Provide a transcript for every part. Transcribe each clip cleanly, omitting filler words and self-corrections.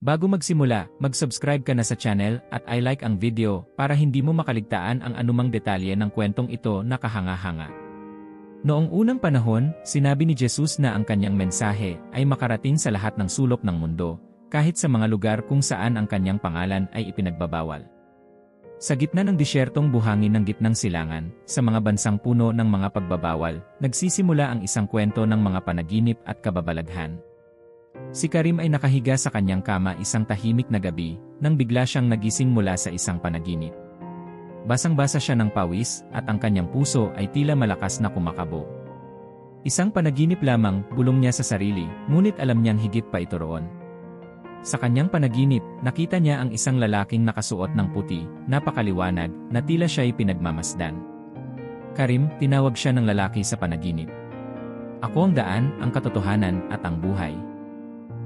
Bago magsimula, mag-subscribe ka na sa channel at i-like ang video para hindi mo makaligtaan ang anumang detalye ng kwentong ito na kahanga-hanga. Noong unang panahon, sinabi ni Jesus na ang kanyang mensahe ay makarating sa lahat ng sulok ng mundo, kahit sa mga lugar kung saan ang kanyang pangalan ay ipinagbabawal. Sa gitna ng disyertong buhangin ng gitnang silangan, sa mga bansang puno ng mga pagbabawal, nagsisimula ang isang kwento ng mga panaginip at kababalaghan. Si Karim ay nakahiga sa kanyang kama isang tahimik na gabi, nang bigla siyang nagising mula sa isang panaginip. Basang-basa siya ng pawis, at ang kanyang puso ay tila malakas na kumakabo. Isang panaginip lamang, bulong niya sa sarili, ngunit alam niyang higit pa ito roon. Sa kanyang panaginip, nakita niya ang isang lalaking nakasuot ng puti, napakaliwanag, na tila siya'y pinagmamasdan. Karim, tinawag siya ng lalaki sa panaginip. Ako ang daan, ang katotohanan, at ang buhay.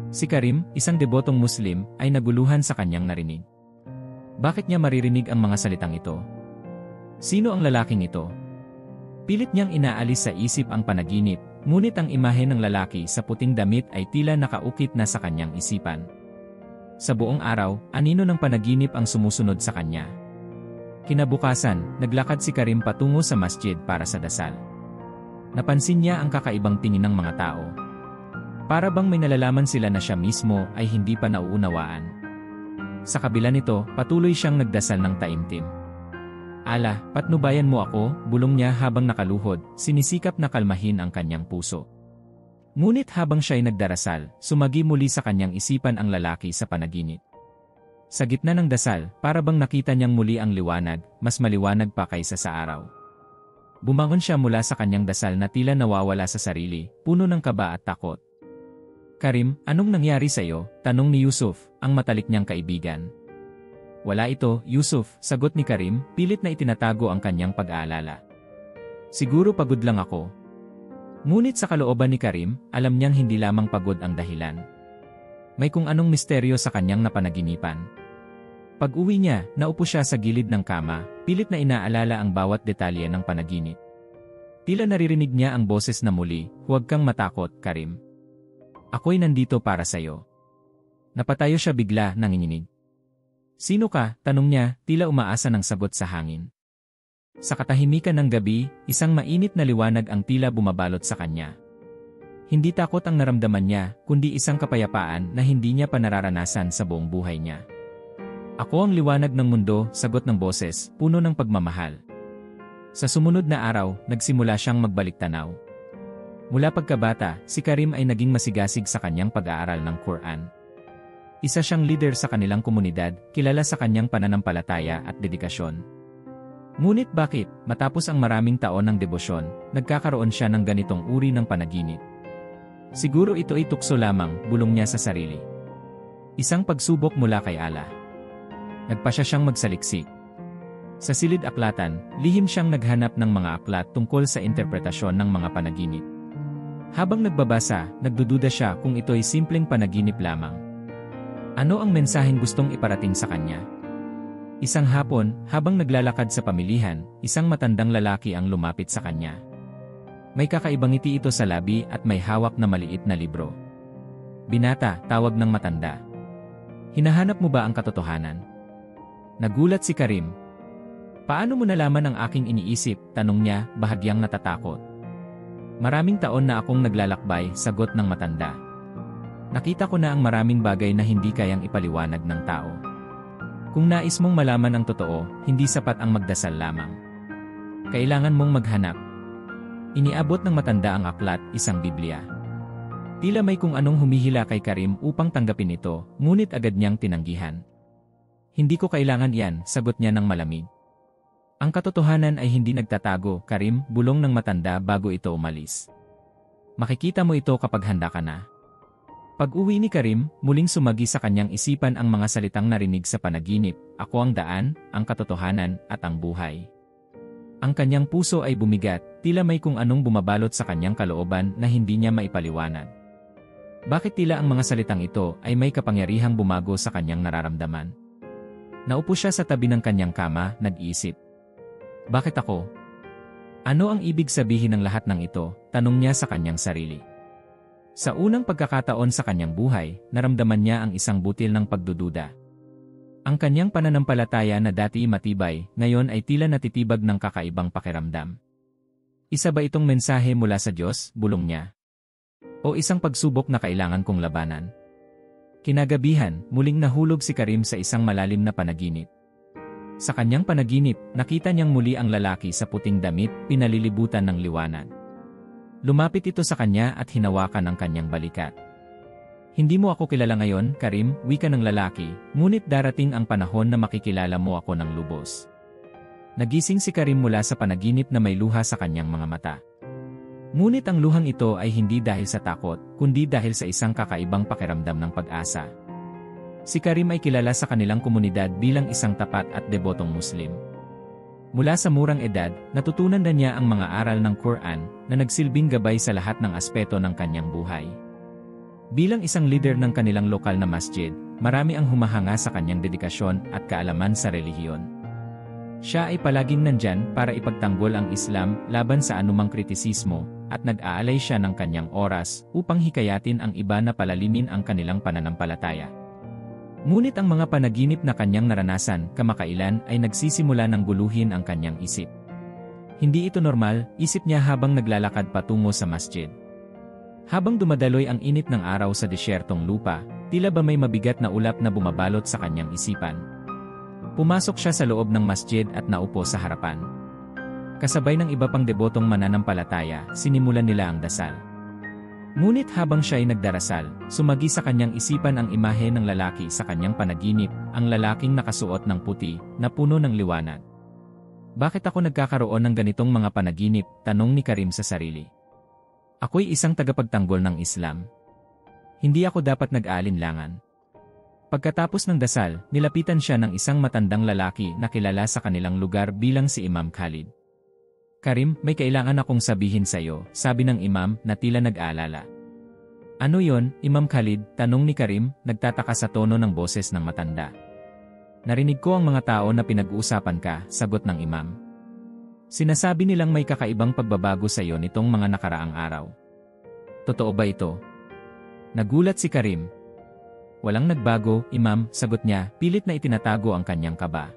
Si Karim, isang debotong Muslim, ay naguluhan sa kanyang narinig. Bakit niya maririnig ang mga salitang ito? Sino ang lalaking ito? Pilit niyang inaalis sa isip ang panaginip, ngunit ang imahe ng lalaki sa puting damit ay tila nakaukit na sa kanyang isipan. Sa buong araw, anino ng panaginip ang sumusunod sa kanya. Kinabukasan, naglakad si Karim patungo sa masjid para sa dasal. Napansin niya ang kakaibang tingin ng mga tao. Para bang may nalalaman sila na siya mismo ay hindi pa nauunawaan. Sa kabila nito, patuloy siyang nagdasal ng taimtim. "Allah, patnubayan mo ako," bulong niya habang nakaluhod, sinisikap na kalmahin ang kanyang puso. Ngunit habang siya'y nagdarasal, sumagi muli sa kanyang isipan ang lalaki sa panaginip. Sa gitna ng dasal, para bang nakita niyang muli ang liwanag, mas maliwanag pa kaysa sa araw. Bumangon siya mula sa kanyang dasal na tila nawawala sa sarili, puno ng kaba at takot. "Karim, anong nangyari sa'yo?" tanong ni Yusuf, ang matalik niyang kaibigan. "Wala ito, Yusuf," sagot ni Karim, pilit na itinatago ang kanyang pag-aalala. "Siguro pagod lang ako." Ngunit sa kalooban ni Karim, alam niyang hindi lamang pagod ang dahilan. May kung anong misteryo sa kanyang napanaginipan. Pag-uwi niya, naupo siya sa gilid ng kama, pilit na inaalala ang bawat detalye ng panaginip. Tila naririnig niya ang boses na muli, "Huwag kang matakot, Karim. Ako'y nandito para sa'yo." Napatayo siya bigla, nanginginig. "Sino ka?" tanong niya, tila umaasa ng sagot sa hangin. Sa katahimikan ng gabi, isang mainit na liwanag ang tila bumabalot sa kanya. Hindi takot ang naramdaman niya, kundi isang kapayapaan na hindi niya pa nararanasan sa buong buhay niya. "Ako ang liwanag ng mundo," sagot ng boses, puno ng pagmamahal. Sa sumunod na araw, nagsimula siyang magbalik-tanaw. Mula pagkabata, si Karim ay naging masigasig sa kanyang pag-aaral ng Quran. Isa siyang leader sa kanilang komunidad, kilala sa kanyang pananampalataya at dedikasyon. Ngunit bakit, matapos ang maraming taon ng debosyon, nagkakaroon siya ng ganitong uri ng panaginip? Siguro ito ay tukso lamang, bulong niya sa sarili. Isang pagsubok mula kay Allah. Nagpasya siyang magsaliksik. Sa silid aklatan, lihim siyang naghanap ng mga aklat tungkol sa interpretasyon ng mga panaginip. Habang nagbabasa, nagdududa siya kung ito ay simpleng panaginip lamang. Ano ang mensaheng gustong iparating sa kanya? Isang hapon, habang naglalakad sa pamilihan, isang matandang lalaki ang lumapit sa kanya. May kakaibang ngiti ito sa labi at may hawak na maliit na libro. "Binata," tawag ng matanda. "Hinahanap mo ba ang katotohanan?" Nagulat si Karim. "Paano mo nalaman ang aking iniisip?" tanong niya, bahagyang natatakot. "Maraming taon na akong naglalakbay," sagot ng matanda. "Nakita ko na ang maraming bagay na hindi kayang ipaliwanag ng tao. Kung nais mong malaman ang totoo, hindi sapat ang magdasal lamang. Kailangan mong maghanap." Iniabot ng matanda ang aklat, isang Biblia. Tila may kung anong humihila kay Karim upang tanggapin ito, ngunit agad niyang tinanggihan. "Hindi ko kailangan yan," sagot niya ng malamig. "Ang katotohanan ay hindi nagtatago, Karim," bulong ng matanda bago ito umalis. "Makikita mo ito kapag handa ka na." Pag-uwi ni Karim, muling sumagi sa kanyang isipan ang mga salitang narinig sa panaginip, "Ako ang daan, ang katotohanan, at ang buhay." Ang kanyang puso ay bumigat, tila may kung anong bumabalot sa kanyang kalooban na hindi niya maipaliwanag. Bakit tila ang mga salitang ito ay may kapangyarihang bumago sa kanyang nararamdaman? Naupo siya sa tabi ng kanyang kama, nag-iisip. "Bakit ako? Ano ang ibig sabihin ng lahat ng ito?" tanong niya sa kanyang sarili. Sa unang pagkakataon sa kanyang buhay, naramdaman niya ang isang butil ng pagdududa. Ang kanyang pananampalataya na dati matibay, ngayon ay tila natitibag ng kakaibang pakiramdam. Isa ba itong mensahe mula sa Diyos, bulong niya? O isang pagsubok na kailangan kong labanan? Kinagabihan, muling nahulog si Karim sa isang malalim na panaginip. Sa kanyang panaginip, nakita niyang muli ang lalaki sa puting damit, pinalilibutan ng liwanag. Lumapit ito sa kanya at hinawakan ang kanyang balikat. Hindi mo ako kilala ngayon, Karim, wika ng lalaki, ngunit darating ang panahon na makikilala mo ako ng lubos. Nagising si Karim mula sa panaginip na may luha sa kanyang mga mata. Ngunit ang luhang ito ay hindi dahil sa takot, kundi dahil sa isang kakaibang pakiramdam ng pag-asa. Si Karim ay kilala sa kanilang komunidad bilang isang tapat at debotong Muslim. Mula sa murang edad, natutunan na niya ang mga aral ng Quran na nagsilbing gabay sa lahat ng aspeto ng kanyang buhay. Bilang isang leader ng kanilang lokal na masjid, marami ang humahanga sa kanyang dedikasyon at kaalaman sa relihiyon. Siya ay palaging nandyan para ipagtanggol ang Islam laban sa anumang kritisismo, at nag-aalay siya ng kanyang oras upang hikayatin ang iba na palalimin ang kanilang pananampalataya. Ngunit ang mga panaginip na kanyang naranasan kamakailan ay nagsisimula ng guluhin ang kanyang isip. Hindi ito normal, isip niya habang naglalakad patungo sa masjid. Habang dumadaloy ang init ng araw sa desyertong lupa, tila ba may mabigat na ulap na bumabalot sa kanyang isipan. Pumasok siya sa loob ng masjid at naupo sa harapan. Kasabay ng iba pang debotong mananampalataya, sinimulan nila ang dasal. Ngunit habang siya ay nagdarasal, sumagi sa kanyang isipan ang imahe ng lalaki sa kanyang panaginip, ang lalaking nakasuot ng puti, na puno ng liwanag. Bakit ako nagkakaroon ng ganitong mga panaginip? Tanong ni Karim sa sarili. Ako'y isang tagapagtanggol ng Islam. Hindi ako dapat nag-aalinlangan. Pagkatapos ng dasal, nilapitan siya ng isang matandang lalaki na kilala sa kanilang lugar bilang si Imam Khalid. Karim, may kailangan akong sabihin sa iyo, sabi ng imam na tila nag-aalala. Ano yon, Imam Khalid? Tanong ni Karim, nagtataka sa tono ng boses ng matanda. Narinig ko ang mga tao na pinag-uusapan ka, sagot ng imam. Sinasabi nilang may kakaibang pagbabago sa iyo nitong mga nakaraang araw. Totoo ba ito? Nagulat si Karim. Walang nagbago, imam, sagot niya, pilit na itinatago ang kanyang kaba.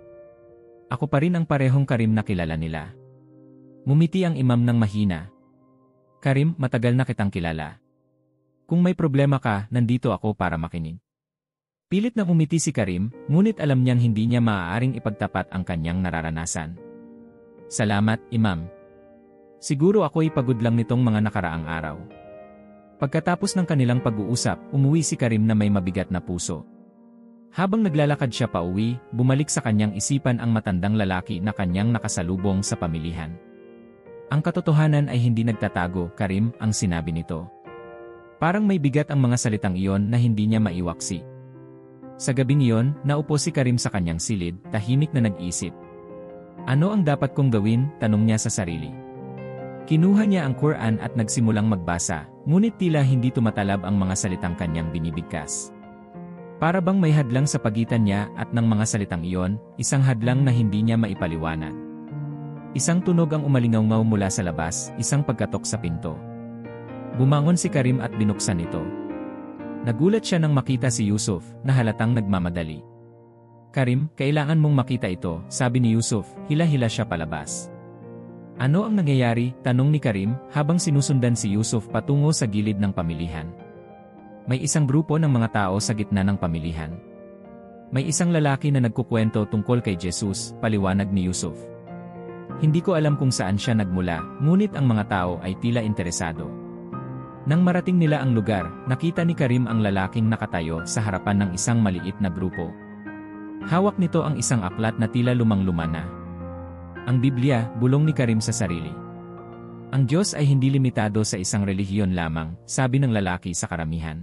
Ako pa rin ang parehong Karim na kilala nila. Ngumiti ang imam ng mahina. Karim, matagal na kitang kilala. Kung may problema ka, nandito ako para makinig. Pilit na umiti si Karim, ngunit alam niyang hindi niya maaaring ipagtapat ang kanyang nararanasan. Salamat, imam. Siguro ako'y pagod lang nitong mga nakaraang araw. Pagkatapos ng kanilang pag-uusap, umuwi si Karim na may mabigat na puso. Habang naglalakad siya pauwi, bumalik sa kanyang isipan ang matandang lalaki na kanyang nakasalubong sa pamilihan. Ang katotohanan ay hindi nagtatago, Karim, ang sinabi nito. Parang may bigat ang mga salitang iyon na hindi niya maiwaksi. Sa gabing iyon, naupo si Karim sa kanyang silid, tahimik na nag-isip. Ano ang dapat kong gawin? Tanong niya sa sarili. Kinuha niya ang Quran at nagsimulang magbasa, ngunit tila hindi tumatalab ang mga salitang kanyang binibigkas. Para bang may hadlang sa pagitan niya at ng mga salitang iyon, isang hadlang na hindi niya maipaliwanag. Isang tunog ang umalingaw-ngaw mula sa labas, isang pagkatok sa pinto. Bumangon si Karim at binuksan ito. Nagulat siya nang makita si Yusuf, na halatang nagmamadali. Karim, kailangan mong makita ito, sabi ni Yusuf, hila-hila siya palabas. Ano ang nangyayari? Tanong ni Karim, habang sinusundan si Yusuf patungo sa gilid ng pamilihan. May isang grupo ng mga tao sa gitna ng pamilihan. May isang lalaki na nagkukwento tungkol kay Jesus, paliwanag ni Yusuf. Hindi ko alam kung saan siya nagmula, ngunit ang mga tao ay tila interesado. Nang marating nila ang lugar, nakita ni Karim ang lalaking nakatayo sa harapan ng isang maliit na grupo. Hawak nito ang isang aklat na tila lumang-luma na. Ang Biblia, bulong ni Karim sa sarili. Ang Diyos ay hindi limitado sa isang relihiyon lamang, sabi ng lalaki sa karamihan.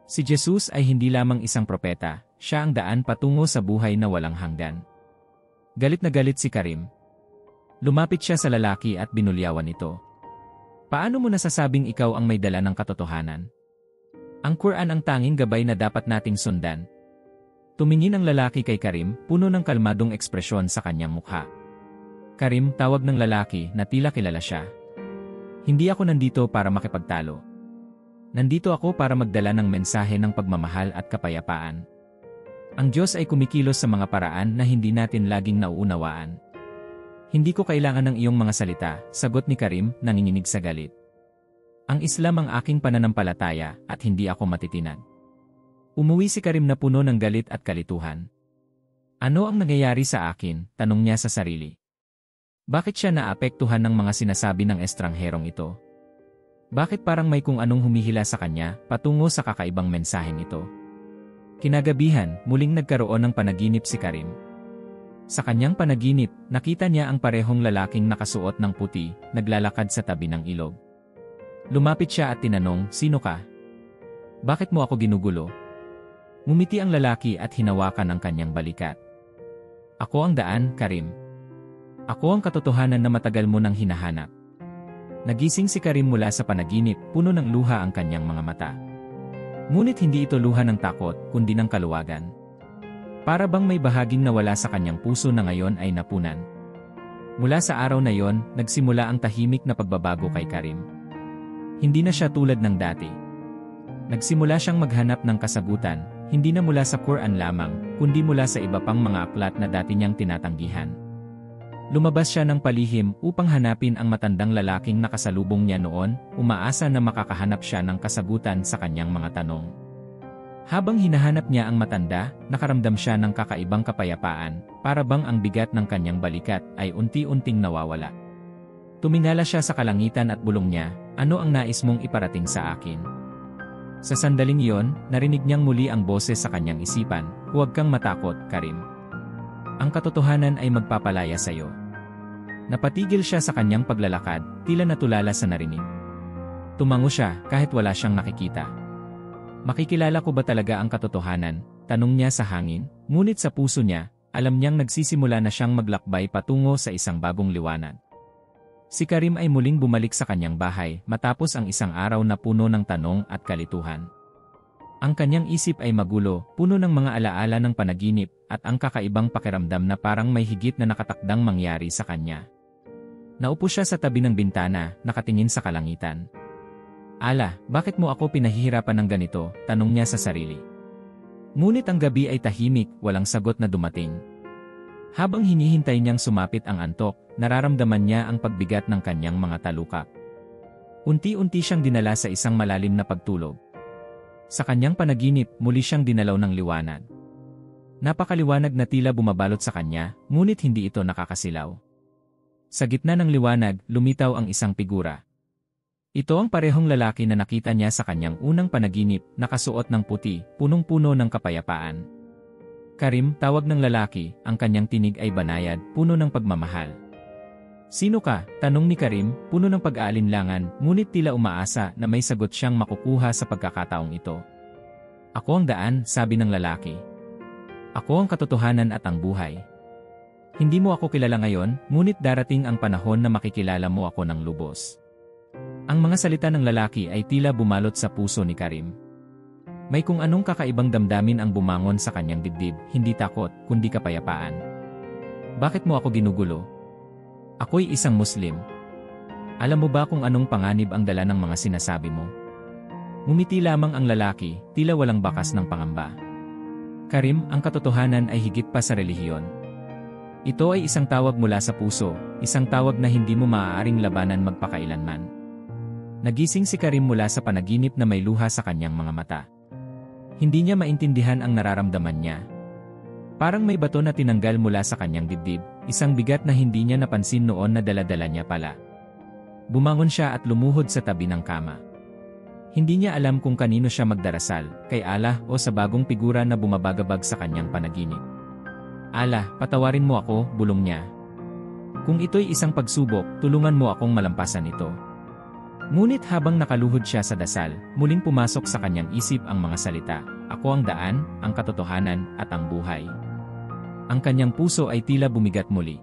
Si Jesus ay hindi lamang isang propeta, siya ang daan patungo sa buhay na walang hanggan. Galit na galit si Karim. Lumapit siya sa lalaki at binulyawan ito. Paano mo nasasabing ikaw ang may dala ng katotohanan? Ang Quran ang tanging gabay na dapat nating sundan. Tumingin ang lalaki kay Karim, puno ng kalmadong ekspresyon sa kanyang mukha. Karim, tawag ng lalaki na tila kilala siya. Hindi ako nandito para makipagtalo. Nandito ako para magdala ng mensahe ng pagmamahal at kapayapaan. Ang Diyos ay kumikilos sa mga paraan na hindi natin laging nauunawaan. Hindi ko kailangan ng iyong mga salita, sagot ni Karim, nanginginig sa galit. Ang Islam ang aking pananampalataya at hindi ako matitinag. Umuwi si Karim na puno ng galit at kalituhan. Ano ang nangyayari sa akin? Tanong niya sa sarili. Bakit siya naapektuhan ng mga sinasabi ng estrangherong ito? Bakit parang may kung anong humihila sa kanya patungo sa kakaibang mensaheng ito? Kinagabihan, muling nagkaroon ng panaginip si Karim. Sa kanyang panaginip, nakita niya ang parehong lalaking nakasuot ng puti, naglalakad sa tabi ng ilog. Lumapit siya at tinanong, "Sino ka? Bakit mo ako ginugulo?" Ngumiti ang lalaki at hinawakan ang kanyang balikat. "Ako ang daan, Karim. Ako ang katotohanan na matagal mo nang hinahanap." Nagising si Karim mula sa panaginip, puno ng luha ang kanyang mga mata. Ngunit hindi ito luha ng takot, kundi ng kaluwagan. Para bang may bahaging nawala sa kanyang puso na ngayon ay napunan. Mula sa araw na yon, nagsimula ang tahimik na pagbabago kay Karim. Hindi na siya tulad ng dati. Nagsimula siyang maghanap ng kasagutan, hindi na mula sa Quran lamang, kundi mula sa iba pang mga aklat na dati niyang tinatanggihan. Lumabas siya ng palihim upang hanapin ang matandang lalaking nakasalubong niya noon, umaasa na makakahanap siya ng kasagutan sa kanyang mga tanong. Habang hinahanap niya ang matanda, nakaramdam siya ng kakaibang kapayapaan, para bang ang bigat ng kanyang balikat ay unti-unting nawawala. Tumingala siya sa kalangitan at bulong niya, "Ano ang nais mong iparating sa akin?" Sa sandaling iyon, narinig niyang muli ang boses sa kanyang isipan, "Huwag kang matakot, Karim. Ang katotohanan ay magpapalaya sa iyo." Napatigil siya sa kanyang paglalakad, tila natulala sa narinig. Tumango siya kahit wala siyang nakikita. Makikilala ko ba talaga ang katotohanan? Tanong niya sa hangin, ngunit sa puso niya, alam niyang nagsisimula na siyang maglakbay patungo sa isang bagong liwanag. Si Karim ay muling bumalik sa kanyang bahay matapos ang isang araw na puno ng tanong at kalituhan. Ang kanyang isip ay magulo, puno ng mga alaala ng panaginip, at ang kakaibang pakiramdam na parang may higit na nakatakdang mangyari sa kanya. Naupo siya sa tabi ng bintana, nakatingin sa kalangitan. "Ala, bakit mo ako pinahihirapan ng ganito?" tanong niya sa sarili. Ngunit ang gabi ay tahimik, walang sagot na dumating. Habang hinihintay niyang sumapit ang antok, nararamdaman niya ang pagbigat ng kanyang mga talukap. Unti-unti siyang dinala sa isang malalim na pagtulog. Sa kanyang panaginip, muli siyang dinalaw ng liwanag. Napakaliwanag na tila bumabalot sa kanya, ngunit hindi ito nakakasilaw. Sa gitna ng liwanag, lumitaw ang isang figura. Ito ang parehong lalaki na nakita niya sa kanyang unang panaginip, nakasuot ng puti, punong-puno ng kapayapaan. "Karim," tawag ng lalaki, ang kanyang tinig ay banayad, puno ng pagmamahal. "Sino ka?" tanong ni Karim, puno ng pag-aalinlangan, ngunit tila umaasa na may sagot siyang makukuha sa pagkakataong ito. "Ako ang daan," sabi ng lalaki. "Ako ang katotohanan at ang buhay. Hindi mo ako kilala ngayon, ngunit darating ang panahon na makikilala mo ako ng lubos." Ang mga salita ng lalaki ay tila bumalot sa puso ni Karim. May kung anong kakaibang damdamin ang bumangon sa kanyang dibdib, hindi takot, kundi kapayapaan. "Bakit mo ako ginugulo? Ako'y isang Muslim. Alam mo ba kung anong panganib ang dala ng mga sinasabi mo?" Ngumiti lamang ang lalaki, tila walang bakas ng pangamba. "Karim, ang katotohanan ay higit pa sa relihiyon. Ito ay isang tawag mula sa puso, isang tawag na hindi mo maaaring labanan magpakailanman." Nagising si Karim mula sa panaginip na may luha sa kanyang mga mata. Hindi niya maintindihan ang nararamdaman niya. Parang may bato na tinanggal mula sa kanyang dibdib, isang bigat na hindi niya napansin noon na dala-dala niya pala. Bumangon siya at lumuhod sa tabi ng kama. Hindi niya alam kung kanino siya magdarasal, kay Allah o sa bagong figura na bumabagabag sa kanyang panaginip. "Allah, patawarin mo ako," bulong niya. "Kung ito'y isang pagsubok, tulungan mo akong malampasan ito." Ngunit habang nakaluhod siya sa dasal, muling pumasok sa kanyang isip ang mga salita, "Ako ang daan, ang katotohanan, at ang buhay." Ang kanyang puso ay tila bumigat muli.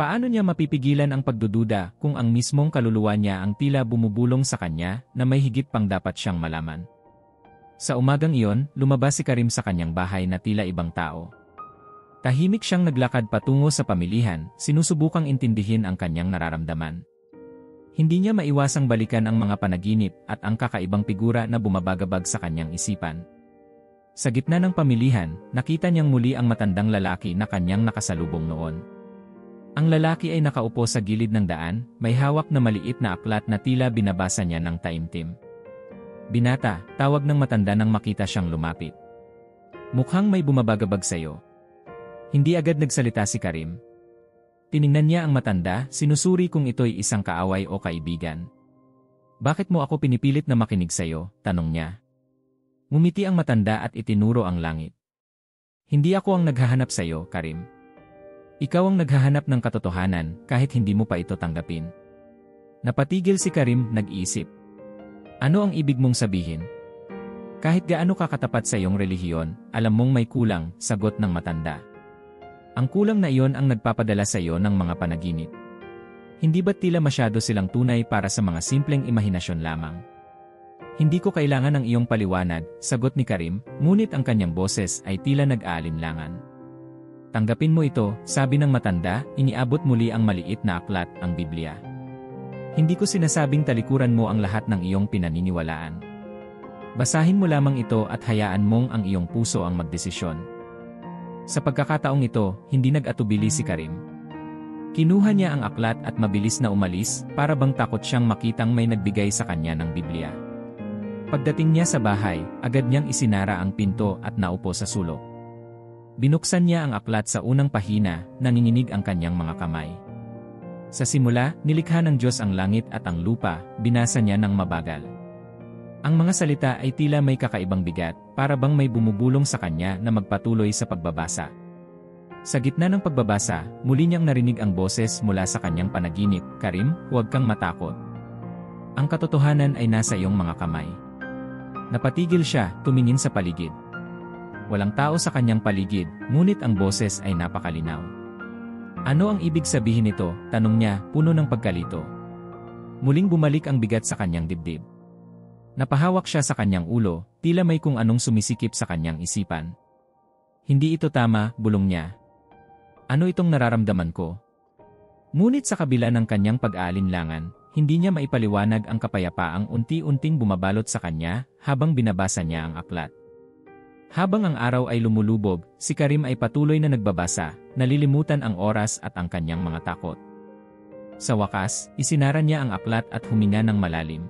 Paano niya mapipigilan ang pagdududa kung ang mismong kaluluwa niya ang tila bumubulong sa kanya na may higit pang dapat siyang malaman? Sa umagang iyon, lumabas si Karim sa kanyang bahay na tila ibang tao. Tahimik siyang naglakad patungo sa pamilihan, sinusubukang intindihin ang kanyang nararamdaman. Hindi niya maiwasang balikan ang mga panaginip at ang kakaibang figura na bumabagabag sa kanyang isipan. Sa gitna ng pamilihan, nakita niyang muli ang matandang lalaki na kanyang nakasalubong noon. Ang lalaki ay nakaupo sa gilid ng daan, may hawak na maliit na aklat na tila binabasa niya ng taimtim. "Binata," tawag ng matanda nang makita siyang lumapit. "Mukhang may bumabagabag sa'yo." Hindi agad nagsalita si Karim. Tiningnan niya ang matanda, sinusuri kung ito'y isang kaaway o kaibigan. "Bakit mo ako pinipilit na makinig sa'yo?" tanong niya. Ngumiti ang matanda at itinuro ang langit. "Hindi ako ang naghahanap sa'yo, Karim. Ikaw ang naghahanap ng katotohanan kahit hindi mo pa ito tanggapin." Napatigil si Karim, nag-iisip. Ano ang ibig mong sabihin? Kahit gaano ka katapat sa iyong relihiyon, alam mong may kulang, sagot ng matanda. Ang kulang na iyon ang nagpapadala sa iyo ng mga panaginip. Hindi ba't tila masyado silang tunay para sa mga simpleng imahinasyon lamang? "Hindi ko kailangan ng iyong paliwanag," sagot ni Karim, ngunit ang kanyang boses ay tila nag-aalinlangan. "Tanggapin mo ito," sabi ng matanda, iniabot muli ang maliit na aklat, ang Biblia. "Hindi ko sinasabing talikuran mo ang lahat ng iyong pinaniniwalaan. Basahin mo lamang ito at hayaan mong ang iyong puso ang magdesisyon." Sa pagkakataong ito, hindi nag-atubili si Karim. Kinuha niya ang aklat at mabilis na umalis, para bang takot siyang makitang may nagbigay sa kanya ng Biblia. Pagdating niya sa bahay, agad niyang isinara ang pinto at naupo sa sulok. Binuksan niya ang aklat sa unang pahina, nanginginig ang kanyang mga kamay. Sa simula, nilikha ng Diyos ang langit at ang lupa, binasa niya ng mabagal. Ang mga salita ay tila may kakaibang bigat, para bang may bumubulong sa kanya na magpatuloy sa pagbabasa. Sa gitna ng pagbabasa, muli niyang narinig ang boses mula sa kanyang panaginip, "Karim, huwag kang matakot. Ang katotohanan ay nasa iyong mga kamay." Napatigil siya, tumingin sa paligid. Walang tao sa kanyang paligid, ngunit ang boses ay napakalinaw. "Ano ang ibig sabihin nito?" tanong niya, puno ng pagkalito. Muling bumalik ang bigat sa kanyang dibdib. Napahawak siya sa kanyang ulo, tila may kung anong sumisikip sa kanyang isipan. "Hindi ito tama," bulong niya. "Ano itong nararamdaman ko?" Ngunit sa kabila ng kanyang pag-aalinlangan, hindi niya maipaliwanag ang kapayapaang unti-unting bumabalot sa kanya habang binabasa niya ang aklat. Habang ang araw ay lumulubog, si Karim ay patuloy na nagbabasa, nalilimutan ang oras at ang kanyang mga takot. Sa wakas, isinara niya ang aklat at huminga ng malalim.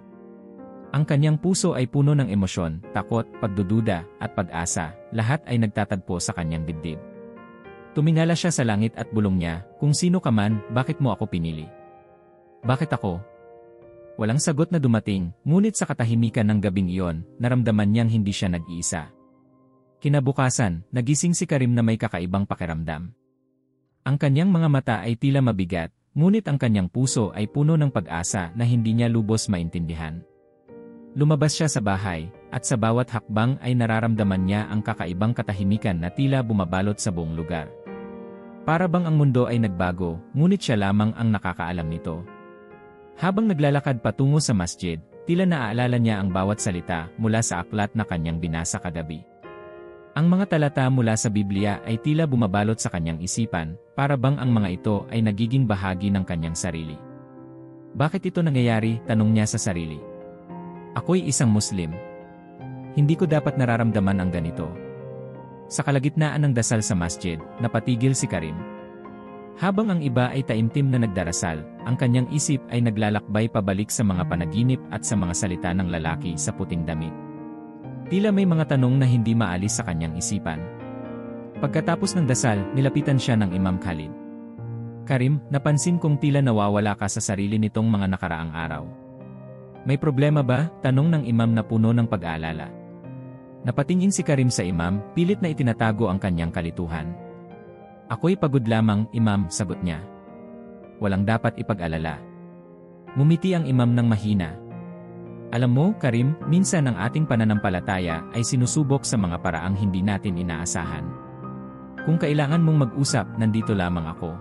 Ang kanyang puso ay puno ng emosyon, takot, pagdududa, at pag-asa, lahat ay nagtatagpo sa kanyang dibdib. Tumingala siya sa langit at bulong niya, "Kung sino ka man, bakit mo ako pinili? Bakit ako?" Walang sagot na dumating, ngunit sa katahimikan ng gabing iyon, naramdaman niyang hindi siya nag-iisa. Kinabukasan, nagising si Karim na may kakaibang pakiramdam. Ang kanyang mga mata ay tila mabigat, ngunit ang kanyang puso ay puno ng pag-asa na hindi niya lubos maintindihan. Lumabas siya sa bahay, at sa bawat hakbang ay nararamdaman niya ang kakaibang katahimikan na tila bumabalot sa buong lugar. Para bang ang mundo ay nagbago, ngunit siya lamang ang nakakaalam nito. Habang naglalakad patungo sa masjid, tila naaalala niya ang bawat salita mula sa aklat na kanyang binasa kagabi. Ang mga talata mula sa Biblia ay tila bumabalot sa kanyang isipan, para bang ang mga ito ay nagiging bahagi ng kanyang sarili. "Bakit ito nangyayari?" tanong niya sa sarili. "Ako'y isang Muslim. Hindi ko dapat nararamdaman ang ganito." Sa kalagitnaan ng dasal sa masjid, napatigil si Karim. Habang ang iba ay taimtim na nagdarasal, ang kanyang isip ay naglalakbay pabalik sa mga panaginip at sa mga salita ng lalaki sa puting damit. Tila may mga tanong na hindi maalis sa kanyang isipan. Pagkatapos ng dasal, nilapitan siya ng Imam Khalid. "Karim, napansin kong tila nawawala ka sa sarili nitong mga nakaraang araw. May problema ba?" tanong ng imam na puno ng pag-aalala. Napatingin si Karim sa imam, pilit na itinatago ang kanyang kalituhan. "Ako'y pagod lamang, imam," sagot niya. "Walang dapat ipag-alala." Ngumiti ang imam ng mahina. "Alam mo, Karim, minsan ang ating pananampalataya ay sinusubok sa mga paraang hindi natin inaasahan. Kung kailangan mong mag-usap, nandito lamang ako."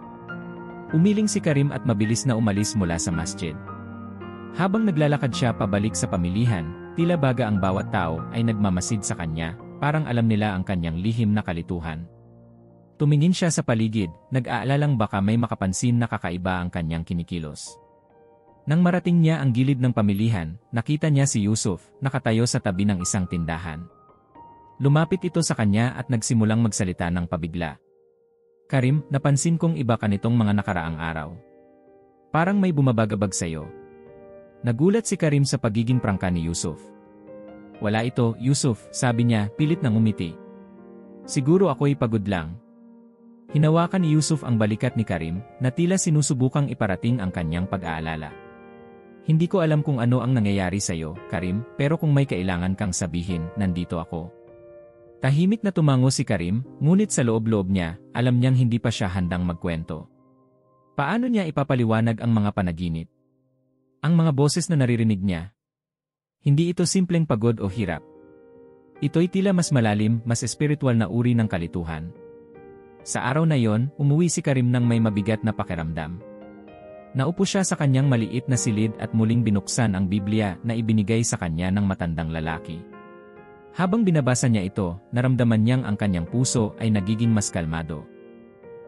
Umiling si Karim at mabilis na umalis mula sa masjid. Habang naglalakad siya pabalik sa pamilihan, tila baga ang bawat tao ay nagmamasid sa kanya, parang alam nila ang kanyang lihim na kalituhan. Tumingin siya sa paligid, nag-aalalang baka may makapansin na kakaiba ang kanyang kinikilos. Nang marating niya ang gilid ng pamilihan, nakita niya si Yusuf, nakatayo sa tabi ng isang tindahan. Lumapit ito sa kanya at nagsimulang magsalita ng pabigla. Karim, napansin kong iba ka nitong mga nakaraang araw. Parang may bumabagabag sa'yo. Nagulat si Karim sa pagiging prangka ni Yusuf. Wala ito, Yusuf, sabi niya, pilit na ngumiti. Siguro ako'y pagod lang. Hinawakan ni Yusuf ang balikat ni Karim, na tila sinusubukang iparating ang kanyang pag-aalala. Hindi ko alam kung ano ang nangyayari sa'yo, Karim, pero kung may kailangan kang sabihin, nandito ako. Tahimik na tumango si Karim, ngunit sa loob-loob niya, alam niyang hindi pa siya handang magkwento. Paano niya ipapaliwanag ang mga panaginip? Ang mga boses na naririnig niya. Hindi ito simpleng pagod o hirap. Ito'y tila mas malalim, mas espiritual na uri ng kalituhan. Sa araw na yon, umuwi si Karim nang may mabigat na pakiramdam. Naupo siya sa kanyang maliit na silid at muling binuksan ang Biblia na ibinigay sa kanya ng matandang lalaki. Habang binabasa niya ito, naramdaman niyang ang kanyang puso ay nagiging mas kalmado.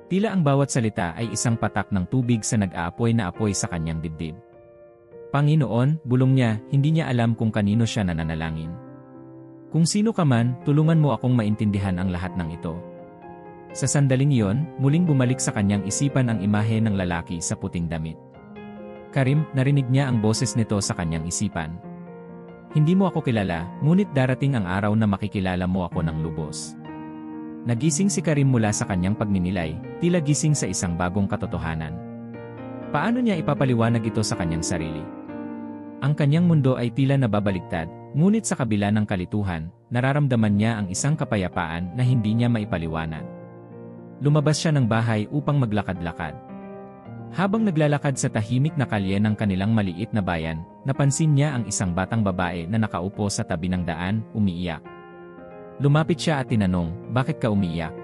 Tila ang bawat salita ay isang patak ng tubig sa nag-aapoy na apoy sa kanyang dibdib. Panginoon, bulong niya, hindi niya alam kung kanino siya nananalangin. Kung sino ka man, tulungan mo akong maintindihan ang lahat ng ito. Sa sandaling iyon, muling bumalik sa kanyang isipan ang imahe ng lalaki sa puting damit. Karim, narinig niya ang boses nito sa kanyang isipan. Hindi mo ako kilala, ngunit darating ang araw na makikilala mo ako ng lubos. Nagising si Karim mula sa kanyang pagninilay, tila gising sa isang bagong katotohanan. Paano niya ipapaliwanag ito sa kanyang sarili? Ang kanyang mundo ay tila nababaliktad, ngunit sa kabila ng kalituhan, nararamdaman niya ang isang kapayapaan na hindi niya maipaliwanag. Lumabas siya ng bahay upang maglakad-lakad. Habang naglalakad sa tahimik na kalye ng kanilang maliit na bayan, napansin niya ang isang batang babae na nakaupo sa tabi ng daan, umiiyak. Lumapit siya at tinanong, bakit ka umiiyak?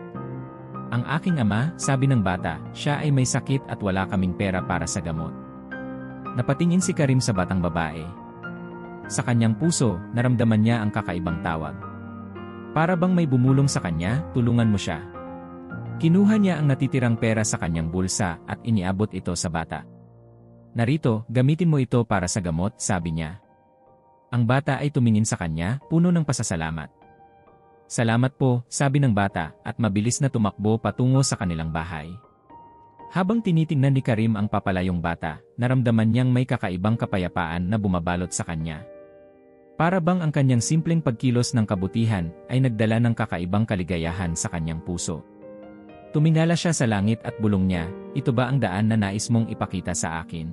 Ang aking ama, sabi ng bata, siya ay may sakit at wala kaming pera para sa gamot. Napatingin si Karim sa batang babae. Sa kanyang puso, naramdaman niya ang kakaibang tawag. Para bang may bumulong sa kanya, tulungan mo siya. Kinuha niya ang natitirang pera sa kanyang bulsa at iniabot ito sa bata. Narito, gamitin mo ito para sa gamot, sabi niya. Ang bata ay tumingin sa kanya, puno ng pasasalamat. Salamat po, sabi ng bata, at mabilis na tumakbo patungo sa kanilang bahay. Habang tinitingnan ni Karim ang papalayong bata, naramdaman niyang may kakaibang kapayapaan na bumabalot sa kanya. Para bang ang kanyang simpleng pagkilos ng kabutihan ay nagdala ng kakaibang kaligayahan sa kanyang puso. Tumingala siya sa langit at bulong niya, ito ba ang daan na nais mong ipakita sa akin?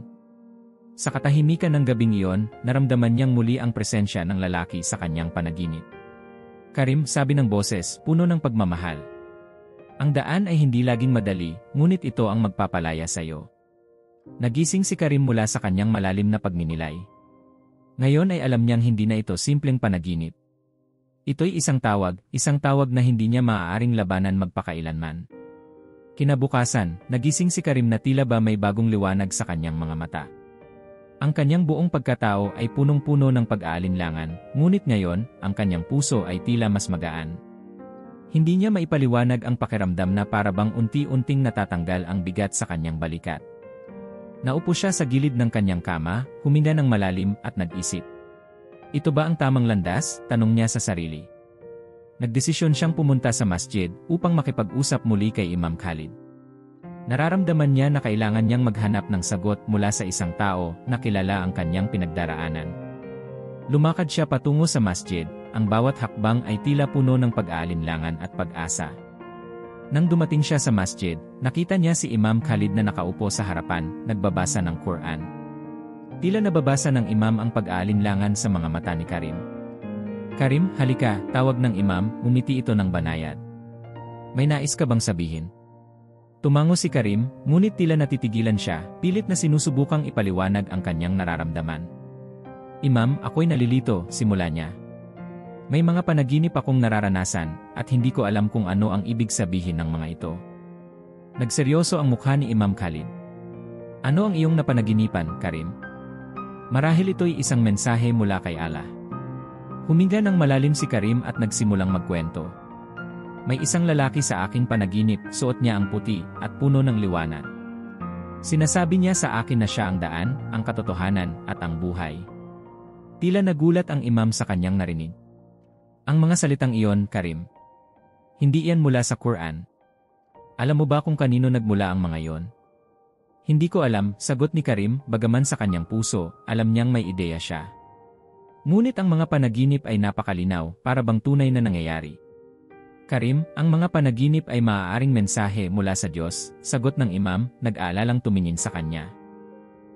Sa katahimikan ng gabing iyon, naramdaman niyang muli ang presensya ng lalaki sa kanyang panaginip. Karim, sabi ng boses, puno ng pagmamahal. Ang daan ay hindi laging madali, ngunit ito ang magpapalaya sa iyo. Nagising si Karim mula sa kanyang malalim na pagninilay. Ngayon ay alam niyang hindi na ito simpleng panaginip. Ito'y isang tawag na hindi niya maaaring labanan magpakailanman. Kinabukasan, nagising si Karim na tila ba may bagong liwanag sa kanyang mga mata. Ang kanyang buong pagkatao ay punong-puno ng pag-aalinlangan, ngunit ngayon, ang kanyang puso ay tila mas magaan. Hindi niya maipaliwanag ang pakiramdam na para bang unti-unting natatanggal ang bigat sa kanyang balikat. Naupo siya sa gilid ng kanyang kama, huminga ng malalim at nag-isip. Ito ba ang tamang landas? Tanong niya sa sarili. Nagdesisyon siyang pumunta sa masjid upang makipag-usap muli kay Imam Khalid. Nararamdaman niya na kailangan niyang maghanap ng sagot mula sa isang tao na kilala ang kanyang pinagdaraanan. Lumakad siya patungo sa masjid, ang bawat hakbang ay tila puno ng pag-aalinlangan at pag-asa. Nang dumating siya sa masjid, nakita niya si Imam Khalid na nakaupo sa harapan, nagbabasa ng Quran. Tila nababasa ng imam ang pag-aalinlangan sa mga mata ni Karim. Karim, halika, tawag ng imam, umiti ito ng banayad. May nais ka bang sabihin? Tumango si Karim, ngunit tila natitigilan siya, pilit na sinusubukang ipaliwanag ang kanyang nararamdaman. Imam, ako'y nalilito, simula niya. May mga panaginip akong nararanasan, at hindi ko alam kung ano ang ibig sabihin ng mga ito. Nagseryoso ang mukha ni Imam Khalid. Ano ang iyong napanaginipan, Karim? Marahil ito'y isang mensahe mula kay Allah. Huminga ng malalim si Karim at nagsimulang magkwento. May isang lalaki sa aking panaginip, suot niya ang puti at puno ng liwanag. Sinasabi niya sa akin na siya ang daan, ang katotohanan, at ang buhay. Tila nagulat ang imam sa kanyang narinig. Ang mga salitang iyon, Karim. Hindi iyan mula sa Quran. Alam mo ba kung kanino nagmula ang mga iyon? Hindi ko alam, sagot ni Karim, bagaman sa kanyang puso, alam niyang may ideya siya. Ngunit ang mga panaginip ay napakalinaw, para bang tunay na nangyayari. Karim, ang mga panaginip ay maaaring mensahe mula sa Diyos, sagot ng imam, nag-aalalang tumingin sa kanya.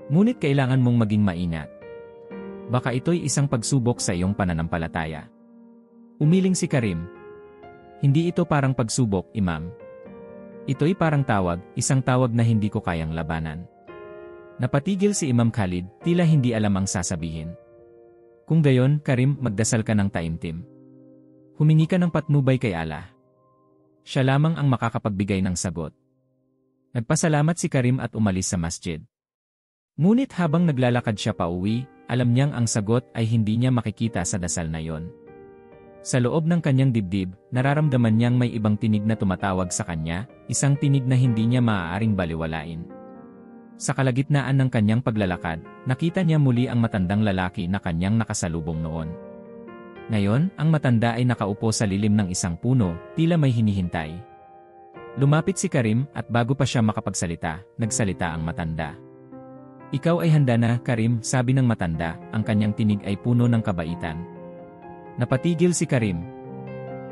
Ngunit kailangan mong maging maingat. Baka ito'y isang pagsubok sa iyong pananampalataya. Umiling si Karim. Hindi ito parang pagsubok, imam. Ito'y parang tawag, isang tawag na hindi ko kayang labanan. Napatigil si Imam Khalid, tila hindi alam ang sasabihin. Kung gayon, Karim, magdasal ka ng taimtim. Humingi ka ng patnubay kay Allah. Siya lamang ang makakapagbigay ng sagot. Nagpasalamat si Karim at umalis sa masjid. Ngunit habang naglalakad siya pauwi, alam niyang ang sagot ay hindi niya makikita sa dasal na yon. Sa loob ng kanyang dibdib, nararamdaman niyang may ibang tinig na tumatawag sa kanya, isang tinig na hindi niya maaaring baliwalain. Sa kalagitnaan ng kanyang paglalakad, nakita niya muli ang matandang lalaki na kanyang nakasalubong noon. Ngayon, ang matanda ay nakaupo sa lilim ng isang puno, tila may hinihintay. Lumapit si Karim at bago pa siya makapagsalita, nagsalita ang matanda. Ikaw ay handa na, Karim, sabi ng matanda, ang kanyang tinig ay puno ng kabaitan. Napatigil si Karim.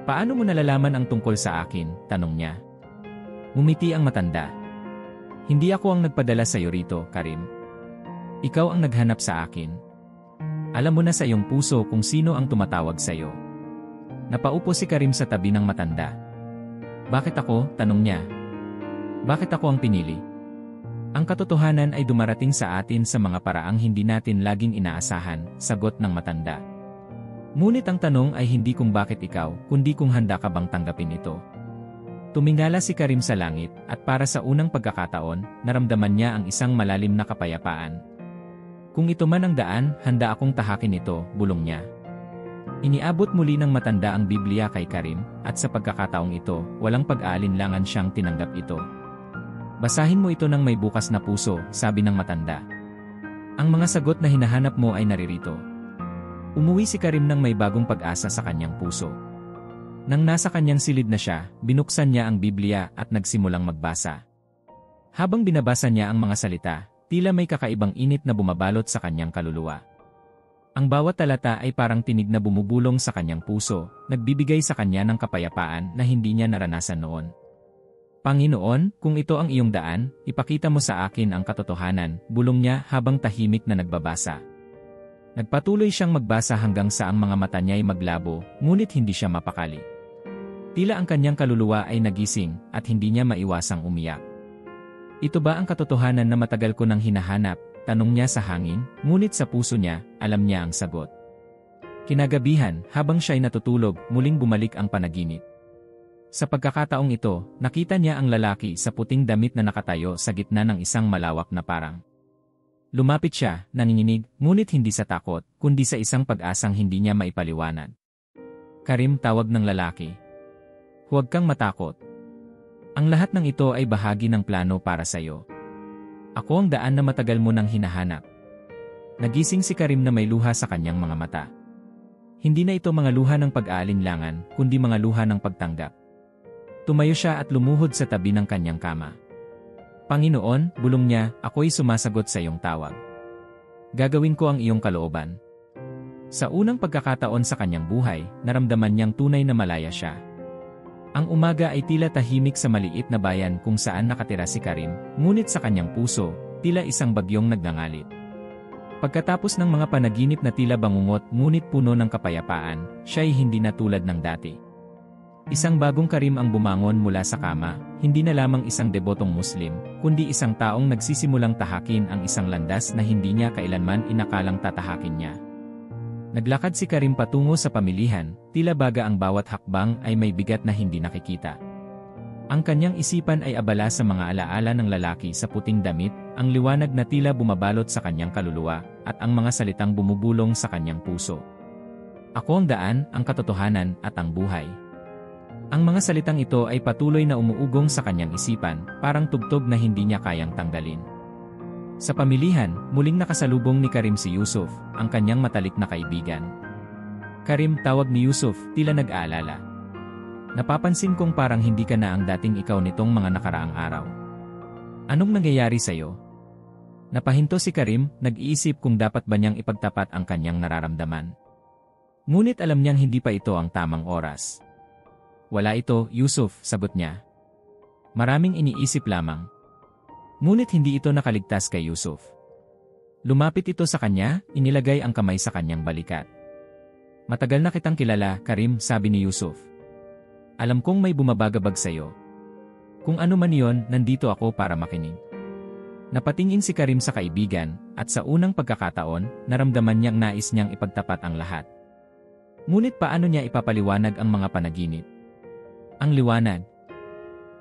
Paano mo nalalaman ang tungkol sa akin? Tanong niya. Ngumiti ang matanda. Hindi ako ang nagpadala sa iyo rito, Karim. Ikaw ang naghanap sa akin. Alam mo na sa iyong puso kung sino ang tumatawag sa iyo. Napaupo si Karim sa tabi ng matanda. Bakit ako? Tanong niya. Bakit ako ang pinili? Ang katotohanan ay dumarating sa atin sa mga paraang hindi natin laging inaasahan, sagot ng matanda. Ngunit ang tanong ay hindi kung bakit ikaw, kundi kung handa ka bang tanggapin ito. Tumingala si Karim sa langit, at para sa unang pagkakataon, naramdaman niya ang isang malalim na kapayapaan. Kung ito man ang daan, handa akong tahakin ito, bulong niya. Iniabot muli ng matanda ang Biblia kay Karim, at sa pagkakataong ito, walang pag-aalinlangan siyang tinanggap ito. Basahin mo ito ng may bukas na puso, sabi ng matanda. Ang mga sagot na hinahanap mo ay naririto. Umuwi si Karim ng may bagong pag-asa sa kanyang puso. Nang nasa kanyang silid na siya, binuksan niya ang Biblia at nagsimulang magbasa. Habang binabasa niya ang mga salita, tila may kakaibang init na bumabalot sa kanyang kaluluwa. Ang bawat talata ay parang tinig na bumubulong sa kanyang puso, nagbibigay sa kanya ng kapayapaan na hindi niya naranasan noon. Panginoon, kung ito ang iyong daan, ipakita mo sa akin ang katotohanan, bulong niya habang tahimik na nagbabasa. Nagpatuloy siyang magbasa hanggang sa ang mga mata niya ay maglabo, ngunit hindi siya mapakali. Tila ang kanyang kaluluwa ay nagising at hindi niya maiwasang umiyak. Ito ba ang katotohanan na matagal ko nang hinahanap? Tanong niya sa hangin, ngunit sa puso niya, alam niya ang sagot. Kinagabihan, habang siya'y natutulog, muling bumalik ang panaginip. Sa pagkakataong ito, nakita niya ang lalaki sa puting damit na nakatayo sa gitna ng isang malawak na parang. Lumapit siya, nanginginig, ngunit hindi sa takot, kundi sa isang pag-asang hindi niya maipaliwanag. Karim, tawag ng lalaki. Huwag kang matakot. Ang lahat ng ito ay bahagi ng plano para sa iyo. Ako ang daan na matagal mo nang hinahanap. Nagising si Karim na may luha sa kanyang mga mata. Hindi na ito mga luha ng pag-aalinlangan, kundi mga luha ng pagtanggap. Tumayo siya at lumuhod sa tabi ng kanyang kama. Panginoon, bulong niya, ako'y sumasagot sa iyong tawag. Gagawin ko ang iyong kalooban. Sa unang pagkakataon sa kanyang buhay, naramdaman niyang tunay na malaya siya. Ang umaga ay tila tahimik sa maliit na bayan kung saan nakatira si Karim, ngunit sa kanyang puso, tila isang bagyong nagngangalit. Pagkatapos ng mga panaginip na tila bangungot ngunit puno ng kapayapaan, siya'y hindi na tulad ng dati. Isang bagong Karim ang bumangon mula sa kama, hindi na lamang isang debotong Muslim, kundi isang taong nagsisimulang tahakin ang isang landas na hindi niya kailanman inakalang tatahakin niya. Naglakad si Karim patungo sa pamilihan, tila baga ang bawat hakbang ay may bigat na hindi nakikita. Ang kanyang isipan ay abala sa mga alaala ng lalaki sa puting damit, ang liwanag na tila bumabalot sa kanyang kaluluwa, at ang mga salitang bumubulong sa kanyang puso. Ako ang daan, ang katotohanan, at ang buhay. Ang mga salitang ito ay patuloy na umuugong sa kanyang isipan, parang tugtog na hindi niya kayang tanggalin. Sa pamilihan, muling nakasalubong ni Karim si Yusuf, ang kanyang matalik na kaibigan. Karim, tawag ni Yusuf, tila nag-aalala. Napapansin kong parang hindi ka na ang dating ikaw nitong mga nakaraang araw. Anong nangyayari sa'yo? Napahinto si Karim, nag-iisip kung dapat ba niyang ipagtapat ang kanyang nararamdaman. Ngunit alam niyang hindi pa ito ang tamang oras. Wala ito, Yusuf, sagot niya. Maraming iniisip lamang. Ngunit hindi ito nakaligtas kay Yusuf. Lumapit ito sa kanya, inilagay ang kamay sa kanyang balikat. Matagal na kitang kilala, Karim, sabi ni Yusuf. Alam kong may bumabagabag sa'yo. Kung ano man yon, nandito ako para makinig. Napatingin si Karim sa kaibigan, at sa unang pagkakataon, naramdaman niyang nais niyang ipagtapat ang lahat. Ngunit paano niya ipapaliwanag ang mga panaginip? Ang liwanag.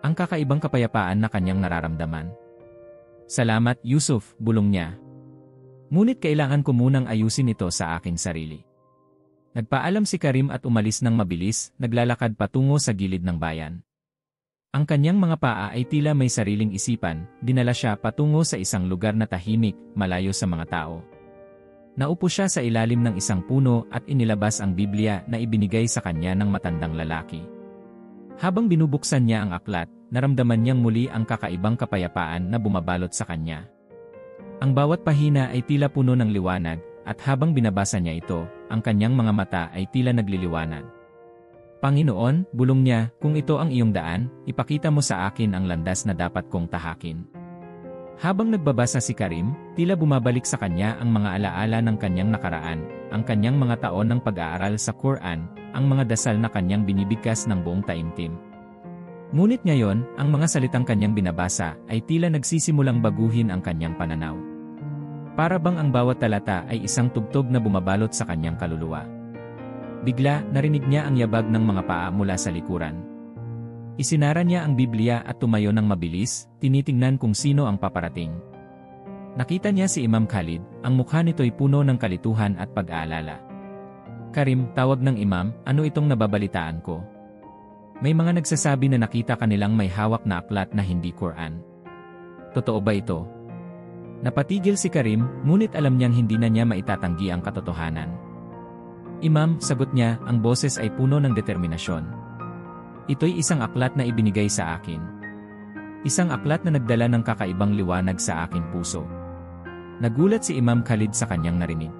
Ang kakaibang kapayapaan na kanyang nararamdaman. Salamat, Yusuf, bulong niya. Ngunit kailangan ko munang ayusin ito sa aking sarili. Nagpaalam si Karim at umalis ng mabilis, naglalakad patungo sa gilid ng bayan. Ang kanyang mga paa ay tila may sariling isipan, dinala siya patungo sa isang lugar na tahimik, malayo sa mga tao. Naupo siya sa ilalim ng isang puno at inilabas ang Biblia na ibinigay sa kanya ng matandang lalaki. Habang binubuksan niya ang aklat, naramdaman niyang muli ang kakaibang kapayapaan na bumabalot sa kanya. Ang bawat pahina ay tila puno ng liwanag, at habang binabasa niya ito, ang kanyang mga mata ay tila nagliliwanag. Panginoon, bulong niya, kung ito ang iyong daan, ipakita mo sa akin ang landas na dapat kong tahakin. Habang nagbabasa si Karim, tila bumabalik sa kanya ang mga alaala ng kanyang nakaraan, ang kanyang mga taon ng pag-aaral sa Quran, ang mga dasal na kanyang binibigkas ng buong taimtim. Ngunit ngayon, ang mga salitang kanyang binabasa ay tila nagsisimulang baguhin ang kanyang pananaw. Para bang ang bawat talata ay isang tugtog na bumabalot sa kanyang kaluluwa. Bigla, narinig niya ang yabag ng mga paa mula sa likuran. Isinara niya ang Biblia at tumayo ng mabilis, tinitingnan kung sino ang paparating. Nakita niya si Imam Khalid, ang mukha nito'y puno ng kalituhan at pag-aalala. Karim, tawag ng imam, ano itong nababalitaan ko? May mga nagsasabi na nakita kanilang may hawak na aklat na hindi Quran. Totoo ba ito? Napatigil si Karim, ngunit alam niyang hindi na niya maitatanggi ang katotohanan. Imam, sagot niya, ang boses ay puno ng determinasyon. Ito'y isang aklat na ibinigay sa akin. Isang aklat na nagdala ng kakaibang liwanag sa aking puso. Nagulat si Imam Khalid sa kanyang narinig.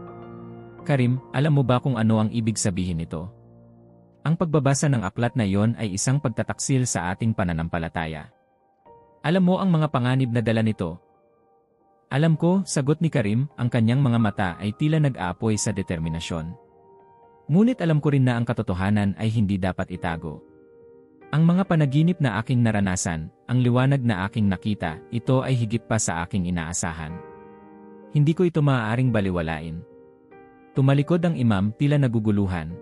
Karim, alam mo ba kung ano ang ibig sabihin nito? Ang pagbabasa ng aklat na iyon ay isang pagtataksil sa ating pananampalataya. Alam mo ang mga panganib na dala nito? Alam ko, sagot ni Karim, ang kanyang mga mata ay tila nag-aapoy sa determinasyon. Ngunit alam ko rin na ang katotohanan ay hindi dapat itago. Ang mga panaginip na aking naranasan, ang liwanag na aking nakita, ito ay higit pa sa aking inaasahan. Hindi ko ito maaaring baliwalain. Tumalikod ang imam, tila naguguluhan.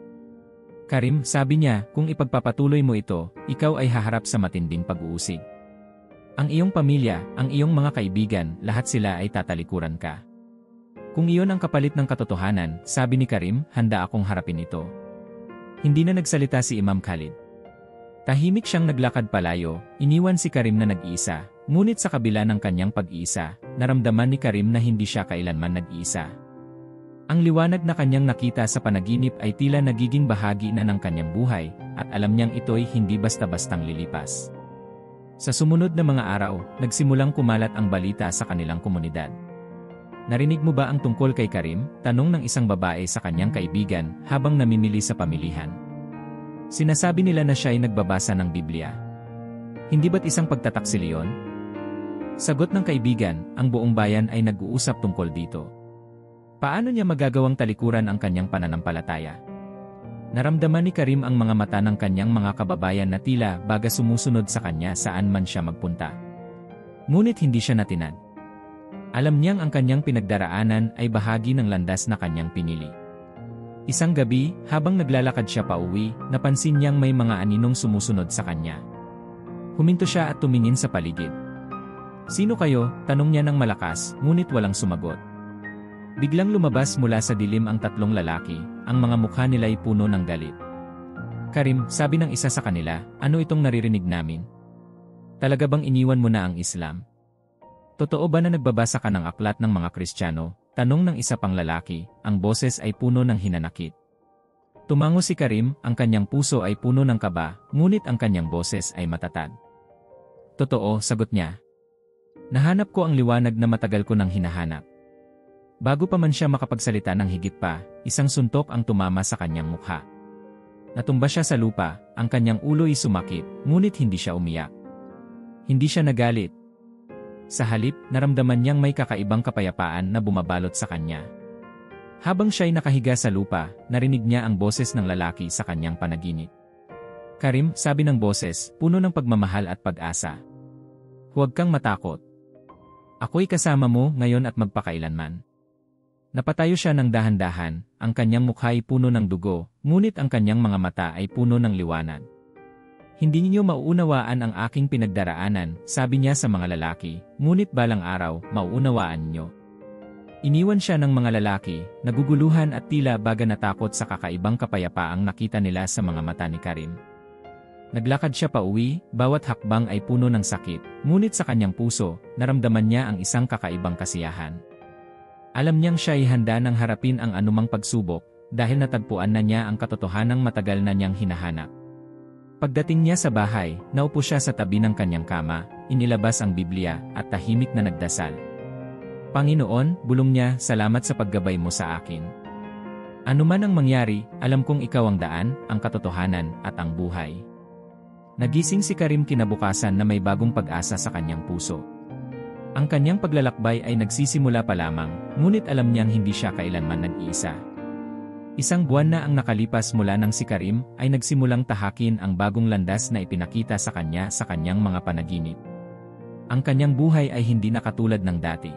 Karim, sabi niya, kung ipagpapatuloy mo ito, ikaw ay haharap sa matinding pag-uusig. Ang iyong pamilya, ang iyong mga kaibigan, lahat sila ay tatalikuran ka. Kung iyon ang kapalit ng katotohanan, sabi ni Karim, handa akong harapin ito. Hindi na nagsalita si Imam Khalid. Tahimik siyang naglakad palayo, iniwan si Karim na nag-iisa, ngunit sa kabila ng kanyang pag-iisa, naramdaman ni Karim na hindi siya kailanman nag-iisa. Ang liwanag na kanyang nakita sa panaginip ay tila nagiging bahagi na ng kanyang buhay, at alam niyang ito'y hindi basta-bastang lilipas. Sa sumunod na mga araw, nagsimulang kumalat ang balita sa kanilang komunidad. Narinig mo ba ang tungkol kay Karim? Tanong ng isang babae sa kanyang kaibigan habang namimili sa pamilihan. Sinasabi nila na siya ay nagbabasa ng Biblia. Hindi ba't isang pagtataksil iyon? Sagot ng kaibigan, ang buong bayan ay nag-uusap tungkol dito. Paano niya magagawang talikuran ang kanyang pananampalataya? Naramdaman ni Karim ang mga mata ng kanyang mga kababayan na tila baga sumusunod sa kanya saan man siya magpunta. Ngunit hindi siya natinag. Alam niyang ang kanyang pinagdaraanan ay bahagi ng landas na kanyang pinili. Isang gabi, habang naglalakad siya pauwi, napansin niyang may mga aninong sumusunod sa kanya. Huminto siya at tumingin sa paligid. Sino kayo? Tanong niya ng malakas, ngunit walang sumagot. Biglang lumabas mula sa dilim ang tatlong lalaki, ang mga mukha nila'y puno ng galit. Karim, sabi ng isa sa kanila, ano itong naririnig namin? Talaga bang iniwan mo na ang Islam? Totoo ba na nagbabasa ka ng aklat ng mga Kristiyano? Tanong ng isa pang lalaki, ang boses ay puno ng hinanakit. Tumango si Karim, ang kanyang puso ay puno ng kaba, ngunit ang kanyang boses ay matatag. Totoo, sagot niya. Nahanap ko ang liwanag na matagal ko nang hinahanap. Bago pa man siya makapagsalita ng higit pa, isang suntok ang tumama sa kanyang mukha. Natumba siya sa lupa, ang kanyang ulo ay sumakit, ngunit hindi siya umiyak. Hindi siya nagalit. Sa halip, naramdaman niyang may kakaibang kapayapaan na bumabalot sa kanya. Habang siya'y nakahiga sa lupa, narinig niya ang boses ng lalaki sa kanyang panaginip. Karim, sabi ng boses, puno ng pagmamahal at pag-asa. Huwag kang matakot. Ako'y kasama mo ngayon at magpakailanman. Napatayo siya ng dahan-dahan, ang kanyang mukha ay puno ng dugo, ngunit ang kanyang mga mata ay puno ng liwanag. Hindi niyo mauunawaan ang aking pinagdaraanan, sabi niya sa mga lalaki, ngunit balang araw, mauunawaan niyo. Iniwan siya ng mga lalaki, naguguluhan at tila baga natakot sa kakaibang kapayapaang nakita nila sa mga mata ni Karim. Naglakad siya pa uwi, bawat hakbang ay puno ng sakit, ngunit sa kanyang puso, naramdaman niya ang isang kakaibang kasiyahan. Alam niyang siya ay handa nang harapin ang anumang pagsubok, dahil natagpuan na niya ang katotohanang matagal na niyang hinahanap. Pagdating niya sa bahay, naupo siya sa tabi ng kanyang kama, inilabas ang Biblia, at tahimik na nagdasal. Panginoon, bulong niya, salamat sa paggabay mo sa akin. Ano man ang mangyari, alam kong ikaw ang daan, ang katotohanan, at ang buhay. Nagising si Karim kinabukasan na may bagong pag-asa sa kanyang puso. Ang kanyang paglalakbay ay nagsisimula pa lamang, ngunit alam niyang hindi siya kailanman nag-iisa. Isang buwan na ang nakalipas mula nang si Karim ay nagsimulang tahakin ang bagong landas na ipinakita sa kanyang mga panaginip. Ang kanyang buhay ay hindi na katulad ng dati.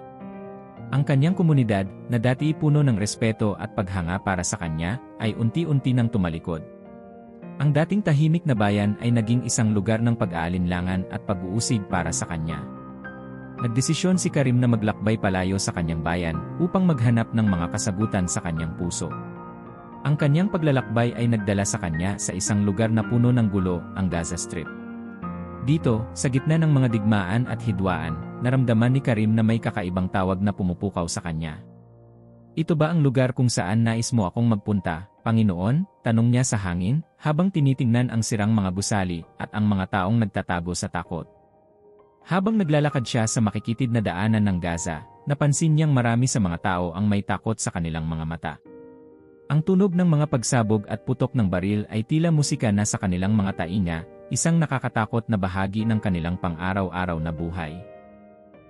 Ang kanyang komunidad, na dati puno ng respeto at paghanga para sa kanya, ay unti-unti nang tumalikod. Ang dating tahimik na bayan ay naging isang lugar ng pag-aalinlangan at pag-uusig para sa kanya. Nagdesisyon si Karim na maglakbay palayo sa kanyang bayan upang maghanap ng mga kasagutan sa kanyang puso. Ang kanyang paglalakbay ay nagdala sa kanya sa isang lugar na puno ng gulo, ang Gaza Strip. Dito, sa gitna ng mga digmaan at hidwaan, naramdaman ni Karim na may kakaibang tawag na pumupukaw sa kanya. Ito ba ang lugar kung saan nais mo akong magpunta, Panginoon? Tanong niya sa hangin, habang tinitingnan ang sirang mga gusali at ang mga taong nagtatago sa takot. Habang naglalakad siya sa makikitid na daanan ng Gaza, napansin niyang marami sa mga tao ang may takot sa kanilang mga mata. Ang tunog ng mga pagsabog at putok ng baril ay tila musika na sa kanilang mga tainga, isang nakakatakot na bahagi ng kanilang pang-araw-araw na buhay.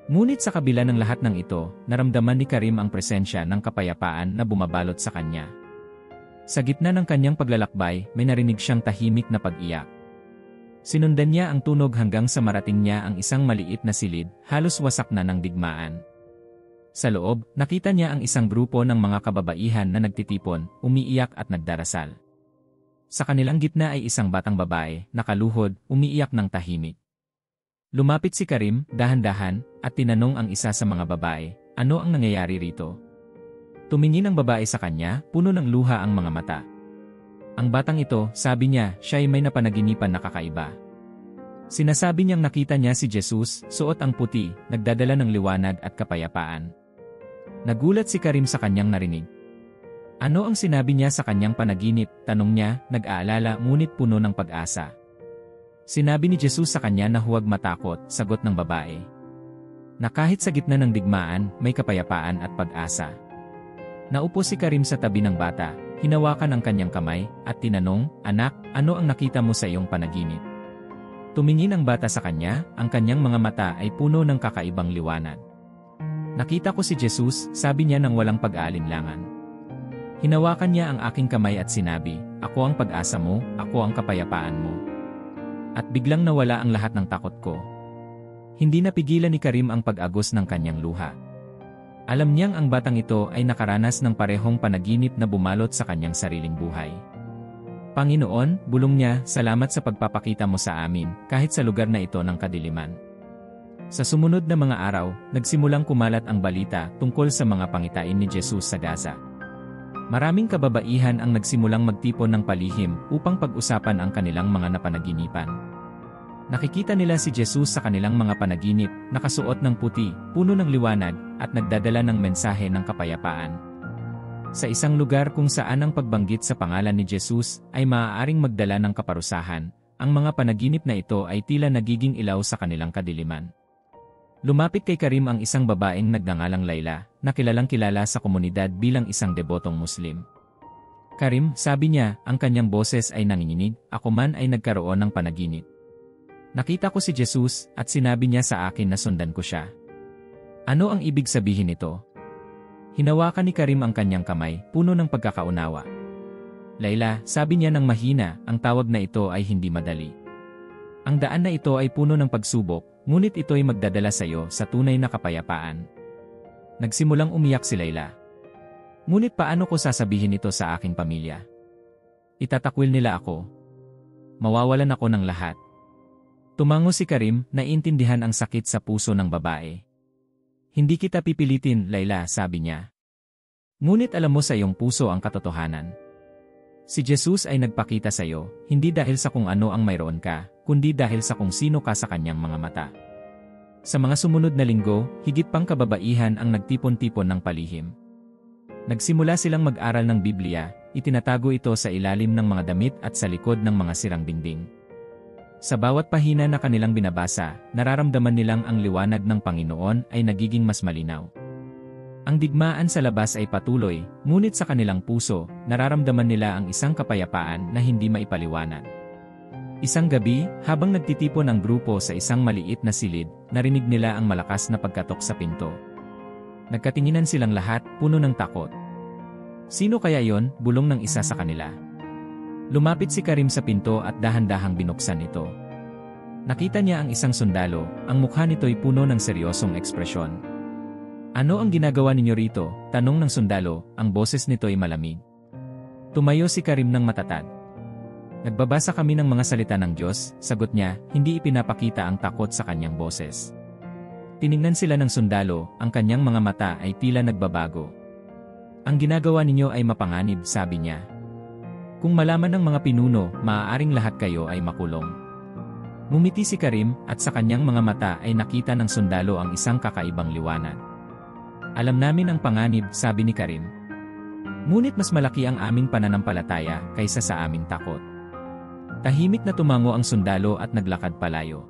Ngunit sa kabila ng lahat ng ito, naramdaman ni Karim ang presensya ng kapayapaan na bumabalot sa kanya. Sa gitna ng kanyang paglalakbay, may narinig siyang tahimik na pag-iyak. Sinundan niya ang tunog hanggang sa marating niya ang isang maliit na silid, halos wasak na ng digmaan. Sa loob, nakita niya ang isang grupo ng mga kababaihan na nagtitipon, umiiyak at nagdarasal. Sa kanilang gitna ay isang batang babae, nakaluhod, umiiyak ng tahimik. Lumapit si Karim, dahan-dahan, at tinanong ang isa sa mga babae, ano ang nangyayari rito? Tumingin ang babae sa kanya, puno ng luha ang mga mata. Ang batang ito, sabi niya, siya ay may napanaginipan na kakaiba. Sinasabi niyang nakita niya si Jesus, suot ang puti, nagdadala ng liwanag at kapayapaan. Nagulat si Karim sa kanyang narinig. Ano ang sinabi niya sa kanyang panaginip? Tanong niya, nag-aalala ngunit puno ng pag-asa. Sinabi ni Jesus sa kanya na huwag matakot, sagot ng babae. Na kahit sa gitna ng digmaan, may kapayapaan at pag-asa. Naupo si Karim sa tabi ng bata, hinawakan ang kanyang kamay, at tinanong, anak, ano ang nakita mo sa iyong panaginip? Tumingin ang bata sa kanya, ang kanyang mga mata ay puno ng kakaibang liwanag. Nakita ko si Jesus, sabi niya nang walang pag-aalinlangan. Hinawakan niya ang aking kamay at sinabi, ako ang pag-asa mo, ako ang kapayapaan mo. At biglang nawala ang lahat ng takot ko. Hindi napigilan ni Karim ang pag-agos ng kanyang luha. Alam niyang ang batang ito ay nakaranas ng parehong panaginip na bumalot sa kanyang sariling buhay. Panginoon, bulong niya, salamat sa pagpapakita mo sa amin, kahit sa lugar na ito ng kadiliman. Sa sumunod na mga araw, nagsimulang kumalat ang balita tungkol sa mga pangitain ni Jesus sa Gaza. Maraming kababaihan ang nagsimulang magtipon ng palihim upang pag-usapan ang kanilang mga napanaginipan. Nakikita nila si Jesus sa kanilang mga panaginip, nakasuot ng puti, puno ng liwanag, at nagdadala ng mensahe ng kapayapaan. Sa isang lugar kung saan ang pagbanggit sa pangalan ni Jesus ay maaaring magdala ng kaparusahan, ang mga panaginip na ito ay tila nagiging ilaw sa kanilang kadiliman. Lumapit kay Karim ang isang babaeng nagngangalang Layla, na kilalang-kilala sa komunidad bilang isang debotong Muslim. Karim, sabi niya, ang kanyang boses ay nanginginig, ako man ay nagkaroon ng panaginip. Nakita ko si Jesus at sinabi niya sa akin na sundan ko siya. Ano ang ibig sabihin nito? Hinawakan ni Karim ang kanyang kamay, puno ng pagkakaunawa. Layla, sabi niya ng mahina, ang tawag na ito ay hindi madali. Ang daan na ito ay puno ng pagsubok, ngunit ito ay magdadala sa iyo sa tunay na kapayapaan. Nagsimulang umiyak si Layla. Ngunit paano ko sasabihin ito sa aking pamilya? Itatakwil nila ako. Mawawalan ako ng lahat. Tumango si Karim, naiintindihan ang sakit sa puso ng babae. Hindi kita pipilitin, Layla, sabi niya. Ngunit alam mo sa iyong puso ang katotohanan. Si Jesus ay nagpakita sa iyo, hindi dahil sa kung ano ang mayroon ka, kundi dahil sa kung sino ka sa kanyang mga mata. Sa mga sumunod na linggo, higit pang kababaihan ang nagtipon-tipon ng palihim. Nagsimula silang mag-aral ng Biblia, itinatago ito sa ilalim ng mga damit at sa likod ng mga sirang dingding. Sa bawat pahina na kanilang binabasa, nararamdaman nilang ang liwanag ng Panginoon ay nagiging mas malinaw. Ang digmaan sa labas ay patuloy, ngunit sa kanilang puso, nararamdaman nila ang isang kapayapaan na hindi maipaliwanag. Isang gabi, habang nagtitipon ang grupo sa isang maliit na silid, narinig nila ang malakas na pagkatok sa pinto. Nagkatinginan silang lahat, puno ng takot. Sino kaya yon? Bulong ng isa sa kanila. Lumapit si Karim sa pinto at dahan-dahang binuksan ito. Nakita niya ang isang sundalo, ang mukha nito'y puno ng seryosong ekspresyon. Ano ang ginagawa ninyo rito? Tanong ng sundalo, ang boses nito'y malamig. Tumayo si Karim ng matatag. Nagbabasa kami ng mga salita ng Diyos, sagot niya, hindi ipinapakita ang takot sa kanyang boses. Tiningnan sila ng sundalo, ang kanyang mga mata ay tila nagbabago. Ang ginagawa ninyo ay mapanganib, sabi niya. Kung malaman ng mga pinuno, maaaring lahat kayo ay makulong. Ngumiti si Karim at sa kanyang mga mata ay nakita ng sundalo ang isang kakaibang liwanag. Alam namin ang panganib, sabi ni Karim. Ngunit mas malaki ang aming pananampalataya kaysa sa aming takot. Tahimik na tumango ang sundalo at naglakad palayo.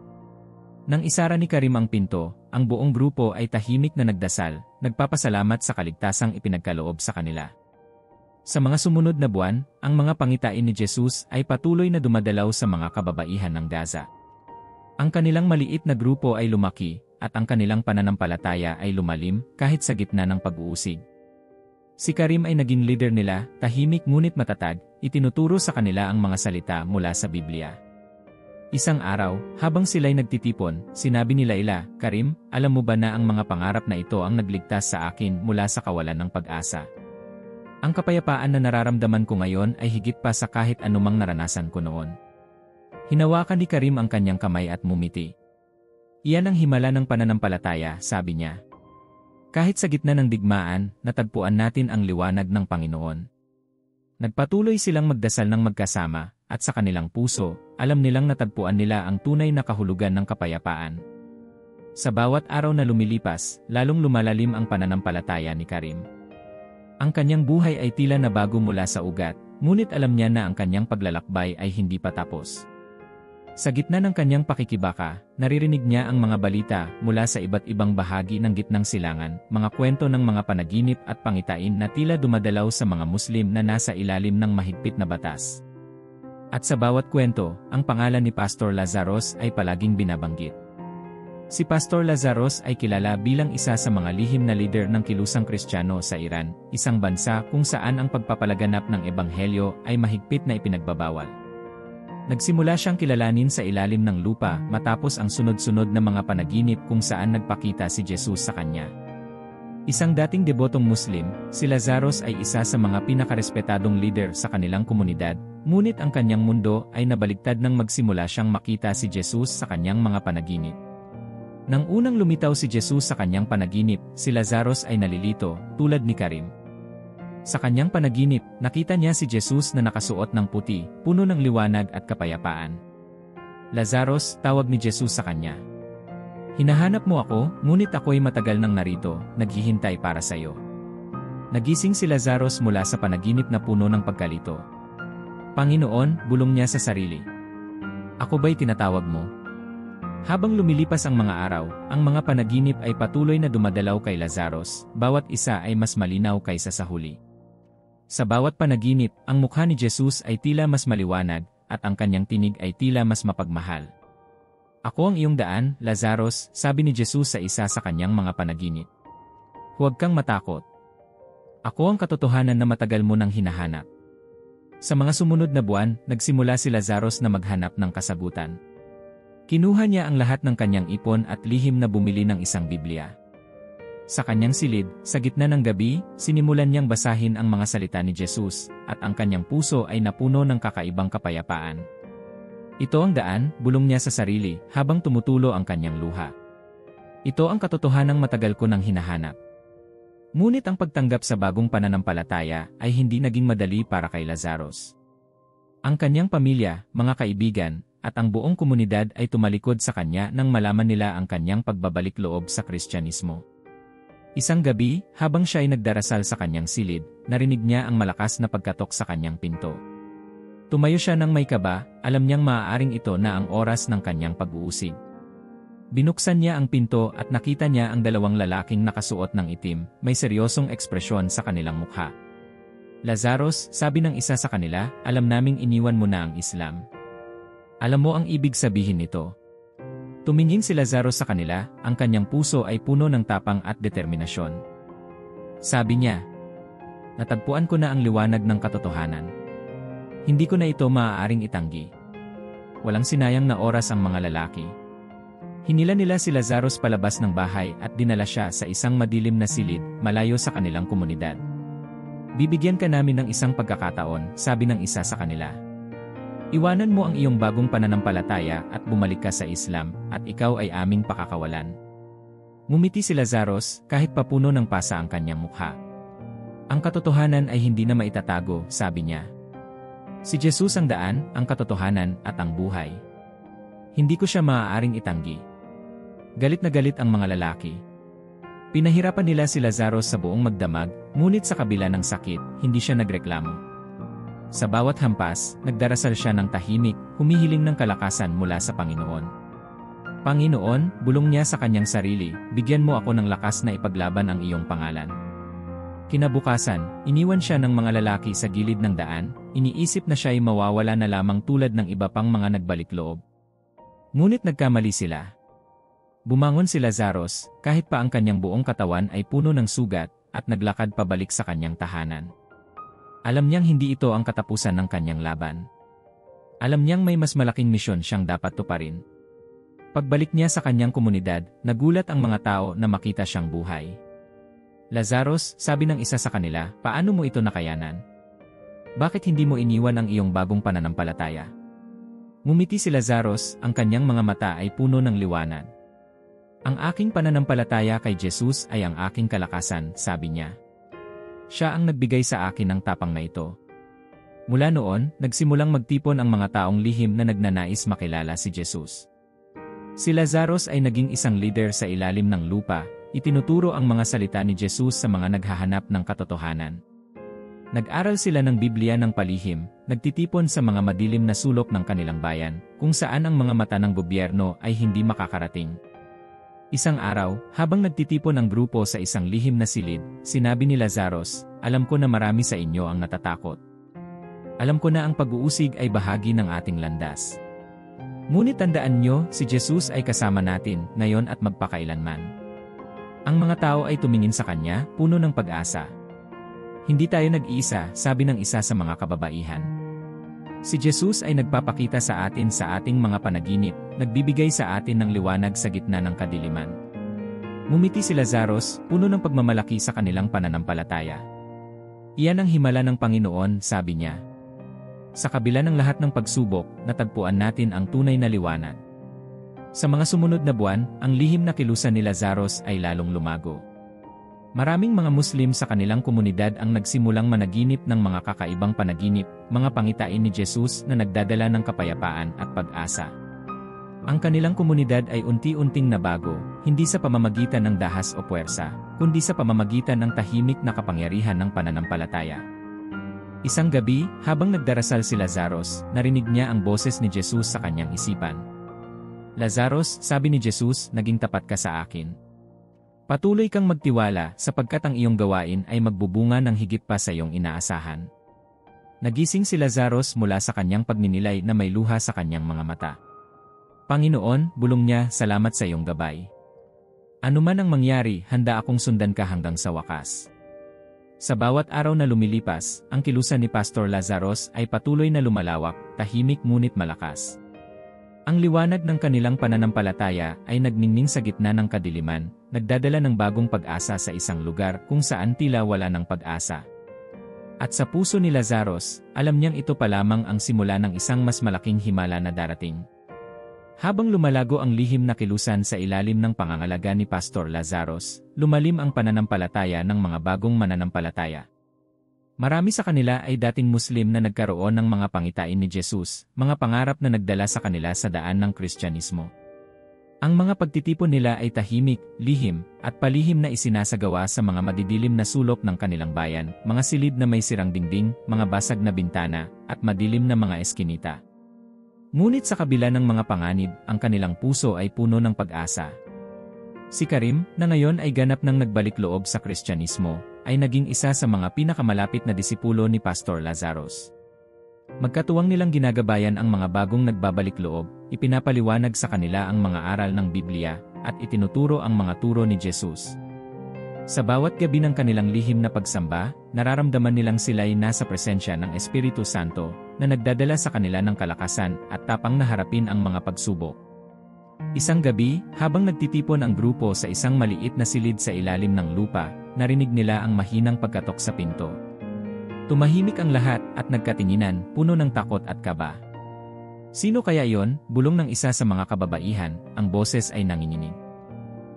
Nang isara ni Karim ang pinto, ang buong grupo ay tahimik na nagdasal, nagpapasalamat sa kaligtasang ipinagkaloob sa kanila. Sa mga sumunod na buwan, ang mga pangitain ni Jesus ay patuloy na dumadalaw sa mga kababaihan ng Gaza. Ang kanilang maliit na grupo ay lumaki, at ang kanilang pananampalataya ay lumalim kahit sa gitna ng pag-uusig. Si Karim ay naging leader nila, tahimik ngunit matatag, itinuturo sa kanila ang mga salita mula sa Biblia. Isang araw, habang sila'y nagtitipon, sinabi ni Layla, Karim, alam mo ba na ang mga pangarap na ito ang nagligtas sa akin mula sa kawalan ng pag-asa? Ang kapayapaan na nararamdaman ko ngayon ay higit pa sa kahit anumang naranasan ko noon. Hinawakan ni Karim ang kanyang kamay at mumiti. Iyan ang himala ng pananampalataya, sabi niya. Kahit sa gitna ng digmaan, natagpuan natin ang liwanag ng Panginoon. Nagpatuloy silang magdasal ng magkasama, at sa kanilang puso, alam nilang natagpuan nila ang tunay na kahulugan ng kapayapaan. Sa bawat araw na lumilipas, lalong lumalalim ang pananampalataya ni Karim. Ang kanyang buhay ay tila nabago mula sa ugat, ngunit alam niya na ang kanyang paglalakbay ay hindi pa tapos. Sa gitna ng kanyang pakikibaka, naririnig niya ang mga balita mula sa iba't ibang bahagi ng gitnang silangan, mga kwento ng mga panaginip at pangitain na tila dumadalaw sa mga Muslim na nasa ilalim ng mahigpit na batas. At sa bawat kwento, ang pangalan ni Pastor Lazarus ay palaging binabanggit. Si Pastor Lazarus ay kilala bilang isa sa mga lihim na lider ng kilusang Kristiyano sa Iran, isang bansa kung saan ang pagpapalaganap ng ebanghelyo ay mahigpit na ipinagbabawal. Nagsimula siyang kilalanin sa ilalim ng lupa matapos ang sunod-sunod na mga panaginip kung saan nagpakita si Jesus sa kanya. Isang dating debotong Muslim, si Lazarus ay isa sa mga pinakarespetadong leader sa kanilang komunidad, ngunit ang kanyang mundo ay nabaligtad nang magsimula siyang makita si Jesus sa kanyang mga panaginip. Nang unang lumitaw si Jesus sa kanyang panaginip, si Lazarus ay nalilito, tulad ni Karim. Sa kanyang panaginip, nakita niya si Jesus na nakasuot ng puti, puno ng liwanag at kapayapaan. Lazarus, tawag ni Jesus sa kanya. Hinahanap mo ako, ngunit ako'y matagal nang narito, naghihintay para sa iyo. Nagising si Lazarus mula sa panaginip na puno ng pagkalito. Panginoon, bulong niya sa sarili. Ako ba'y tinatawag mo? Habang lumilipas ang mga araw, ang mga panaginip ay patuloy na dumadalaw kay Lazarus, bawat isa ay mas malinaw kaysa sa huli. Sa bawat panaginip, ang mukha ni Jesus ay tila mas maliwanag, at ang kanyang tinig ay tila mas mapagmahal. Ako ang iyong daan, Lazarus, sabi ni Jesus sa isa sa kanyang mga panaginip. Huwag kang matakot. Ako ang katotohanan na matagal mo nang hinahanap. Sa mga sumunod na buwan, nagsimula si Lazarus na maghanap ng kasagutan. Kinuha niya ang lahat ng kanyang ipon at lihim na bumili ng isang Biblia. Sa kanyang silid, sa gitna ng gabi, sinimulan niyang basahin ang mga salita ni Jesus, at ang kanyang puso ay napuno ng kakaibang kapayapaan. Ito ang daan, bulong niya sa sarili, habang tumutulo ang kanyang luha. Ito ang katotohanang matagal ko nang hinahanap. Ngunit ang pagtanggap sa bagong pananampalataya ay hindi naging madali para kay Lazarus. Ang kanyang pamilya, mga kaibigan, at ang buong komunidad ay tumalikod sa kanya nang malaman nila ang kanyang pagbabalik loob sa Kristyanismo. Isang gabi, habang siya ay nagdarasal sa kanyang silid, narinig niya ang malakas na pagkatok sa kanyang pinto. Tumayo siya ng may kaba, alam niyang maaaring ito na ang oras ng kanyang pag-uusig. Binuksan niya ang pinto at nakita niya ang dalawang lalaking nakasuot ng itim, may seryosong ekspresyon sa kanilang mukha. Lazarus, sabi ng isa sa kanila, alam naming iniwan mo na ang Islam. Alam mo ang ibig sabihin nito. Tumingin si Lazarus sa kanila, ang kanyang puso ay puno ng tapang at determinasyon. Sabi niya, natagpuan ko na ang liwanag ng katotohanan. Hindi ko na ito maaaring itanggi. Walang sinayang na oras ang mga lalaki. Hinila nila si Lazarus palabas ng bahay at dinala siya sa isang madilim na silid, malayo sa kanilang komunidad. Bibigyan ka namin ng isang pagkakataon, sabi ng isa sa kanila. Iwanan mo ang iyong bagong pananampalataya at bumalik ka sa Islam, at ikaw ay aming pakakawalan. Ngumiti si Lazarus, kahit papuno ng pasa ang kanyang mukha. Ang katotohanan ay hindi na maitatago, sabi niya. Si Jesus ang daan, ang katotohanan, at ang buhay. Hindi ko siya maaaring itanggi. Galit na galit ang mga lalaki. Pinahirapan nila si Lazarus sa buong magdamag, ngunit sa kabila ng sakit, hindi siya nagreklamo. Sa bawat hampas, nagdarasal siya ng tahimik, humihiling ng kalakasan mula sa Panginoon. Panginoon, bulong niya sa kanyang sarili, bigyan mo ako ng lakas na ipaglaban ang iyong pangalan. Kinabukasan, iniwan siya ng mga lalaki sa gilid ng daan, iniisip na siya ay mawawala na lamang tulad ng iba pang mga nagbalik loob. Ngunit nagkamali sila. Bumangon si Lazarus, kahit pa ang kanyang buong katawan ay puno ng sugat, at naglakad pabalik sa kanyang tahanan. Alam niyang hindi ito ang katapusan ng kanyang laban. Alam niyang may mas malaking misyon siyang dapat tuparin. Pagbalik niya sa kanyang komunidad, nagulat ang mga tao na makita siyang buhay. Lazarus, sabi ng isa sa kanila, paano mo ito nakayanan? Bakit hindi mo iniwan ang iyong bagong pananampalataya? Ngumiti si Lazarus, ang kanyang mga mata ay puno ng liwanag. Ang aking pananampalataya kay Jesus ay ang aking kalakasan, sabi niya. Siya ang nagbigay sa akin ng tapang na ito. Mula noon, nagsimulang magtipon ang mga taong lihim na nagnanais makilala si Jesus. Si Lazarus ay naging isang leader sa ilalim ng lupa, itinuturo ang mga salita ni Jesus sa mga naghahanap ng katotohanan. Nag-aral sila ng Biblia ng palihim, nagtitipon sa mga madilim na sulok ng kanilang bayan, kung saan ang mga mata ng gobyerno ay hindi makakarating. Isang araw, habang nagtitipon ang grupo sa isang lihim na silid, sinabi ni Lazarus, alam ko na marami sa inyo ang natatakot. Alam ko na ang pag-uusig ay bahagi ng ating landas. Ngunit tandaan niyo, si Jesus ay kasama natin, ngayon at magpakailanman. Ang mga tao ay tumingin sa kanya, puno ng pag-asa. Hindi tayo nag-iisa, sabi ng isa sa mga kababaihan. Si Jesus ay nagpapakita sa atin sa ating mga panaginip, nagbibigay sa atin ng liwanag sa gitna ng kadiliman. Ngumiti si Lazarus, puno ng pagmamalaki sa kanilang pananampalataya. Iyan ang himala ng Panginoon, sabi niya. Sa kabila ng lahat ng pagsubok, natagpuan natin ang tunay na liwanag. Sa mga sumunod na buwan, ang lihim na kilusan ni Lazarus ay lalong lumago. Maraming mga Muslim sa kanilang komunidad ang nagsimulang managinip ng mga kakaibang panaginip, mga pangitain ni Jesus na nagdadala ng kapayapaan at pag-asa. Ang kanilang komunidad ay unti-unting nabago, hindi sa pamamagitan ng dahas o puwersa, kundi sa pamamagitan ng tahimik na kapangyarihan ng pananampalataya. Isang gabi, habang nagdarasal si Lazarus, narinig niya ang boses ni Jesus sa kanyang isipan. "Lazarus," sabi ni Jesus, "naging tapat ka sa akin. Patuloy kang magtiwala sapagkat ang iyong gawain ay magbubunga ng higit pa sa iyong inaasahan." Nagising si Lazarus mula sa kanyang pagninilay na may luha sa kanyang mga mata. "Panginoon," bulong niya, "salamat sa iyong gabay. Ano man ang mangyari, handa akong sundan ka hanggang sa wakas." Sa bawat araw na lumilipas, ang kilusan ni Pastor Lazarus ay patuloy na lumalawak, tahimik ngunit malakas. Ang liwanag ng kanilang pananampalataya ay nagningning sa gitna ng kadiliman, nagdadala ng bagong pag-asa sa isang lugar kung saan tila wala ng pag-asa. At sa puso ni Lazarus, alam niyang ito pa lamang ang simula ng isang mas malaking himala na darating. Habang lumalago ang lihim na kilusan sa ilalim ng pangangalaga ni Pastor Lazarus, lumalim ang pananampalataya ng mga bagong mananampalataya. Marami sa kanila ay dating Muslim na nagkaroon ng mga pangitain ni Jesus, mga pangarap na nagdala sa kanila sa daan ng Kristyanismo. Ang mga pagtitipon nila ay tahimik, lihim, at palihim na isinasagawa sa mga madidilim na sulok ng kanilang bayan, mga silid na may sirang dingding, mga basag na bintana, at madilim na mga eskinita. Ngunit sa kabila ng mga panganib, ang kanilang puso ay puno ng pag-asa. Si Karim, na ngayon ay ganap ng nagbalik loob sa Kristyanismo, ay naging isa sa mga pinakamalapit na disipulo ni Pastor Lazarus. Magkatuwang nilang ginagabayan ang mga bagong nagbabalik loob, ipinapaliwanag sa kanila ang mga aral ng Biblia, at itinuturo ang mga turo ni Jesus. Sa bawat gabi ng kanilang lihim na pagsamba, nararamdaman nilang sila'y nasa presensya ng Espiritu Santo, na nagdadala sa kanila ng kalakasan at tapang na harapin ang mga pagsubok. Isang gabi, habang nagtitipon ang grupo sa isang maliit na silid sa ilalim ng lupa, narinig nila ang mahinang pagkatok sa pinto. Tumahimik ang lahat at nagkatinginan, puno ng takot at kaba. "Sino kaya iyon?" bulong ng isa sa mga kababaihan, ang boses ay nanginginig.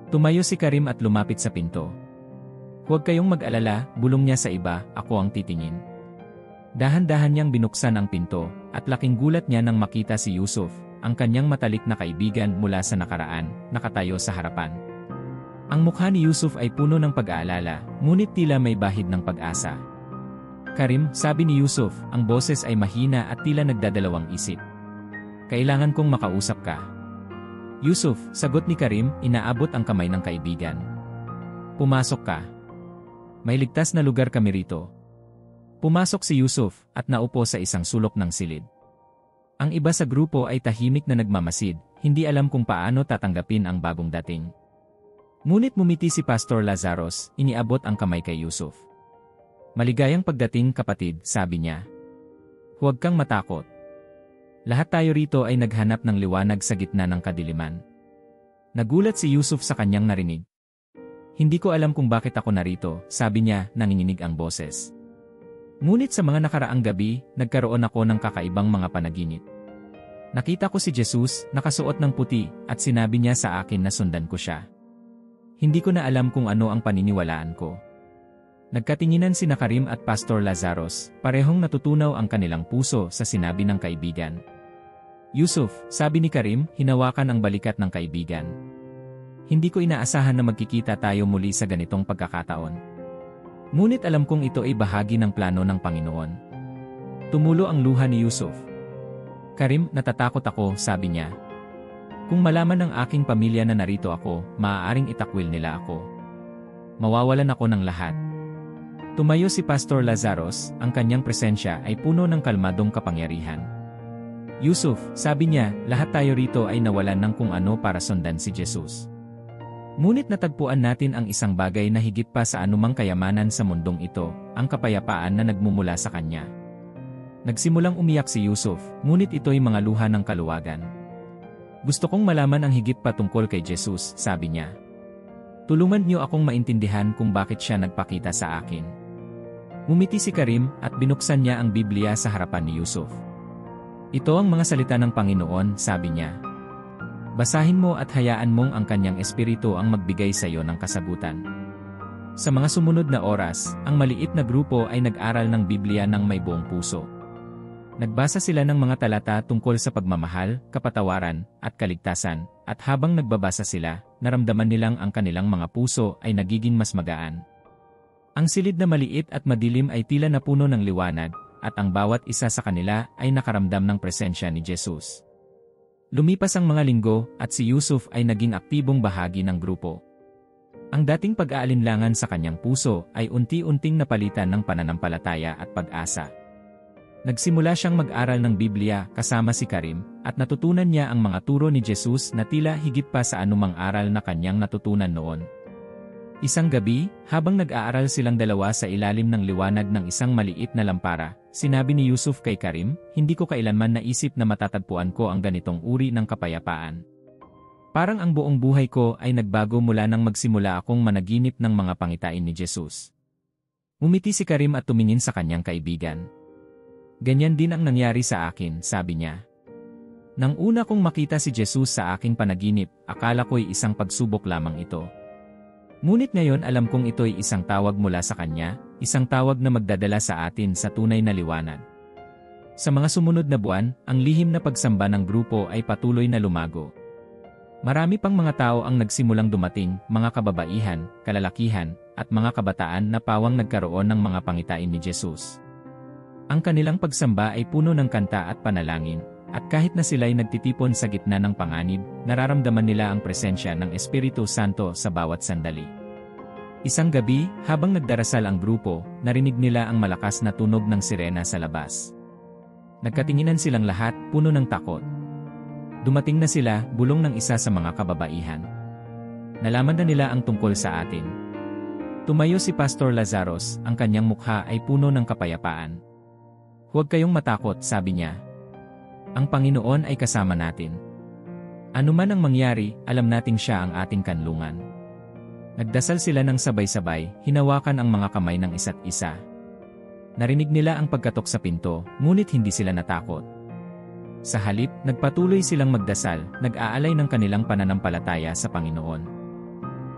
Tumayo si Karim at lumapit sa pinto. "Huwag kayong mag-alala," bulong niya sa iba, "ako ang titingin." Dahan-dahan niyang binuksan ang pinto, at laking gulat niya nang makita si Yusuf, ang kanyang matalik na kaibigan mula sa nakaraan, nakatayo sa harapan. Ang mukha ni Yusuf ay puno ng pag-aalala, ngunit tila may bahid ng pag-asa. "Karim," sabi ni Yusuf, ang boses ay mahina at tila nagdadalawang isip. "Kailangan kong makausap ka." "Yusuf," sagot ni Karim, inaabot ang kamay ng kaibigan. "Pumasok ka. May ligtas na lugar kami rito." Pumasok si Yusuf, at naupo sa isang sulok ng silid. Ang iba sa grupo ay tahimik na nagmamasid, hindi alam kung paano tatanggapin ang bagong dating. Ngunit mumiti si Pastor Lazarus, iniabot ang kamay kay Yusuf. "Maligayang pagdating, kapatid," sabi niya. "Huwag kang matakot. Lahat tayo rito ay naghanap ng liwanag sa gitna ng kadiliman." Nagulat si Yusuf sa kanyang narinig. "Hindi ko alam kung bakit ako narito," sabi niya, nanginginig ang boses. "Ngunit sa mga nakaraang gabi, nagkaroon ako ng kakaibang mga panaginip. Nakita ko si Jesus, nakasuot ng puti, at sinabi niya sa akin na sundan ko siya. Hindi ko na alam kung ano ang paniniwalaan ko." Nagkatinginan sina Karim at Pastor Lazarus, parehong natutunaw ang kanilang puso sa sinabi ng kaibigan. "Yusuf," sabi ni Karim, hinawakan ang balikat ng kaibigan. "Hindi ko inaasahan na magkikita tayo muli sa ganitong pagkakataon. Ngunit alam kong ito ay bahagi ng plano ng Panginoon." Tumulo ang luha ni Yusuf. "Karim, natatakot ako," sabi niya. "Kung malaman ng aking pamilya na narito ako, maaaring itakwil nila ako. Mawawalan ako ng lahat." Tumayo si Pastor Lazarus, ang kanyang presensya ay puno ng kalmadong kapangyarihan. "Yusuf," sabi niya, "lahat tayo rito ay nawalan ng kung ano para sundan si Jesus. Ngunit natagpuan natin ang isang bagay na higit pa sa anumang kayamanan sa mundong ito, ang kapayapaan na nagmumula sa Kanya." Nagsimulang umiyak si Yusuf, ngunit ito'y mga luha ng kaluwagan. "Gusto kong malaman ang higit pa tungkol kay Jesus," sabi niya. "Tulungan niyo akong maintindihan kung bakit siya nagpakita sa akin." Ngumiti si Karim at binuksan niya ang Biblia sa harapan ni Yusuf. "Ito ang mga salita ng Panginoon," sabi niya. "Basahin mo at hayaan mong ang kanyang espiritu ang magbigay sa iyo ng kasagutan." Sa mga sumunod na oras, ang maliit na grupo ay nag-aral ng Biblia ng may buong puso. Nagbasa sila ng mga talata tungkol sa pagmamahal, kapatawaran, at kaligtasan, at habang nagbabasa sila, naramdaman nilang ang kanilang mga puso ay nagiging mas magaan. Ang silid na maliit at madilim ay tila napuno ng liwanag, at ang bawat isa sa kanila ay nakaramdam ng presensya ni Jesus. Lumipas ang mga linggo at si Yusuf ay naging aktibong bahagi ng grupo. Ang dating pag-aalinlangan sa kanyang puso ay unti-unting napalitan ng pananampalataya at pag-asa. Nagsimula siyang mag-aral ng Biblia kasama si Karim at natutunan niya ang mga turo ni Jesus na tila higit pa sa anumang aral na kanyang natutunan noon. Isang gabi, habang nag-aaral silang dalawa sa ilalim ng liwanag ng isang maliit na lampara, sinabi ni Yusuf kay Karim, "Hindi ko kailanman naisip na matatagpuan ko ang ganitong uri ng kapayapaan. Parang ang buong buhay ko ay nagbago mula nang magsimula akong managinip ng mga pangitain ni Jesus." Umiti si Karim at tumingin sa kanyang kaibigan. "Ganyan din ang nangyari sa akin," sabi niya. "Nang una kong makita si Jesus sa aking panaginip, akala ko'y isang pagsubok lamang ito. Ngunit ngayon alam kong ito'y isang tawag mula sa Kanya, isang tawag na magdadala sa atin sa tunay na liwanag." Sa mga sumunod na buwan, ang lihim na pagsamba ng grupo ay patuloy na lumago. Marami pang mga tao ang nagsimulang dumating, mga kababaihan, kalalakihan, at mga kabataan na pawang nagkaroon ng mga pangitain ni Jesus. Ang kanilang pagsamba ay puno ng kanta at panalangin, at kahit na sila'y nagtitipon sa gitna ng panganib, nararamdaman nila ang presensya ng Espiritu Santo sa bawat sandali. Isang gabi, habang nagdarasal ang grupo, narinig nila ang malakas na tunog ng sirena sa labas. Nagkatinginan silang lahat, puno ng takot. Dumating na sila, bulong ng isa sa mga kababaihan. "Nalaman na nila ang tungkol sa atin." Tumayo si Pastor Lazaros, ang kanyang mukha ay puno ng kapayapaan. "Huwag kayong matakot," sabi niya. "Ang Panginoon ay kasama natin. Ano man ang mangyari, alam nating siya ang ating kanlungan." Nagdasal sila ng sabay-sabay, hinawakan ang mga kamay ng isa't isa. Narinig nila ang pagkatok sa pinto, ngunit hindi sila natakot. Sa halip, nagpatuloy silang magdasal, nag-aalay ng kanilang pananampalataya sa Panginoon.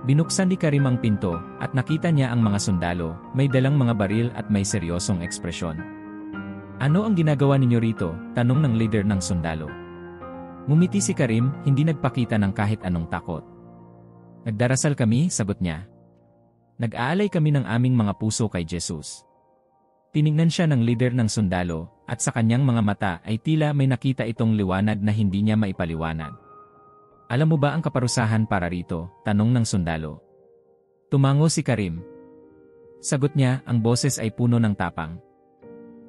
Binuksan ni Karim ang pinto, at nakita niya ang mga sundalo, may dalang mga baril at may seryosong ekspresyon. "Ano ang ginagawa ninyo rito?" tanong ng leader ng sundalo. Ngumiti si Karim, hindi nagpakita ng kahit anong takot. "Nagdarasal kami," sagot niya. "Nag-aalay kami ng aming mga puso kay Jesus." Tiningnan siya ng leader ng sundalo, at sa kanyang mga mata ay tila may nakita itong liwanag na hindi niya maipaliwanag. "Alam mo ba ang kaparusahan para rito?" tanong ng sundalo. Tumango si Karim. Sagot niya, ang boses ay puno ng tapang.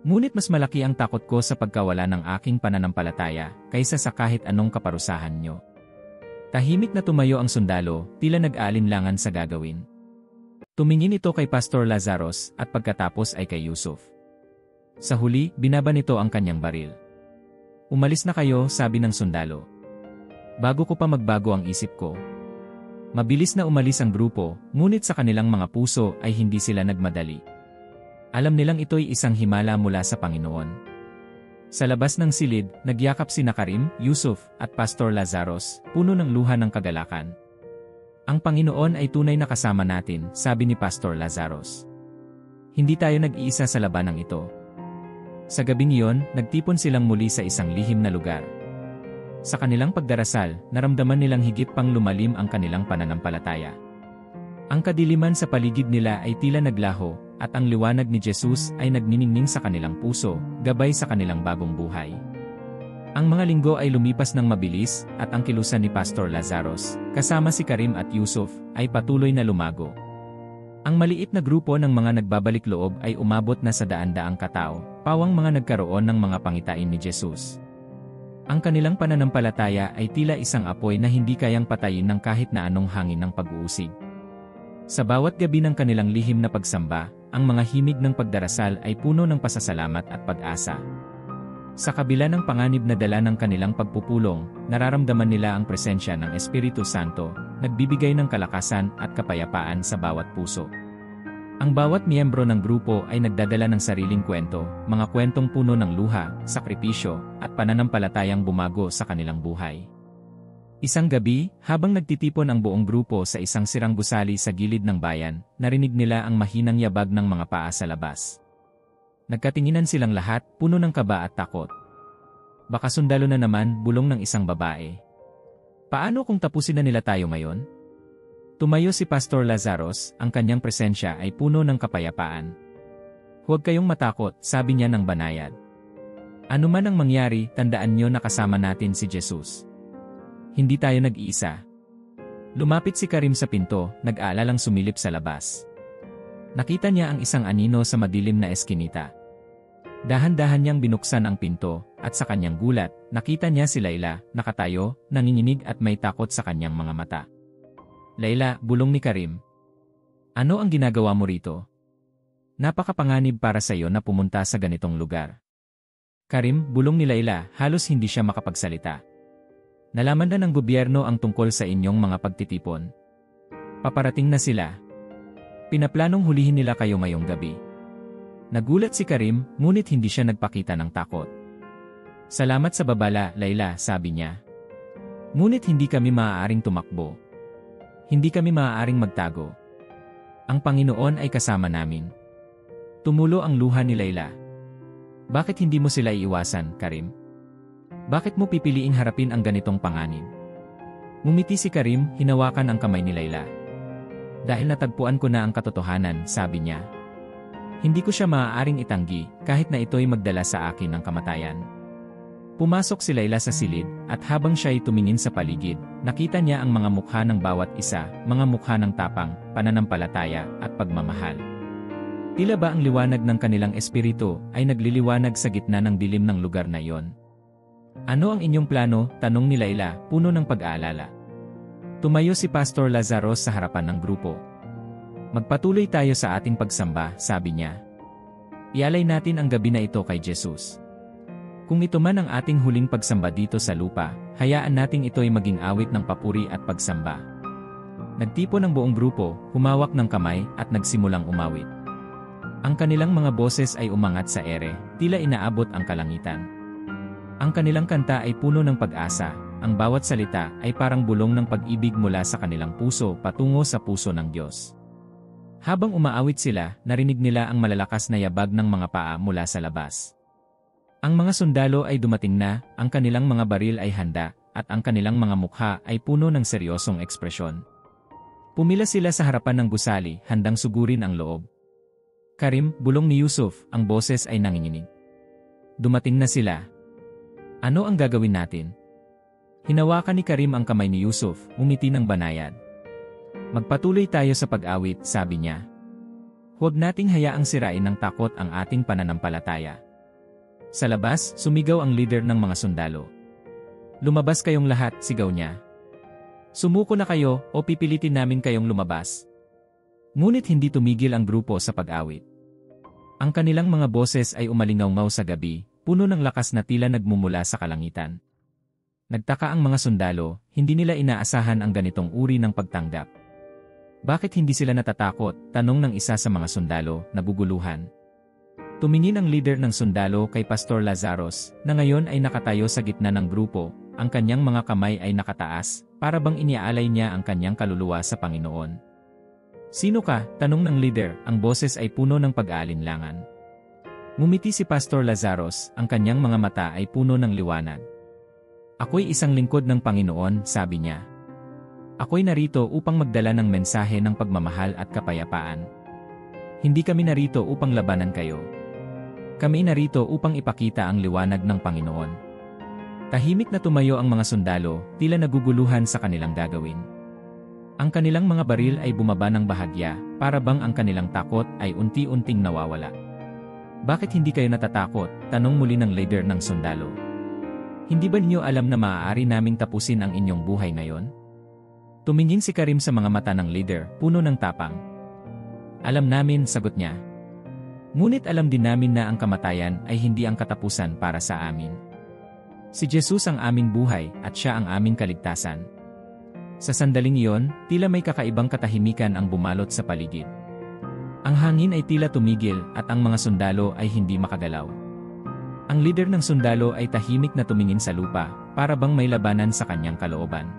"Ngunit mas malaki ang takot ko sa pagkawala ng aking pananampalataya kaysa sa kahit anong kaparusahan nyo." Tahimik na tumayo ang sundalo, tila nag-aalinlangan sa gagawin. Tumingin ito kay Pastor Lazaros at pagkatapos ay kay Yusuf. Sa huli, binaba nito ang kanyang baril. "Umalis na kayo," sabi ng sundalo. "Bago ko pa magbago ang isip ko." Mabilis na umalis ang grupo, ngunit sa kanilang mga puso ay hindi sila nagmadali. Alam nilang ito'y isang himala mula sa Panginoon. Sa labas ng silid, nagyakap sina Karim, Yusuf, at Pastor Lazaros, puno ng luha ng kagalakan. "Ang Panginoon ay tunay na kasama natin," sabi ni Pastor Lazaros. "Hindi tayo nag-iisa sa labanang ito." Sa gabing iyon, nagtipon silang muli sa isang lihim na lugar. Sa kanilang pagdarasal, naramdaman nilang higit pang lumalim ang kanilang pananampalataya. Ang kadiliman sa paligid nila ay tila naglaho, at ang liwanag ni Jesus ay nagniningning sa kanilang puso, gabay sa kanilang bagong buhay. Ang mga linggo ay lumipas ng mabilis, at ang kilusan ni Pastor Lazaros, kasama si Karim at Yusuf, ay patuloy na lumago. Ang maliit na grupo ng mga nagbabalik loob ay umabot na sa daan-daang katao, pawang mga nagkaroon ng mga pangitain ni Jesus. Ang kanilang pananampalataya ay tila isang apoy na hindi kayang patayin ng kahit na anong hangin ng pag-uusig. Sa bawat gabi ng kanilang lihim na pagsamba, ang mga himig ng pagdarasal ay puno ng pasasalamat at pag-asa. Sa kabila ng panganib na dala ng kanilang pagpupulong, nararamdaman nila ang presensya ng Espiritu Santo, nagbibigay ng kalakasan at kapayapaan sa bawat puso. Ang bawat miyembro ng grupo ay nagdadala ng sariling kwento, mga kwentong puno ng luha, sakripisyo, at pananampalatayang bumago sa kanilang buhay. Isang gabi, habang nagtitipon ang buong grupo sa isang sirang gusali sa gilid ng bayan, narinig nila ang mahinang yabag ng mga paa sa labas. Nagkatinginan silang lahat, puno ng kaba at takot. Baka sundalo na naman, bulong ng isang babae. Paano kung tapusin na nila tayo ngayon? Tumayo si Pastor Lazarus, ang kanyang presensya ay puno ng kapayapaan. Huwag kayong matakot, sabi niya ng banayad. Ano man ang mangyari, tandaan niyo na kasama natin si Jesus. Hindi tayo nag-iisa. Lumapit si Karim sa pinto, nag-aalalang sumilip sa labas. Nakita niya ang isang anino sa madilim na eskinita. Dahan-dahan niyang binuksan ang pinto, at sa kanyang gulat, nakita niya si Layla, nakatayo, nanginginig at may takot sa kanyang mga mata. Layla, bulong ni Karim. Ano ang ginagawa mo rito? Napakapanganib para sa iyo na pumunta sa ganitong lugar. Karim, bulong ni Layla, halos hindi siya makapagsalita. Nalaman na ng gobyerno ang tungkol sa inyong mga pagtitipon. Paparating na sila. Pinaplanong hulihin nila kayo ngayong gabi. Nagulat si Karim, ngunit hindi siya nagpakita ng takot. Salamat sa babala, Layla, sabi niya. Ngunit hindi kami maaaring tumakbo. Hindi kami maaaring magtago. Ang Panginoon ay kasama namin. Tumulo ang luha ni Layla. Bakit hindi mo sila iiwasan, Karim? Bakit mo pipiliing harapin ang ganitong panganib? Ngumiti si Karim, hinawakan ang kamay ni Layla. Dahil natagpuan ko na ang katotohanan, sabi niya. Hindi ko siya maaaring itanggi, kahit na ito'y magdala sa akin ng kamatayan. Pumasok si Layla sa silid, at habang siya'y tumingin sa paligid, nakita niya ang mga mukha ng bawat isa, mga mukha ng tapang, pananampalataya, at pagmamahal. Tila ba ang liwanag ng kanilang espiritu ay nagliliwanag sa gitna ng dilim ng lugar na iyon? Ano ang inyong plano? Tanong ni Layla, puno ng pag-aalala. Tumayo si Pastor Lazarus sa harapan ng grupo. Magpatuloy tayo sa ating pagsamba, sabi niya. Ialay natin ang gabi na ito kay Jesus. Kung ito man ang ating huling pagsamba dito sa lupa, hayaan nating ito'y maging awit ng papuri at pagsamba. Nagtipon ang buong grupo, humawak ng kamay, at nagsimulang umawit. Ang kanilang mga boses ay umangat sa ere, tila inaabot ang kalangitan. Ang kanilang kanta ay puno ng pag-asa, ang bawat salita ay parang bulong ng pag-ibig mula sa kanilang puso patungo sa puso ng Diyos. Habang umaawit sila, narinig nila ang malalakas na yabag ng mga paa mula sa labas. Ang mga sundalo ay dumating na, ang kanilang mga baril ay handa, at ang kanilang mga mukha ay puno ng seryosong ekspresyon. Pumila sila sa harapan ng gusali, handang sugurin ang loob. Karim, bulong ni Yusuf, ang boses ay nanginginig. Dumating na sila. Ano ang gagawin natin? Hinawakan ni Karim ang kamay ni Yusuf, umiti ng banayad. Magpatuloy tayo sa pag-awit, sabi niya. Huwag nating hayaang sirain ng takot ang ating pananampalataya. Sa labas, sumigaw ang leader ng mga sundalo. Lumabas kayong lahat, sigaw niya. Sumuko na kayo o pipilitin namin kayong lumabas. Ngunit hindi tumigil ang grupo sa pag-awit. Ang kanilang mga boses ay umalingaw-ngaw sa gabi, puno ng lakas na tila nagmumula sa kalangitan. Nagtaka ang mga sundalo, hindi nila inaasahan ang ganitong uri ng pagtanggap. Bakit hindi sila natatakot? Tanong ng isa sa mga sundalo, nabuguluhan. Tumingin ang leader ng sundalo kay Pastor Lazarus, na ngayon ay nakatayo sa gitna ng grupo, ang kanyang mga kamay ay nakataas, para bang iniaalay niya ang kanyang kaluluwa sa Panginoon. Sino ka? Tanong ng leader, ang boses ay puno ng pag-aalinlangan. Ngumiti si Pastor Lazarus, ang kanyang mga mata ay puno ng liwanag. Ako'y isang lingkod ng Panginoon, sabi niya. Ako'y narito upang magdala ng mensahe ng pagmamahal at kapayapaan. Hindi kami narito upang labanan kayo. Kami narito upang ipakita ang liwanag ng Panginoon. Tahimik na tumayo ang mga sundalo, tila naguguluhan sa kanilang gagawin. Ang kanilang mga baril ay bumaba ng bahagya, para bang ang kanilang takot ay unti-unting nawawala. Bakit hindi kayo natatakot? Tanong muli ng leader ng sundalo. Hindi ba niyo alam na maaari naming tapusin ang inyong buhay ngayon? Tumingin si Karim sa mga mata ng leader, puno ng tapang. Alam namin, sagot niya. Ngunit alam din namin na ang kamatayan ay hindi ang katapusan para sa amin. Si Jesus ang aming buhay at siya ang aming kaligtasan. Sa sandaling iyon, tila may kakaibang katahimikan ang bumalot sa paligid. Ang hangin ay tila tumigil at ang mga sundalo ay hindi makagalaw. Ang leader ng sundalo ay tahimik na tumingin sa lupa, para bang may labanan sa kanyang kalooban.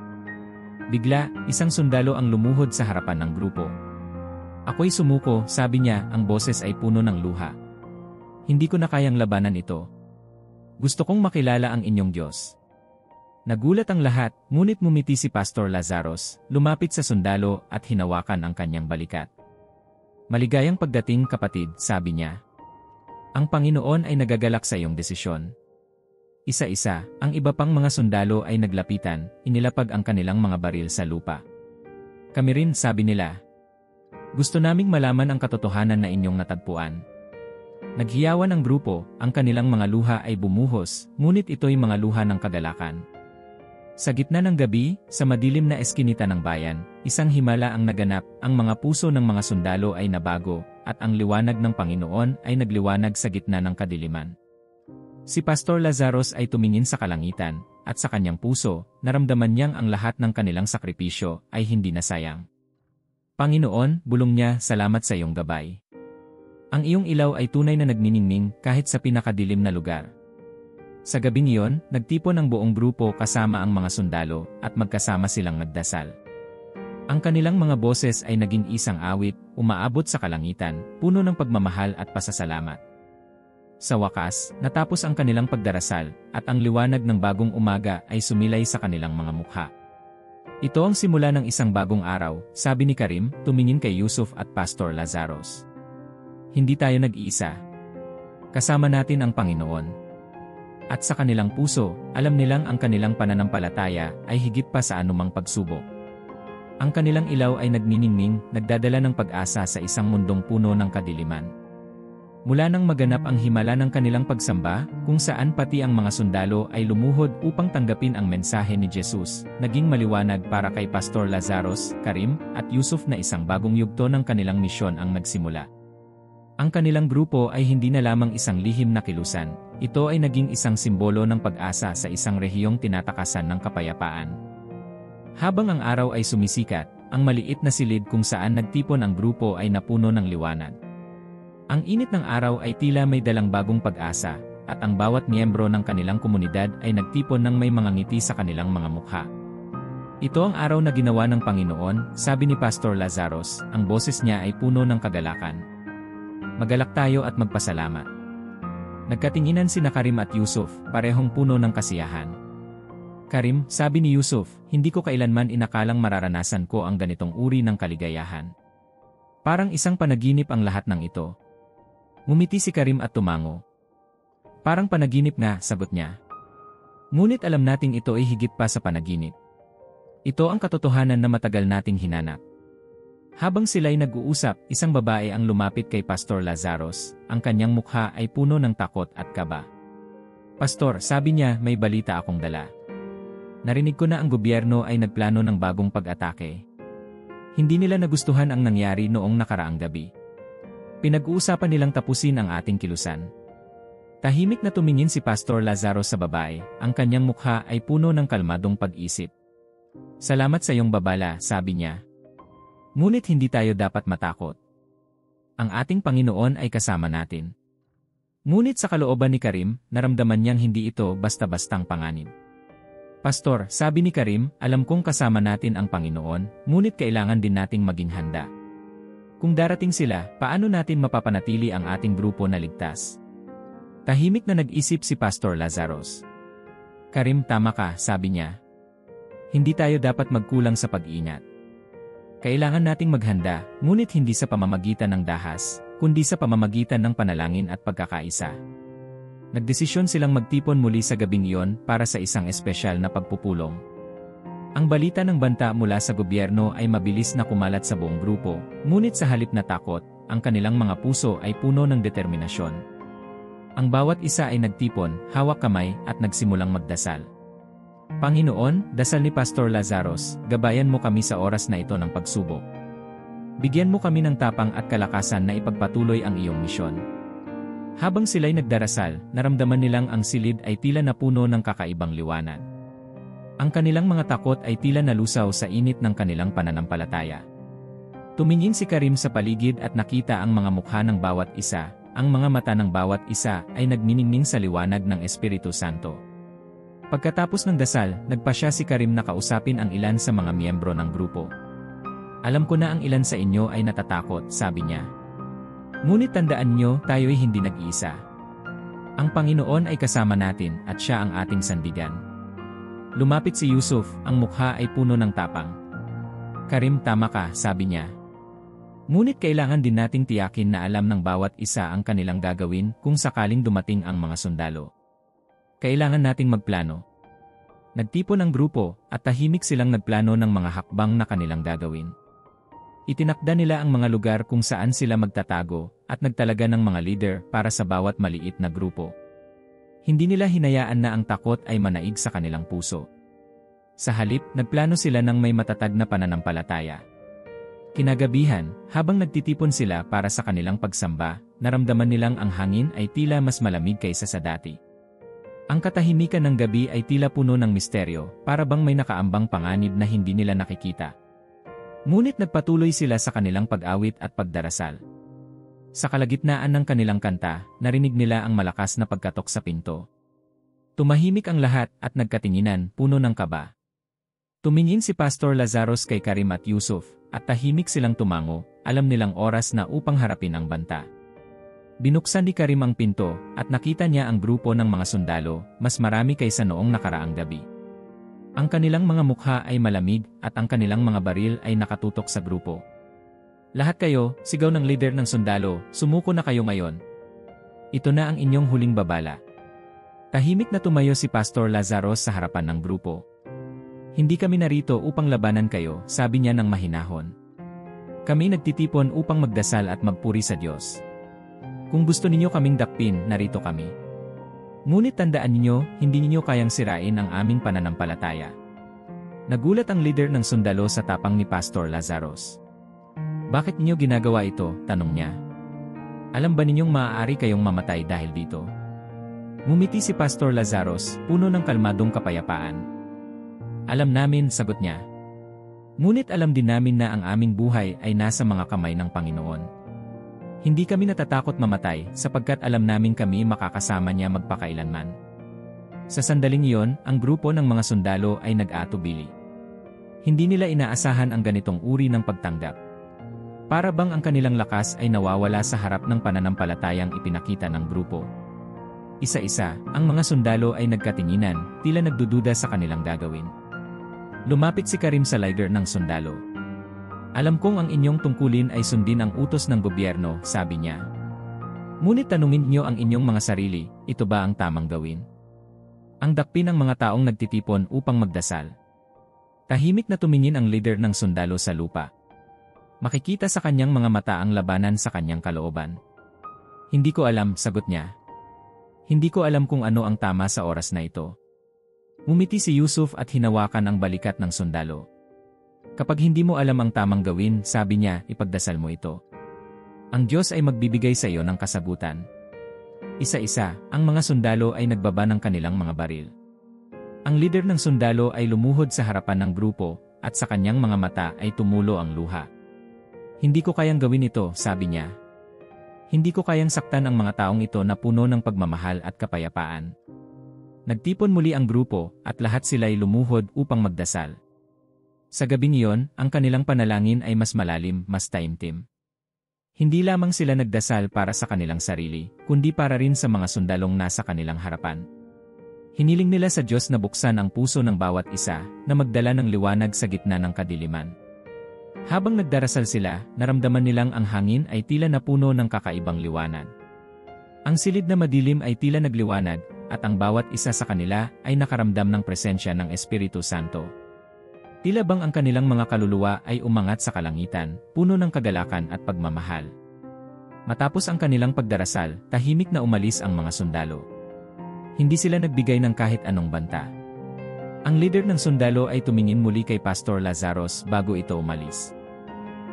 Bigla, isang sundalo ang lumuhod sa harapan ng grupo. Ako'y sumuko, sabi niya, ang boses ay puno ng luha. Hindi ko na kayang labanan ito. Gusto kong makilala ang inyong Diyos. Nagulat ang lahat, ngunit ngumiti si Pastor Lazarus, lumapit sa sundalo at hinawakan ang kanyang balikat. Maligayang pagdating kapatid, sabi niya. Ang Panginoon ay nagagalak sa iyong desisyon. Isa-isa, ang iba pang mga sundalo ay naglapitan, inilapag ang kanilang mga baril sa lupa. Kami rin, sabi nila. Gusto naming malaman ang katotohanan na inyong natagpuan. Naghiyawan ang grupo, ang kanilang mga luha ay bumuhos, ngunit ito'y mga luha ng kagalakan. Sa gitna ng gabi, sa madilim na eskinita ng bayan, isang himala ang naganap, ang mga puso ng mga sundalo ay nabago, at ang liwanag ng Panginoon ay nagliwanag sa gitna ng kadiliman. Si Pastor Lazarus ay tumingin sa kalangitan, at sa kanyang puso, naramdaman niyang ang lahat ng kanilang sakripisyo ay hindi nasayang. Panginoon, bulong niya, salamat sa iyong gabay. Ang iyong ilaw ay tunay na nagniningning kahit sa pinakadilim na lugar. Sa gabing iyon, nagtipon ang buong grupo kasama ang mga sundalo, at magkasama silang nagdasal. Ang kanilang mga boses ay naging isang awit, umaabot sa kalangitan, puno ng pagmamahal at pasasalamat. Sa wakas, natapos ang kanilang pagdarasal, at ang liwanag ng bagong umaga ay sumilay sa kanilang mga mukha. Ito ang simula ng isang bagong araw, sabi ni Karim, tumingin kay Yusuf at Pastor Lazarus. Hindi tayo nag-iisa. Kasama natin ang Panginoon. At sa kanilang puso, alam nilang ang kanilang pananampalataya ay higit pa sa anumang pagsubok. Ang kanilang ilaw ay nagniningning, nagdadala ng pag-asa sa isang mundong puno ng kadiliman. Mula nang maganap ang himala ng kanilang pagsamba, kung saan pati ang mga sundalo ay lumuhod upang tanggapin ang mensahe ni Jesus, naging maliwanag para kay Pastor Lazarus, Karim, at Yusuf na isang bagong yugto ng kanilang misyon ang nagsimula. Ang kanilang grupo ay hindi na lamang isang lihim na kilusan, ito ay naging isang simbolo ng pag-asa sa isang rehiyong tinatakasan ng kapayapaan. Habang ang araw ay sumisikat, ang maliit na silid kung saan nagtipon ang grupo ay napuno ng liwanag. Ang init ng araw ay tila may dalang bagong pag-asa, at ang bawat miyembro ng kanilang komunidad ay nagtipon ng may mga ngiti sa kanilang mga mukha. Ito ang araw na ginawa ng Panginoon, sabi ni Pastor Lazarus, ang boses niya ay puno ng kagalakan. Magalak tayo at magpasalamat. Nagkatinginan sina Karim at Yusuf, parehong puno ng kasiyahan. Karim, sabi ni Yusuf, hindi ko kailanman inakalang mararanasan ko ang ganitong uri ng kaligayahan. Parang isang panaginip ang lahat ng ito. Ngumiti si Karim at tumango. Parang panaginip nga, sagot niya. Ngunit alam nating ito ay higit pa sa panaginip. Ito ang katotohanan na matagal nating hinanap. Habang sila'y nag-uusap, isang babae ang lumapit kay Pastor Lazarus, ang kanyang mukha ay puno ng takot at kaba. Pastor, sabi niya, may balita akong dala. Narinig ko na ang gobyerno ay nagplano ng bagong pag-atake. Hindi nila nagustuhan ang nangyari noong nakaraang gabi. Pinag-uusapan nilang tapusin ang ating kilusan. Tahimik na tumingin si Pastor Lazarus sa babae, ang kanyang mukha ay puno ng kalmadong pag-isip. Salamat sa iyong babala, sabi niya. Ngunit hindi tayo dapat matakot. Ang ating Panginoon ay kasama natin. Ngunit sa kalooban ni Karim, naramdaman niyang hindi ito basta-bastang panganib. Pastor, sabi ni Karim, alam kong kasama natin ang Panginoon, ngunit kailangan din nating maging handa. Kung darating sila, paano natin mapapanatili ang ating grupo na ligtas? Tahimik na nag-isip si Pastor Lazarus. Karim, tama ka, sabi niya. Hindi tayo dapat magkulang sa pag-iingat. Kailangan nating maghanda, ngunit hindi sa pamamagitan ng dahas, kundi sa pamamagitan ng panalangin at pagkakaisa. Nagdesisyon silang magtipon muli sa gabing iyon para sa isang espesyal na pagpupulong. Ang balita ng banta mula sa gobyerno ay mabilis na kumalat sa buong grupo, ngunit sa halip na takot, ang kanilang mga puso ay puno ng determinasyon. Ang bawat isa ay nagtipon, hawak kamay, at nagsimulang magdasal. Panginoon, dasal ni Pastor Lazarus, gabayan mo kami sa oras na ito ng pagsubok. Bigyan mo kami ng tapang at kalakasan na ipagpatuloy ang iyong misyon. Habang sila'y nagdarasal, naramdaman nilang ang silid ay tila napuno ng kakaibang liwanag. Ang kanilang mga takot ay tila nalusaw sa init ng kanilang pananampalataya. Tumingin si Karim sa paligid at nakita ang mga mukha ng bawat isa, ang mga mata ng bawat isa ay nagniningning sa liwanag ng Espiritu Santo. Pagkatapos ng dasal, nagpasya si Karim na kausapin ang ilan sa mga miyembro ng grupo. Alam ko na ang ilan sa inyo ay natatakot, sabi niya. Ngunit tandaan niyo, tayo'y hindi nag-iisa. Ang Panginoon ay kasama natin at siya ang ating sandigan. Lumapit si Yusuf, ang mukha ay puno ng tapang. Karim, tama ka, sabi niya. Ngunit kailangan din nating tiyakin na alam ng bawat isa ang kanilang gagawin kung sakaling dumating ang mga sundalo. Kailangan nating magplano. Nagtipon ang grupo at tahimik silang nagplano ng mga hakbang na kanilang gagawin. Itinakda nila ang mga lugar kung saan sila magtatago at nagtalaga ng mga leader para sa bawat maliit na grupo. Hindi nila hinayaan na ang takot ay manaig sa kanilang puso. Sa halip, nagplano sila ng may matatag na pananampalataya. Kinagabihan, habang nagtitipon sila para sa kanilang pagsamba, naramdaman nilang ang hangin ay tila mas malamig kaysa sa dati. Ang katahimikan ng gabi ay tila puno ng misteryo, para bang may nakaambang panganib na hindi nila nakikita. Ngunit nagpatuloy sila sa kanilang pag-awit at pagdarasal. Sa kalagitnaan ng kanilang kanta, narinig nila ang malakas na pagkatok sa pinto. Tumahimik ang lahat at nagkatinginan, puno ng kaba. Tumingin si Pastor Lazarus kay Karim at Yusuf, at tahimik silang tumango, alam nilang oras na upang harapin ang banta. Binuksan ni Karim ang pinto, at nakita niya ang grupo ng mga sundalo, mas marami kaysa noong nakaraang gabi. Ang kanilang mga mukha ay malamig, at ang kanilang mga baril ay nakatutok sa grupo. Lahat kayo, sigaw ng leader ng sundalo, sumuko na kayo ngayon. Ito na ang inyong huling babala. Tahimik na tumayo si Pastor Lazarus sa harapan ng grupo. Hindi kami narito upang labanan kayo, sabi niya ng mahinahon. Kami nagtitipon upang magdasal at magpuri sa Diyos. Kung gusto ninyo kaming dakpin, narito kami. Ngunit tandaan ninyo, hindi ninyo kayang sirain ang aming pananampalataya. Nagulat ang leader ng sundalo sa tapang ni Pastor Lazarus. Bakit ninyo ginagawa ito? Tanong niya. Alam ba ninyong maaari kayong mamatay dahil dito? Ngumiti si Pastor Lazarus, puno ng kalmadong kapayapaan. Alam namin, sagot niya. Ngunit alam din namin na ang aming buhay ay nasa mga kamay ng Panginoon. Hindi kami natatakot mamatay sapagkat alam namin kami makakasama niya magpakailanman. Sa sandaling iyon, ang grupo ng mga sundalo ay nag-atubili. Hindi nila inaasahan ang ganitong uri ng pagtanggap. Para bang ang kanilang lakas ay nawawala sa harap ng pananampalatayang ipinakita ng grupo. Isa-isa, ang mga sundalo ay nagkatinginan, tila nagdududa sa kanilang gagawin. Lumapit si Karim sa leader ng sundalo. Alam kong ang inyong tungkulin ay sundin ang utos ng gobyerno, sabi niya. Ngunit tanungin niyo ang inyong mga sarili, ito ba ang tamang gawin? Ang dakpin ng mga taong nagtitipon upang magdasal. Tahimik na tumingin ang leader ng sundalo sa lupa. Makikita sa kanyang mga mata ang labanan sa kanyang kalooban. Hindi ko alam, sagot niya. Hindi ko alam kung ano ang tama sa oras na ito. Ngumiti si Yusuf at hinawakan ang balikat ng sundalo. Kapag hindi mo alam ang tamang gawin, sabi niya, ipagdasal mo ito. Ang Diyos ay magbibigay sa iyo ng kasagutan. Isa-isa, ang mga sundalo ay nagbaba ng kanilang mga baril. Ang leader ng sundalo ay lumuhod sa harapan ng grupo, at sa kanyang mga mata ay tumulo ang luha. Hindi ko kayang gawin ito, sabi niya. Hindi ko kayang saktan ang mga taong ito na puno ng pagmamahal at kapayapaan. Nagtipon muli ang grupo, at lahat sila'y lumuhod upang magdasal. Sa gabing iyon, ang kanilang panalangin ay mas malalim, mas taimtim. Hindi lamang sila nagdasal para sa kanilang sarili, kundi para rin sa mga sundalong nasa kanilang harapan. Hiniling nila sa Diyos na buksan ang puso ng bawat isa, na magdala ng liwanag sa gitna ng kadiliman. Habang nagdarasal sila, naramdaman nilang ang hangin ay tila napuno ng kakaibang liwanag. Ang silid na madilim ay tila nagliwanag, at ang bawat isa sa kanila ay nakaramdam ng presensya ng Espiritu Santo. Tila bang ang kanilang mga kaluluwa ay umangat sa kalangitan, puno ng kagalakan at pagmamahal. Matapos ang kanilang pagdarasal, tahimik na umalis ang mga sundalo. Hindi sila nagbigay ng kahit anong banta. Ang leader ng sundalo ay tumingin muli kay Pastor Lazarus bago ito umalis.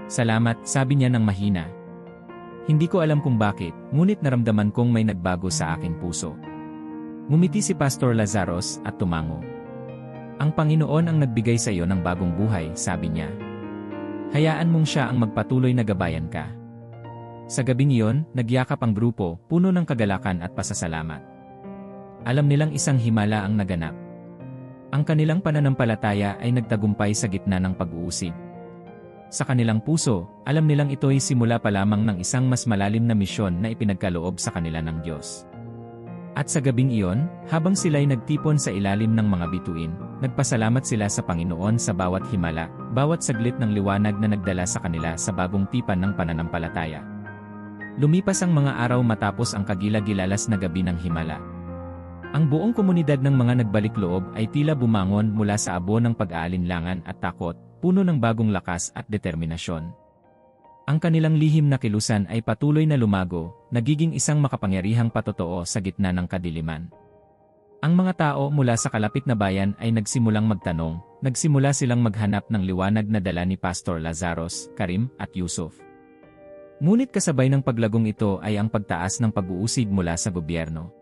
Salamat, sabi niya ng mahina. Hindi ko alam kung bakit, ngunit naramdaman kong may nagbago sa aking puso. Ngumiti si Pastor Lazarus at tumango. Ang Panginoon ang nagbigay sa iyo ng bagong buhay, sabi niya. Hayaan mong siya ang magpatuloy na gabayan ka. Sa gabing iyon, nagyakap ang grupo, puno ng kagalakan at pasasalamat. Alam nilang isang himala ang naganap. Ang kanilang pananampalataya ay nagtagumpay sa gitna ng pag-uusig. Sa kanilang puso, alam nilang ito ay simula pa lamang ng isang mas malalim na misyon na ipinagkaloob sa kanila ng Diyos. At sa gabing iyon, habang sila'y nagtipon sa ilalim ng mga bituin, nagpasalamat sila sa Panginoon sa bawat himala, bawat saglit ng liwanag na nagdala sa kanila sa bagong tipan ng pananampalataya. Lumipas ang mga araw matapos ang kagila-gilalas na gabi ng himala. Ang buong komunidad ng mga nagbalik loob ay tila bumangon mula sa abo ng pag-aalinlangan at takot, puno ng bagong lakas at determinasyon. Ang kanilang lihim na kilusan ay patuloy na lumago, nagiging isang makapangyarihang patotoo sa gitna ng kadiliman. Ang mga tao mula sa kalapit na bayan ay nagsimulang magtanong, nagsimula silang maghanap ng liwanag na dala ni Pastor Lazaros, Karim, at Yusuf. Ngunit kasabay ng paglagong ito ay ang pagtaas ng pag-uusig mula sa gobyerno.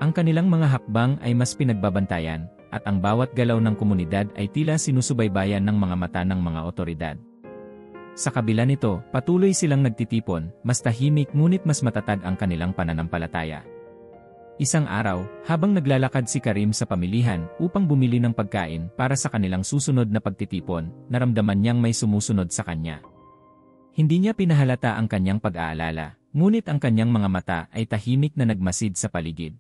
Ang kanilang mga hakbang ay mas pinagbabantayan, at ang bawat galaw ng komunidad ay tila sinusubaybayan ng mga mata ng mga otoridad. Sa kabila nito, patuloy silang nagtitipon, mas tahimik ngunit mas matatag ang kanilang pananampalataya. Isang araw, habang naglalakad si Karim sa pamilihan upang bumili ng pagkain para sa kanilang susunod na pagtitipon, naramdaman niyang may sumusunod sa kanya. Hindi niya pinahalata ang kanyang pag-aalala, ngunit ang kanyang mga mata ay tahimik na nagmasid sa paligid.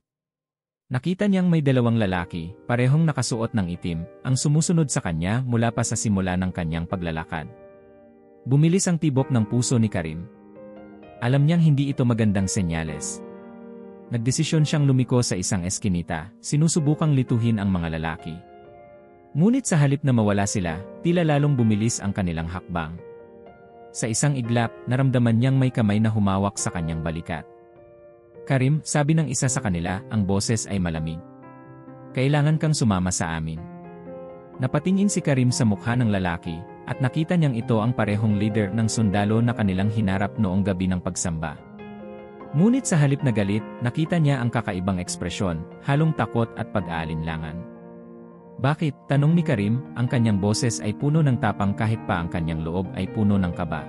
Nakita niyang may dalawang lalaki, parehong nakasuot ng itim, ang sumusunod sa kanya mula pa sa simula ng kanyang paglalakad. Bumilis ang tibok ng puso ni Karim. Alam niyang hindi ito magandang senyales. Nagdesisyon siyang lumiko sa isang eskinita, sinusubukang lituhin ang mga lalaki. Ngunit sa halip na mawala sila, tila lalong bumilis ang kanilang hakbang. Sa isang iglap, naramdaman niyang may kamay na humawak sa kanyang balikat. Karim, sabi ng isa sa kanila, ang boses ay malamig. Kailangan kang sumama sa amin. Napatingin si Karim sa mukha ng lalaki, at nakita niyang ito ang parehong leader ng sundalo na kanilang hinarap noong gabi ng pagsamba. Ngunit sa halip na galit, nakita niya ang kakaibang ekspresyon, halong takot at pag-aalinlangan. Bakit? Tanong ni Karim, ang kanyang boses ay puno ng tapang kahit pa ang kanyang loob ay puno ng kaba.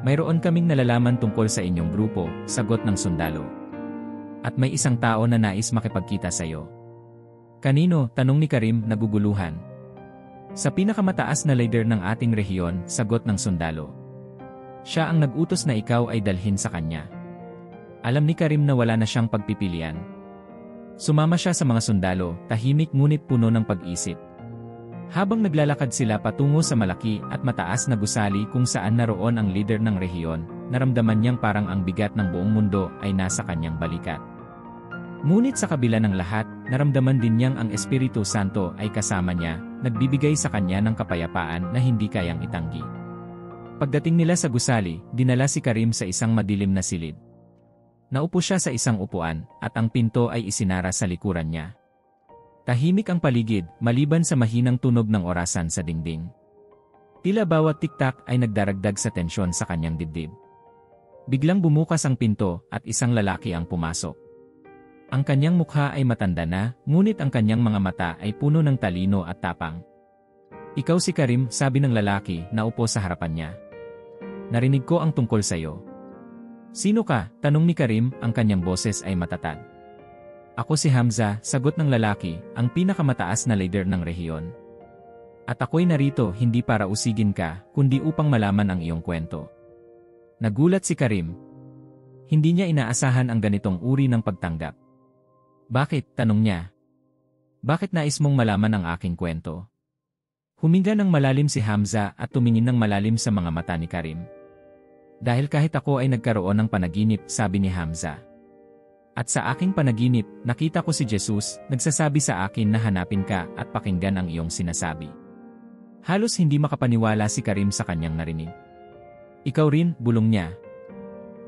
Mayroon kaming nalalaman tungkol sa inyong grupo, sagot ng sundalo. At may isang tao na nais makipagkita sa iyo. Kanino? Tanong ni Karim, naguguluhan. Sa pinakamataas na leader ng ating rehiyon, sagot ng sundalo. Siya ang nag-utos na ikaw ay dalhin sa kanya. Alam ni Karim na wala na siyang pagpipilian. Sumama siya sa mga sundalo, tahimik ngunit puno ng pag-isip. Habang naglalakad sila patungo sa malaki at mataas na gusali kung saan naroon ang leader ng rehiyon, naramdaman niyang parang ang bigat ng buong mundo ay nasa kanyang balikat. Ngunit sa kabila ng lahat, naramdaman din niyang ang Espiritu Santo ay kasama niya, nagbibigay sa kanya ng kapayapaan na hindi kayang itanggi. Pagdating nila sa gusali, dinala si Karim sa isang madilim na silid. Naupo siya sa isang upuan, at ang pinto ay isinara sa likuran niya. Tahimik ang paligid, maliban sa mahinang tunog ng orasan sa dingding. Tila bawat tiktak ay nagdaragdag sa tensyon sa kanyang dibdib. Biglang bumukas ang pinto, at isang lalaki ang pumasok. Ang kanyang mukha ay matanda na, ngunit ang kanyang mga mata ay puno ng talino at tapang. Ikaw si Karim, sabi ng lalaki na upo sa harapan niya. Narinig ko ang tungkol sa iyo. Sino ka? Tanong ni Karim, ang kanyang boses ay matatag. Ako si Hamza, sagot ng lalaki, ang pinakamataas na leader ng rehiyon. At ako'y narito hindi para usigin ka, kundi upang malaman ang iyong kwento. Nagulat si Karim. Hindi niya inaasahan ang ganitong uri ng pagtanggap. Bakit? Tanong niya. Bakit nais mong malaman ang aking kwento? Huminga ng malalim si Hamza at tumingin ng malalim sa mga mata ni Karim. Dahil kahit ako ay nagkaroon ng panaginip, sabi ni Hamza. At sa aking panaginip, nakita ko si Jesus, nagsasabi sa akin na hanapin ka at pakinggan ang iyong sinasabi. Halos hindi makapaniwala si Karim sa kanyang narinig. Ikaw rin, bulong niya.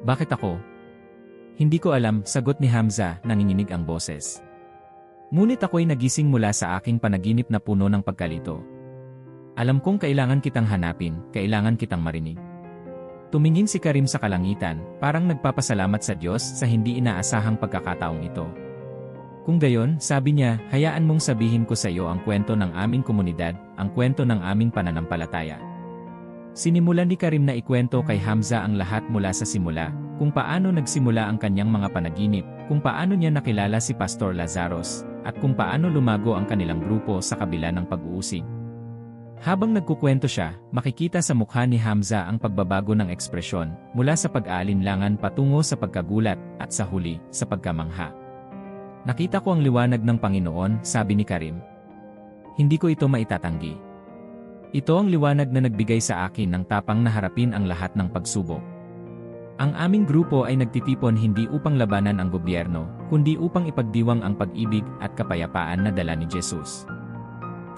Bakit ako? Hindi ko alam, sagot ni Hamza, nanginginig ang boses. Ngunit ako'y nagising mula sa aking panaginip na puno ng pagkalito. Alam kong kailangan kitang hanapin, kailangan kitang marinig. Tumingin si Karim sa kalangitan, parang nagpapasalamat sa Diyos sa hindi inaasahang pagkakataong ito. Kung gayon, sabi niya, hayaan mong sabihin ko sa iyo ang kwento ng aming komunidad, ang kwento ng aming pananampalataya. Sinimulan ni Karim na ikwento kay Hamza ang lahat mula sa simula, kung paano nagsimula ang kanyang mga panaginip, kung paano niya nakilala si Pastor Lazaros, at kung paano lumago ang kanilang grupo sa kabila ng pag-uusig. Habang nagkukwento siya, makikita sa mukha ni Hamza ang pagbabago ng ekspresyon, mula sa pag-aalinlangan patungo sa pagkagulat, at sa huli, sa pagkamangha. Nakita ko ang liwanag ng Panginoon, sabi ni Karim. Hindi ko ito maitatanggi. Ito ang liwanag na nagbigay sa akin ng tapang na harapin ang lahat ng pagsubok. Ang aming grupo ay nagtitipon hindi upang labanan ang gobyerno, kundi upang ipagdiwang ang pag-ibig at kapayapaan na dala ni Jesus.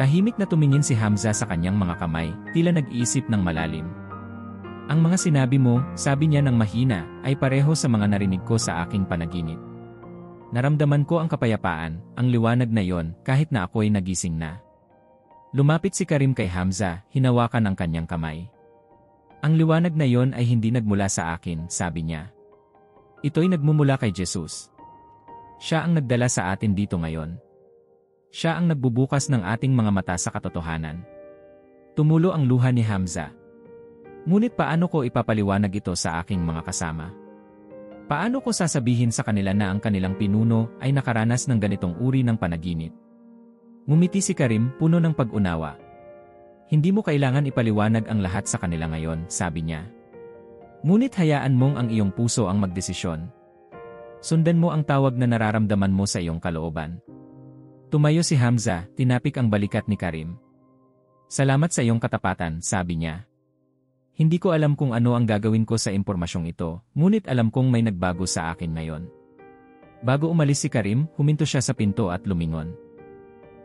Tahimik na tumingin si Hamza sa kanyang mga kamay, tila nag-iisip ng malalim. Ang mga sinabi mo, sabi niya ng mahina, ay pareho sa mga narinig ko sa aking panaginip. Naramdaman ko ang kapayapaan, ang liwanag na yon, kahit na ako'y nagising na. Lumapit si Karim kay Hamza, hinawakan ang kanyang kamay. Ang liwanag na yon ay hindi nagmula sa akin, sabi niya. Ito'y nagmumula kay Jesus. Siya ang nagdala sa atin dito ngayon. Siya ang nagbubukas ng ating mga mata sa katotohanan. Tumulo ang luha ni Hamza. Ngunit paano ko ipapaliwanag ito sa aking mga kasama? Paano ko sasabihin sa kanila na ang kanilang pinuno ay nakaranas ng ganitong uri ng panaginip? Ngumiti si Karim, puno ng pag-unawa. Hindi mo kailangan ipaliwanag ang lahat sa kanila ngayon, sabi niya. Ngunit hayaan mong ang iyong puso ang magdesisyon. Sundan mo ang tawag na nararamdaman mo sa iyong kalooban. Tumayo si Hamza, tinapik ang balikat ni Karim. Salamat sa iyong katapatan, sabi niya. Hindi ko alam kung ano ang gagawin ko sa impormasyong ito, ngunit alam kong may nagbago sa akin ngayon. Bago umalis si Karim, huminto siya sa pinto at lumingon.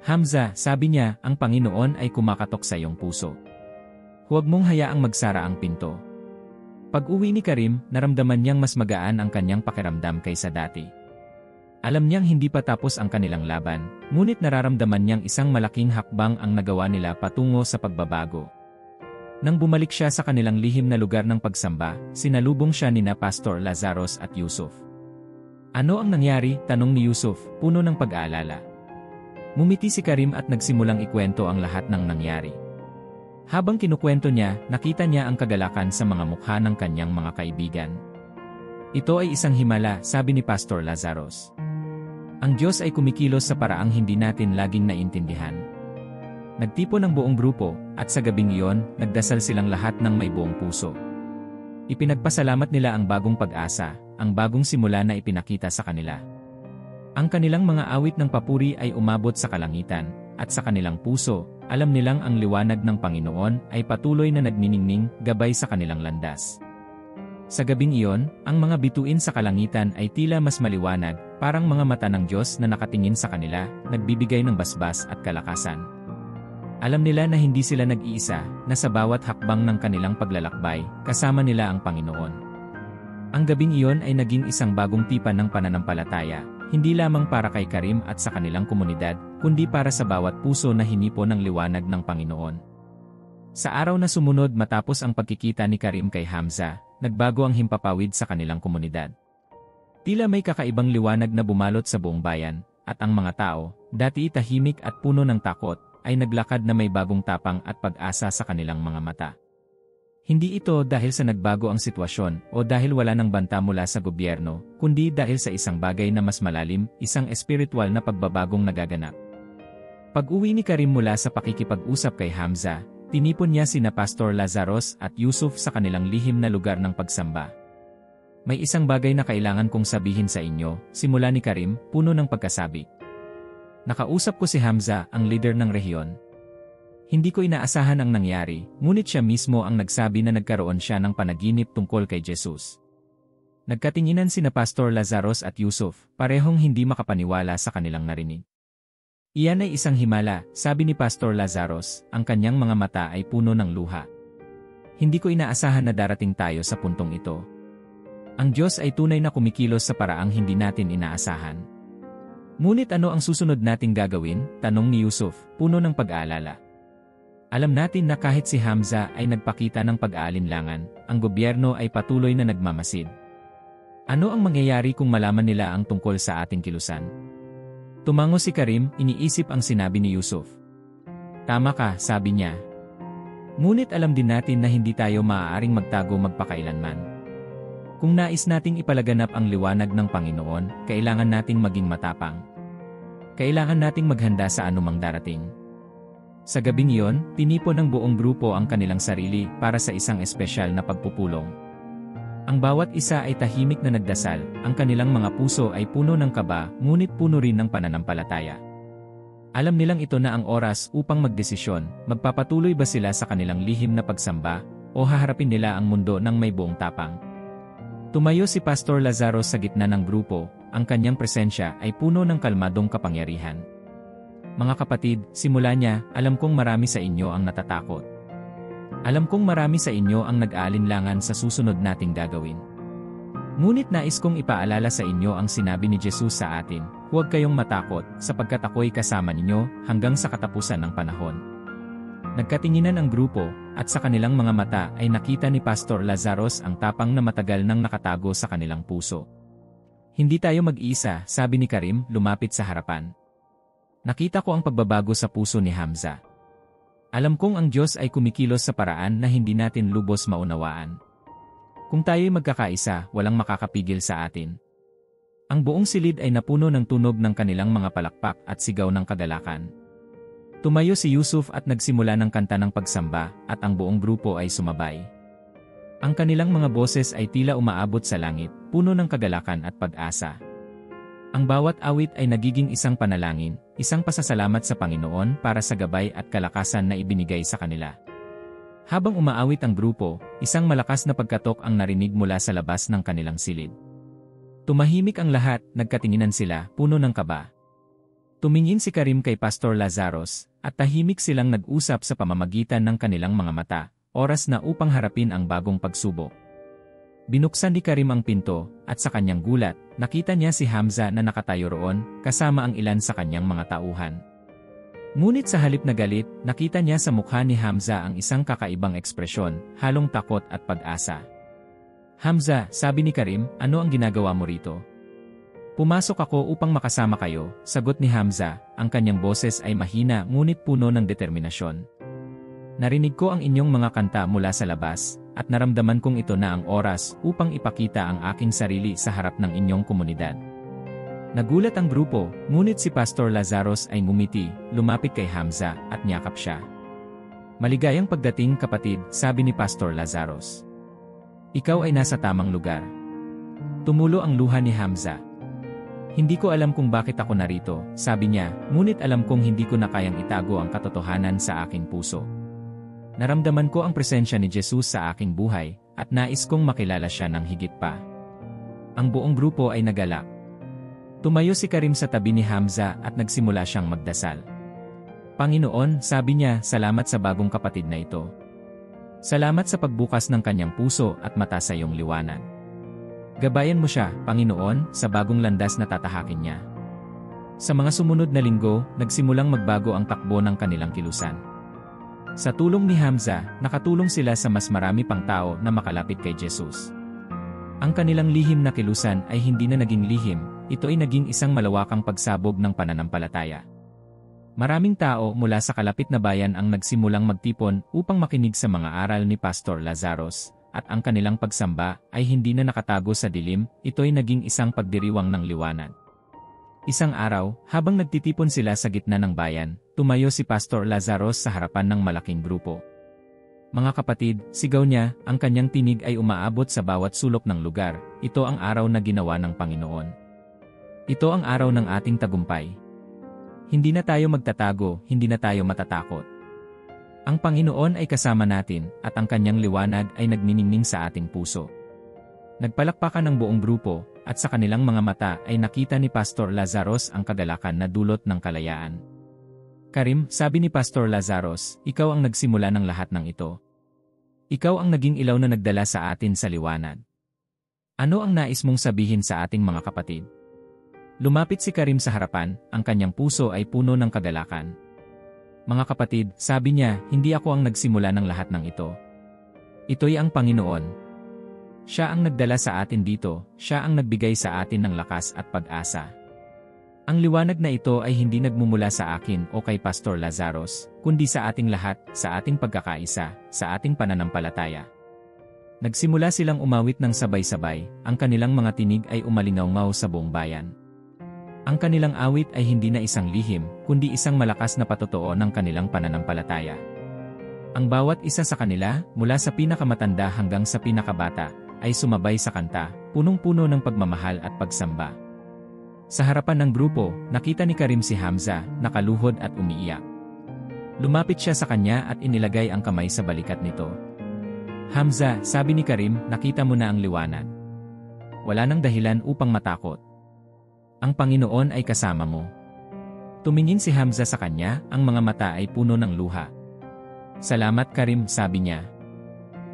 Hamza, sabi niya, ang Panginoon ay kumakatok sa iyong puso. Huwag mong hayaang magsara ang pinto. Pag-uwi ni Karim, naramdaman niyang mas magaan ang kanyang pakiramdam kaysa dati. Alam niyang hindi pa tapos ang kanilang laban, ngunit nararamdaman niyang isang malaking hakbang ang nagawa nila patungo sa pagbabago. Nang bumalik siya sa kanilang lihim na lugar ng pagsamba, sinalubong siya nina Pastor Lazarus at Yusuf. Ano ang nangyari? Tanong ni Yusuf, puno ng pag-aalala. Ngumiti si Karim at nagsimulang ikwento ang lahat ng nangyari. Habang kinukwento niya, nakita niya ang kagalakan sa mga mukha ng kanyang mga kaibigan. Ito ay isang himala, sabi ni Pastor Lazarus. Ang Diyos ay kumikilos sa paraang hindi natin laging naintindihan. Nagtipon ang buong grupo, at sa gabing iyon, nagdasal silang lahat ng may buong puso. Ipinagpasalamat nila ang bagong pag-asa, ang bagong simula na ipinakita sa kanila. Ang kanilang mga awit ng papuri ay umabot sa kalangitan, at sa kanilang puso, alam nilang ang liwanag ng Panginoon ay patuloy na nagniningning gabay sa kanilang landas. Sa gabing iyon, ang mga bituin sa kalangitan ay tila mas maliwanag, parang mga mata ng Diyos na nakatingin sa kanila, nagbibigay ng basbas at kalakasan. Alam nila na hindi sila nag-iisa, na sa bawat hakbang ng kanilang paglalakbay, kasama nila ang Panginoon. Ang gabing iyon ay naging isang bagong tipan ng pananampalataya, hindi lamang para kay Karim at sa kanilang komunidad, kundi para sa bawat puso na hinipon ng liwanag ng Panginoon. Sa araw na sumunod matapos ang pagkikita ni Karim kay Hamza, nagbago ang himpapawid sa kanilang komunidad. Tila may kakaibang liwanag na bumalot sa buong bayan, at ang mga tao, dati tahimik at puno ng takot, ay naglakad na may bagong tapang at pag-asa sa kanilang mga mata. Hindi ito dahil sa nagbago ang sitwasyon o dahil wala ng banta mula sa gobyerno, kundi dahil sa isang bagay na mas malalim, isang espiritual na pagbabagong nagaganap. Pag-uwi ni Karim mula sa pakikipag-usap kay Hamza, tinipon niya sina Pastor Lazarus at Yusuf sa kanilang lihim na lugar ng pagsamba. May isang bagay na kailangan kong sabihin sa inyo, simula ni Karim, puno ng pagkasabi. Nakausap ko si Hamza, ang leader ng rehiyon. Hindi ko inaasahan ang nangyari, ngunit siya mismo ang nagsabi na nagkaroon siya ng panaginip tungkol kay Jesus. Nagkatinginan sina Pastor Lazarus at Yusuf, parehong hindi makapaniwala sa kanilang narinig. Iyan ay isang himala, sabi ni Pastor Lazarus, ang kanyang mga mata ay puno ng luha. Hindi ko inaasahan na darating tayo sa puntong ito. Ang Diyos ay tunay na kumikilos sa paraang hindi natin inaasahan. Ngunit ano ang susunod nating gagawin? Tanong ni Yusuf, puno ng pag-aalala. Alam natin na kahit si Hamza ay nagpakita ng pag-aalinlangan, ang gobyerno ay patuloy na nagmamasid. Ano ang mangyayari kung malaman nila ang tungkol sa ating kilusan? Tumango si Karim, iniisip ang sinabi ni Yusuf. Tama ka, sabi niya. Ngunit alam din natin na hindi tayo maaaring magtago magpakailanman. Kung nais nating ipalaganap ang liwanag ng Panginoon, kailangan nating maging matapang. Kailangan nating maghanda sa anumang darating. Sa gabing iyon, tinipon ng buong grupo ang kanilang sarili para sa isang espesyal na pagpupulong. Ang bawat isa ay tahimik na nagdasal, ang kanilang mga puso ay puno ng kaba, ngunit puno rin ng pananampalataya. Alam nilang ito na ang oras upang magdesisyon, magpapatuloy ba sila sa kanilang lihim na pagsamba, o haharapin nila ang mundo ng may buong tapang. Tumayo si Pastor Lazarus sa gitna ng grupo, ang kanyang presensya ay puno ng kalmadong kapangyarihan. Mga kapatid, simula niya, alam kong marami sa inyo ang natatakot. Alam kong marami sa inyo ang nag-aalinlangan sa susunod nating gagawin. Ngunit nais kong ipaalala sa inyo ang sinabi ni Jesus sa atin, huwag kayong matakot, sapagkat ako'y kasama ninyo hanggang sa katapusan ng panahon. Nagkatinginan ang grupo, at sa kanilang mga mata ay nakita ni Pastor Lazarus ang tapang na matagal nang nakatago sa kanilang puso. Hindi tayo mag-iisa, sabi ni Karim, lumapit sa harapan. Nakita ko ang pagbabago sa puso ni Hamza. Alam kong ang Diyos ay kumikilos sa paraan na hindi natin lubos maunawaan. Kung tayo'y magkakaisa, walang makakapigil sa atin. Ang buong silid ay napuno ng tunog ng kanilang mga palakpak at sigaw ng kagalakan. Tumayo si Yusuf at nagsimula ng kanta ng pagsamba, at ang buong grupo ay sumabay. Ang kanilang mga boses ay tila umaabot sa langit, puno ng kagalakan at pag-asa. Ang bawat awit ay nagiging isang panalangin, isang pasasalamat sa Panginoon para sa gabay at kalakasan na ibinigay sa kanila. Habang umaawit ang grupo, isang malakas na pagkatok ang narinig mula sa labas ng kanilang silid. Tumahimik ang lahat, nagkatinginan sila, puno ng kaba. Tumingin si Karim kay Pastor Lazarus, at tahimik silang nag-usap sa pamamagitan ng kanilang mga mata, oras na upang harapin ang bagong pagsubok. Binuksan ni Karim ang pinto, at sa kanyang gulat, nakita niya si Hamza na nakatayo roon, kasama ang ilan sa kanyang mga tauhan. Ngunit sa halip na galit, nakita niya sa mukha ni Hamza ang isang kakaibang ekspresyon, halong takot at pag-asa. Hamza, sabi ni Karim, ano ang ginagawa mo rito? Pumasok ako upang makasama kayo, sagot ni Hamza, ang kanyang boses ay mahina ngunit puno ng determinasyon. Narinig ko ang inyong mga kanta mula sa labas, at naramdaman kong ito na ang oras upang ipakita ang aking sarili sa harap ng inyong komunidad. Nagulat ang grupo, ngunit si Pastor Lazarus ay ngumiti, lumapit kay Hamza at niyakap siya. Maligayang pagdating kapatid, sabi ni Pastor Lazarus. Ikaw ay nasa tamang lugar. Tumulo ang luha ni Hamza. Hindi ko alam kung bakit ako narito, sabi niya, ngunit alam kong hindi ko na kayang itago ang katotohanan sa aking puso. Naramdaman ko ang presensya ni Jesus sa aking buhay, at nais kong makilala siya ng higit pa. Ang buong grupo ay nagalak. Tumayo si Karim sa tabi ni Hamza at nagsimula siyang magdasal. Panginoon, sabi niya, salamat sa bagong kapatid na ito. Salamat sa pagbukas ng kanyang puso at mata sa iyong liwanag. Gabayan mo siya, Panginoon, sa bagong landas na tatahakin niya. Sa mga sumunod na linggo, nagsimulang magbago ang takbo ng kanilang kilusan. Sa tulong ni Hamza, nakatulong sila sa mas marami pang tao na makalapit kay Jesus. Ang kanilang lihim na kilusan ay hindi na naging lihim, ito ay naging isang malawakang pagsabog ng pananampalataya. Maraming tao mula sa kalapit na bayan ang nagsimulang magtipon upang makinig sa mga aral ni Pastor Lazarus. At ang kanilang pagsamba ay hindi na nakatago sa dilim, ito'y naging isang pagdiriwang ng liwanag. Isang araw, habang nagtitipon sila sa gitna ng bayan, tumayo si Pastor Lazarus sa harapan ng malaking grupo. Mga kapatid, sigaw niya, ang kanyang tinig ay umaabot sa bawat sulok ng lugar, ito ang araw na ginawa ng Panginoon. Ito ang araw ng ating tagumpay. Hindi na tayo magtatago, hindi na tayo matatakot. Ang Panginoon ay kasama natin, at ang kanyang liwanag ay nagniningning sa ating puso. Nagpalakpakan ng buong grupo, at sa kanilang mga mata ay nakita ni Pastor Lazarus ang kagalakan na dulot ng kalayaan. Karim, sabi ni Pastor Lazarus, ikaw ang nagsimula ng lahat ng ito. Ikaw ang naging ilaw na nagdala sa atin sa liwanag. Ano ang nais mong sabihin sa ating mga kapatid? Lumapit si Karim sa harapan, ang kanyang puso ay puno ng kagalakan. Mga kapatid, sabi niya, hindi ako ang nagsimula ng lahat ng ito. Ito'y ang Panginoon. Siya ang nagdala sa atin dito, siya ang nagbigay sa atin ng lakas at pag-asa. Ang liwanag na ito ay hindi nagmumula sa akin o kay Pastor Lazarus, kundi sa ating lahat, sa ating pagkakaisa, sa ating pananampalataya. Nagsimula silang umawit ng sabay-sabay, ang kanilang mga tinig ay umalingaw-ngaw sa buong bayan. Ang kanilang awit ay hindi na isang lihim, kundi isang malakas na patotoo ng kanilang pananampalataya. Ang bawat isa sa kanila, mula sa pinakamatanda hanggang sa pinakabata, ay sumabay sa kanta, punong-puno ng pagmamahal at pagsamba. Sa harapan ng grupo, nakita ni Karim si Hamza, nakaluhod at umiiyak. Lumapit siya sa kanya at inilagay ang kamay sa balikat nito. Hamza, sabi ni Karim, nakita mo na ang liwanag. Wala nang dahilan upang matakot. Ang Panginoon ay kasama mo. Tumingin si Hamza sa kanya, ang mga mata ay puno ng luha. Salamat Karim, sabi niya.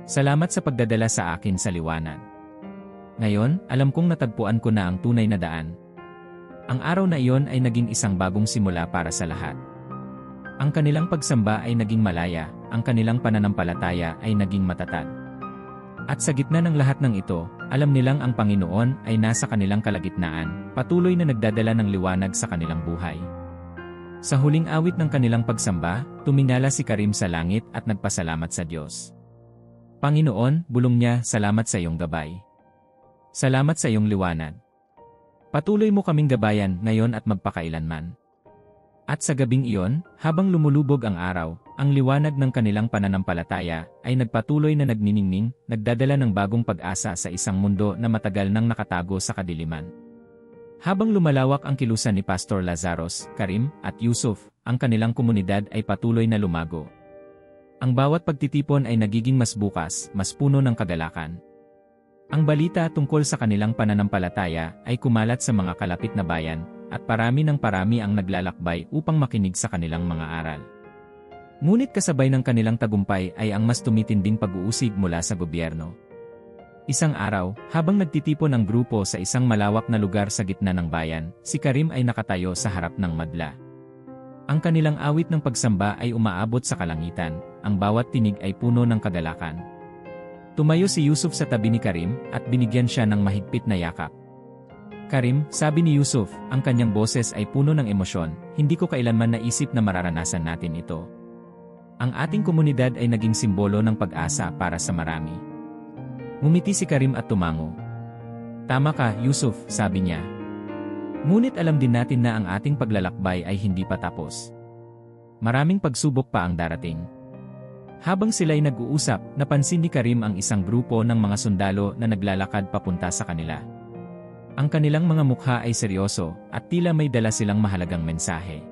Salamat sa pagdadala sa akin sa liwanag. Ngayon, alam kong natagpuan ko na ang tunay na daan. Ang araw na iyon ay naging isang bagong simula para sa lahat. Ang kanilang pagsamba ay naging malaya, ang kanilang pananampalataya ay naging matatag. At sa gitna ng lahat ng ito, alam nilang ang Panginoon ay nasa kanilang kalagitnaan, patuloy na nagdadala ng liwanag sa kanilang buhay. Sa huling awit ng kanilang pagsamba, tumingala si Karim sa langit at nagpasalamat sa Diyos. Panginoon, bulong niya, salamat sa iyong gabay. Salamat sa iyong liwanag. Patuloy mo kaming gabayan ngayon at magpakailanman. At sa gabing iyon, habang lumulubog ang araw, ang liwanag ng kanilang pananampalataya ay nagpatuloy na nagniningning, nagdadala ng bagong pag-asa sa isang mundo na matagal nang nakatago sa kadiliman. Habang lumalawak ang kilusan ni Pastor Lazaros, Karim, at Yusuf, ang kanilang komunidad ay patuloy na lumago. Ang bawat pagtitipon ay nagiging mas bukas, mas puno ng kagalakan. Ang balita tungkol sa kanilang pananampalataya ay kumalat sa mga kalapit na bayan, at parami ng parami ang naglalakbay upang makinig sa kanilang mga aral. Ngunit kasabay ng kanilang tagumpay ay ang mas tumitinding pag-uusig mula sa gobyerno. Isang araw, habang nagtitipon ang grupo sa isang malawak na lugar sa gitna ng bayan, si Karim ay nakatayo sa harap ng madla. Ang kanilang awit ng pagsamba ay umaabot sa kalangitan, ang bawat tinig ay puno ng kagalakan. Tumayo si Yusuf sa tabi ni Karim at binigyan siya ng mahigpit na yakap. Karim, sabi ni Yusuf, ang kanyang boses ay puno ng emosyon, hindi ko kailanman naisip na mararanasan natin ito. Ang ating komunidad ay naging simbolo ng pag-asa para sa marami. Ngumiti si Karim at tumango. Tama ka, Yusuf, sabi niya. Ngunit alam din natin na ang ating paglalakbay ay hindi pa tapos. Maraming pagsubok pa ang darating. Habang sila'y nag-uusap, napansin ni Karim ang isang grupo ng mga sundalo na naglalakad papunta sa kanila. Ang kanilang mga mukha ay seryoso at tila may dala silang mahalagang mensahe.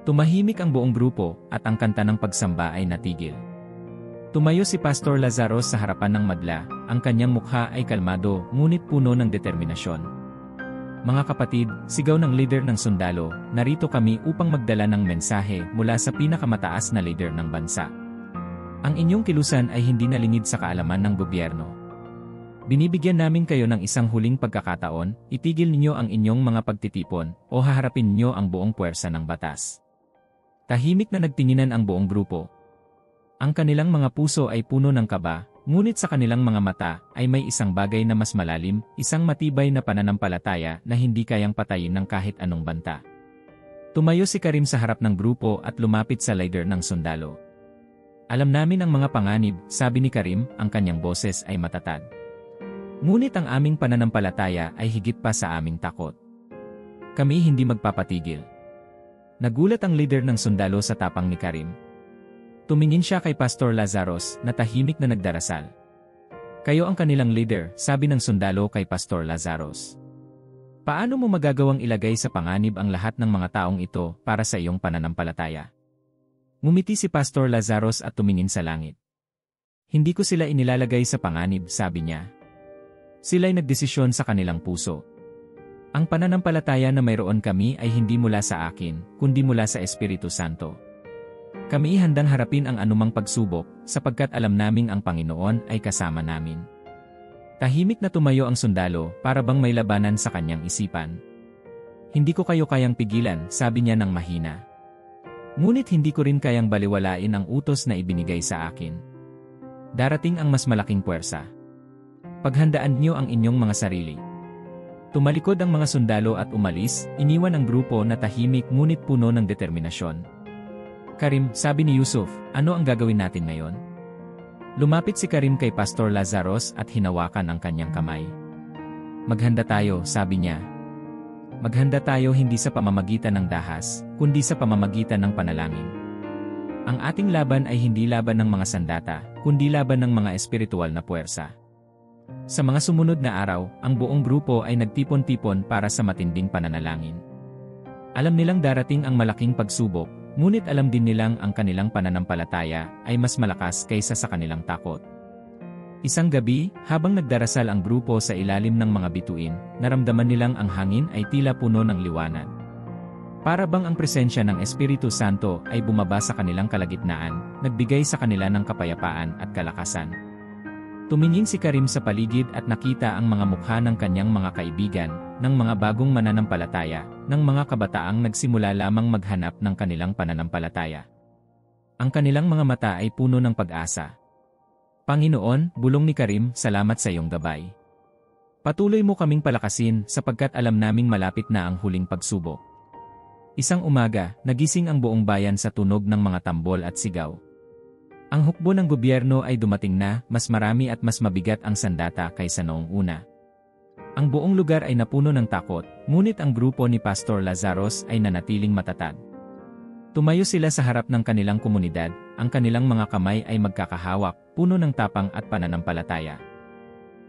Tumahimik ang buong grupo at ang kanta ng pagsamba ay natigil. Tumayo si Pastor Lazaros sa harapan ng madla, ang kanyang mukha ay kalmado ngunit puno ng determinasyon. Mga kapatid, sigaw ng leader ng sundalo, narito kami upang magdala ng mensahe mula sa pinakamataas na leader ng bansa. Ang inyong kilusan ay hindi nalingid sa kaalaman ng gobyerno. Binibigyan namin kayo ng isang huling pagkakataon, itigil ninyo ang inyong mga pagtitipon, o haharapin ninyo ang buong puwersa ng batas. Tahimik na nagtinginan ang buong grupo. Ang kanilang mga puso ay puno ng kaba, ngunit sa kanilang mga mata ay may isang bagay na mas malalim, isang matibay na pananampalataya na hindi kayang patayin ng kahit anong banta. Tumayo si Karim sa harap ng grupo at lumapit sa leader ng sundalo. Alam namin ang mga panganib, sabi ni Karim, ang kanyang boses ay matatag. Ngunit ang aming pananampalataya ay higit pa sa aming takot. Kami hindi magpapatigil. Nagulat ang leader ng sundalo sa tapang ni Karim. Tumingin siya kay Pastor Lazaros na tahimik na nagdarasal. Kayo ang kanilang leader, sabi ng sundalo kay Pastor Lazaros. Paano mo magagawang ilagay sa panganib ang lahat ng mga taong ito para sa iyong pananampalataya? Ngumiti si Pastor Lazaros at tumingin sa langit. Hindi ko sila inilalagay sa panganib, sabi niya. Sila'y nagdesisyon sa kanilang puso. Ang pananampalataya na mayroon kami ay hindi mula sa akin, kundi mula sa Espiritu Santo. Kami handang harapin ang anumang pagsubok, sapagkat alam naming ang Panginoon ay kasama namin. Tahimik na tumayo ang sundalo para bang may labanan sa kanyang isipan. Hindi ko kayo kayang pigilan, sabi niya ng mahina. Ngunit hindi ko rin kayang baliwalain ang utos na ibinigay sa akin. Darating ang mas malaking puwersa. Paghandaan niyo ang inyong mga sarili. Tumalikod ang mga sundalo at umalis, iniwan ang grupo na tahimik ngunit puno ng determinasyon. Karim, sabi ni Yusuf, ano ang gagawin natin ngayon? Lumapit si Karim kay Pastor Lazaros at hinawakan ang kanyang kamay. Maghanda tayo, sabi niya. Maghanda tayo hindi sa pamamagitan ng dahas, kundi sa pamamagitan ng panalangin. Ang ating laban ay hindi laban ng mga sandata, kundi laban ng mga espiritual na puwersa. Sa mga sumunod na araw, ang buong grupo ay nagtipon-tipon para sa matinding pananalangin. Alam nilang darating ang malaking pagsubok, ngunit alam din nilang ang kanilang pananampalataya ay mas malakas kaysa sa kanilang takot. Isang gabi, habang nagdarasal ang grupo sa ilalim ng mga bituin, naramdaman nilang ang hangin ay tila puno ng liwanag. Para bang ang presensya ng Espiritu Santo ay bumaba sa kanilang kalagitnaan, nagbigay sa kanila ng kapayapaan at kalakasan. Tumingin si Karim sa paligid at nakita ang mga mukha ng kanyang mga kaibigan, ng mga bagong mananampalataya, ng mga kabataang nagsimula lamang maghanap ng kanilang pananampalataya. Ang kanilang mga mata ay puno ng pag-asa. Panginoon, bulong ni Karim, salamat sa iyong gabay. Patuloy mo kaming palakasin sapagkat alam naming malapit na ang huling pagsubok. Isang umaga, nagising ang buong bayan sa tunog ng mga tambol at sigaw. Ang hukbo ng gobyerno ay dumating na, mas marami at mas mabigat ang sandata kaysa noong una. Ang buong lugar ay napuno ng takot, ngunit ang grupo ni Pastor Lazaros ay nanatiling matatag. Tumayo sila sa harap ng kanilang komunidad, ang kanilang mga kamay ay magkakahawak, puno ng tapang at pananampalataya.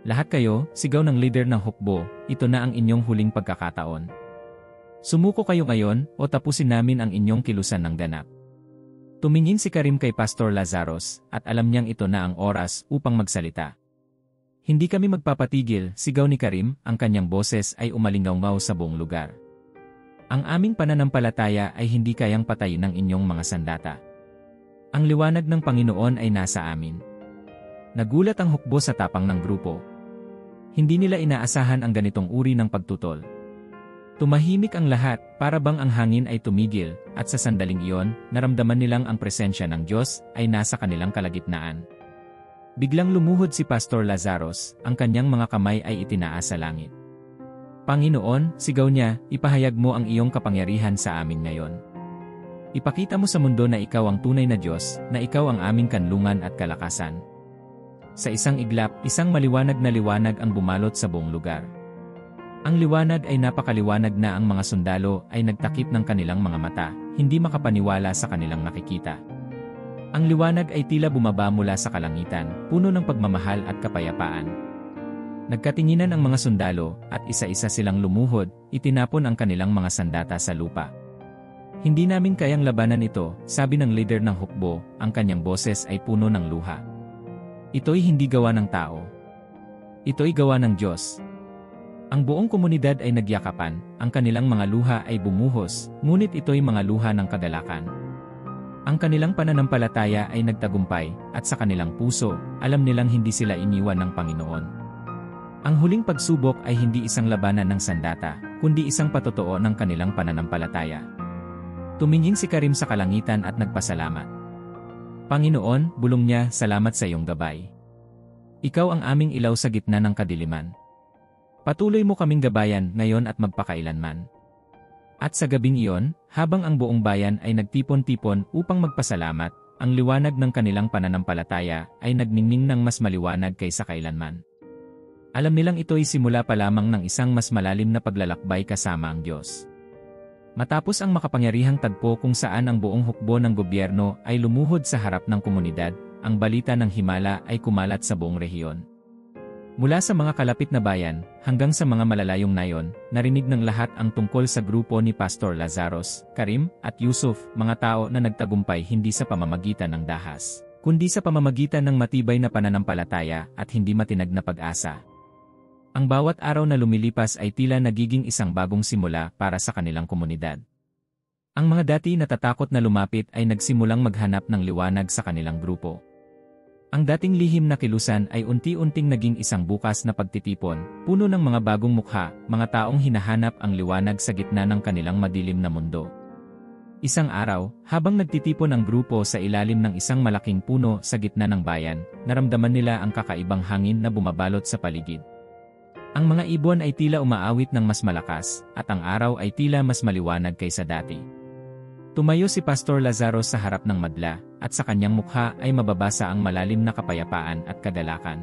Lahat kayo, sigaw ng leader ng hukbo, ito na ang inyong huling pagkakataon. Sumuko kayo ngayon o tapusin namin ang inyong kilusan ng ganap. Tumingin si Karim kay Pastor Lazaros at alam niyang ito na ang oras upang magsalita. Hindi kami magpapatigil, sigaw ni Karim, ang kanyang boses ay umalingaw-ngaw sa buong lugar. Ang aming pananampalataya ay hindi kayang patayin ng inyong mga sandata. Ang liwanag ng Panginoon ay nasa amin. Nagulat ang hukbo sa tapang ng grupo. Hindi nila inaasahan ang ganitong uri ng pagtutol. Tumahimik ang lahat, para bang ang hangin ay tumigil, at sa sandaling iyon, naramdaman nilang ang presensya ng Diyos ay nasa kanilang kalagitnaan. Biglang lumuhod si Pastor Lazaros, ang kanyang mga kamay ay itinaas sa langit. Panginoon, sigaw niya, ipahayag mo ang iyong kapangyarihan sa amin ngayon. Ipakita mo sa mundo na ikaw ang tunay na Diyos, na ikaw ang aming kanlungan at kalakasan. Sa isang iglap, isang maliwanag na liwanag ang bumalot sa buong lugar. Ang liwanag ay napakaliwanag na ang mga sundalo ay nagtakip ng kanilang mga mata, hindi makapaniwala sa kanilang nakikita. Ang liwanag ay tila bumaba mula sa kalangitan, puno ng pagmamahal at kapayapaan. Nagkatinginan ang mga sundalo, at isa-isa silang lumuhod, itinapon ang kanilang mga sandata sa lupa. Hindi namin kayang labanan ito, sabi ng leader ng hukbo, ang kanyang boses ay puno ng luha. Ito'y hindi gawa ng tao. Ito'y gawa ng Diyos. Ang buong komunidad ay nagyakapan, ang kanilang mga luha ay bumuhos, ngunit ito'y mga luha ng kagalakan. Ang kanilang pananampalataya ay nagtagumpay, at sa kanilang puso, alam nilang hindi sila iniwan ng Panginoon. Ang huling pagsubok ay hindi isang labanan ng sandata, kundi isang patotoo ng kanilang pananampalataya. Tumingin si Karim sa kalangitan at nagpasalamat. Panginoon, bulong niya, salamat sa iyong gabay. Ikaw ang aming ilaw sa gitna ng kadiliman. Patuloy mo kaming gabayan ngayon at magpakailanman. At sa gabing iyon, habang ang buong bayan ay nagtipon-tipon upang magpasalamat, ang liwanag ng kanilang pananampalataya ay nagningning ng mas maliwanag kaysa kailanman. Alam nilang ito'y simula pa lamang ng isang mas malalim na paglalakbay kasama ang Diyos. Matapos ang makapangyarihang tagpo kung saan ang buong hukbo ng gobyerno ay lumuhod sa harap ng komunidad, ang balita ng himala ay kumalat sa buong rehiyon. Mula sa mga kalapit na bayan, hanggang sa mga malalayong nayon, narinig ng lahat ang tungkol sa grupo ni Pastor Lazaros, Karim, at Yusuf, mga tao na nagtagumpay hindi sa pamamagitan ng dahas, kundi sa pamamagitan ng matibay na pananampalataya at hindi matinag na pag-asa. Ang bawat araw na lumilipas ay tila nagiging isang bagong simula para sa kanilang komunidad. Ang mga dati natatakot na lumapit ay nagsimulang maghanap ng liwanag sa kanilang grupo. Ang dating lihim na kilusan ay unti-unting naging isang bukas na pagtitipon, puno ng mga bagong mukha, mga taong hinahanap ang liwanag sa gitna ng kanilang madilim na mundo. Isang araw, habang nagtitipon ang grupo sa ilalim ng isang malaking puno sa gitna ng bayan, naramdaman nila ang kakaibang hangin na bumabalot sa paligid. Ang mga ibon ay tila umaawit ng mas malakas, at ang araw ay tila mas maliwanag kaysa dati. Tumayo si Pastor Lazaros sa harap ng madla, at sa kanyang mukha ay mababasa ang malalim na kapayapaan at kagalakan.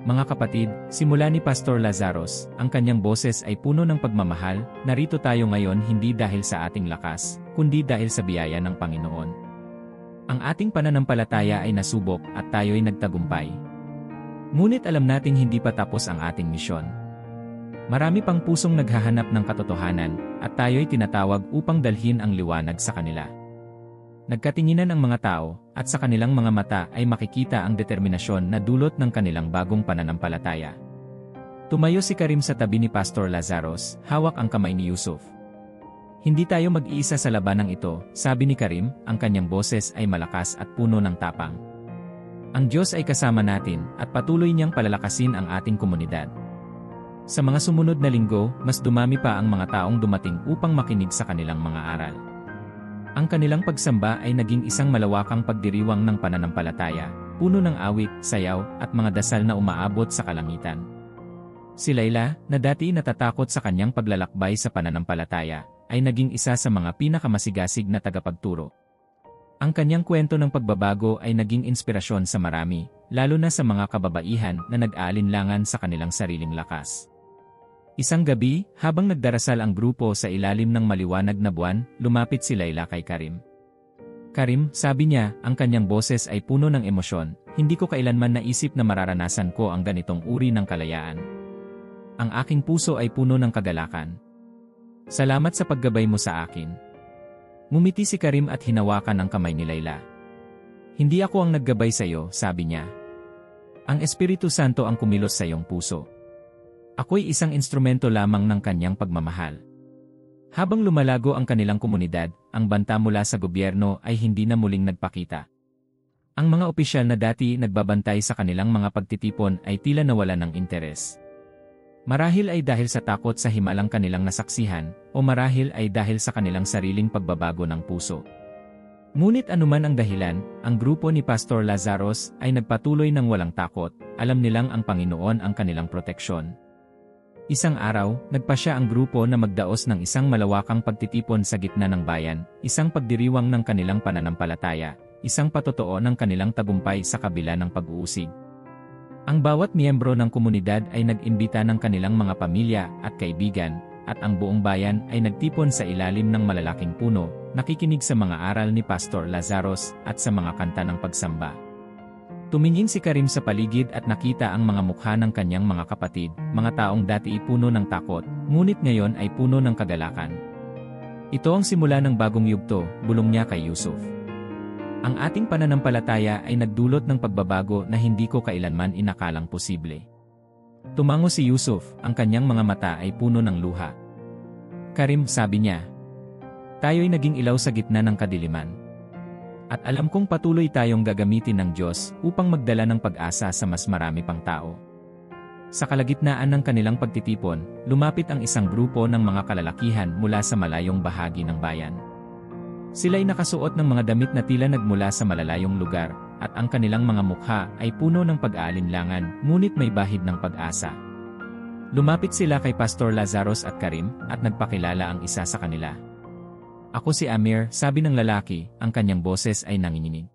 Mga kapatid, simula ni Pastor Lazaros, ang kanyang boses ay puno ng pagmamahal, narito tayo ngayon hindi dahil sa ating lakas, kundi dahil sa biyaya ng Panginoon. Ang ating pananampalataya ay nasubok at tayo'y nagtagumpay. Ngunit alam nating hindi pa tapos ang ating misyon. Marami pang pusong naghahanap ng katotohanan, at tayo'y tinatawag upang dalhin ang liwanag sa kanila. Nagkatinginan ang mga tao, at sa kanilang mga mata ay makikita ang determinasyon na dulot ng kanilang bagong pananampalataya. Tumayo si Karim sa tabi ni Pastor Lazarus, hawak ang kamay ni Yusuf. Hindi tayo mag-iisa sa labanang ito, sabi ni Karim, ang kanyang boses ay malakas at puno ng tapang. Ang Diyos ay kasama natin, at patuloy niyang palalakasin ang ating komunidad. Sa mga sumunod na linggo, mas dumami pa ang mga taong dumating upang makinig sa kanilang mga aral. Ang kanilang pagsamba ay naging isang malawakang pagdiriwang ng pananampalataya, puno ng awit, sayaw, at mga dasal na umaabot sa kalangitan. Si Layla, na dati natatakot sa kanyang paglalakbay sa pananampalataya, ay naging isa sa mga pinakamasigasig na tagapagturo. Ang kanyang kwento ng pagbabago ay naging inspirasyon sa marami, lalo na sa mga kababaihan na nag-aalinlangan sa kanilang sariling lakas. Isang gabi, habang nagdarasal ang grupo sa ilalim ng maliwanag na buwan, lumapit si Layla kay Karim. Karim, sabi niya, ang kanyang boses ay puno ng emosyon, hindi ko kailanman naisip na mararanasan ko ang ganitong uri ng kalayaan. Ang aking puso ay puno ng kagalakan. Salamat sa paggabay mo sa akin. Ngumiti si Karim at hinawakan ang kamay ni Layla. Hindi ako ang naggabay sa iyo, sabi niya. Ang Espiritu Santo ang kumilos sa iyong puso. Ako'y isang instrumento lamang ng kanyang pagmamahal. Habang lumalago ang kanilang komunidad, ang banta mula sa gobyerno ay hindi na muling nagpakita. Ang mga opisyal na dati nagbabantay sa kanilang mga pagtitipon ay tila nawala ng interes. Marahil ay dahil sa takot sa himalang kanilang nasaksihan, o marahil ay dahil sa kanilang sariling pagbabago ng puso. Ngunit anuman ang dahilan, ang grupo ni Pastor Lazarus ay nagpatuloy ng walang takot, alam nilang ang Panginoon ang kanilang proteksyon. Isang araw, nagpasya ang grupo na magdaos ng isang malawakang pagtitipon sa gitna ng bayan, isang pagdiriwang ng kanilang pananampalataya, isang patotoo ng kanilang tagumpay sa kabila ng pag-uusig. Ang bawat miyembro ng komunidad ay nag-imbita ng kanilang mga pamilya at kaibigan, at ang buong bayan ay nagtipon sa ilalim ng malalaking puno, nakikinig sa mga aral ni Pastor Lazarus at sa mga kanta ng pagsamba. Tumingin si Karim sa paligid at nakita ang mga mukha ng kanyang mga kapatid, mga taong dati puno ng takot, ngunit ngayon ay puno ng kagalakan. Ito ang simula ng bagong yugto, bulong niya kay Yusuf. Ang ating pananampalataya ay nagdulot ng pagbabago na hindi ko kailanman inakalang posible. Tumango si Yusuf, ang kanyang mga mata ay puno ng luha. Karim, sabi niya, tayo'y naging ilaw sa gitna ng kadiliman. At alam kong patuloy tayong gagamitin ng Diyos upang magdala ng pag-asa sa mas marami pang tao. Sa kalagitnaan ng kanilang pagtitipon, lumapit ang isang grupo ng mga kalalakihan mula sa malayong bahagi ng bayan. Sila'y nakasuot ng mga damit na tila nagmula sa malalayong lugar, at ang kanilang mga mukha ay puno ng pag-aalinlangan, ngunit may bahid ng pag-asa. Lumapit sila kay Pastor Lazarus at Karim, at nagpakilala ang isa sa kanila. Ako si Amir, sabi ng lalaki, ang kanyang boses ay nanginginig.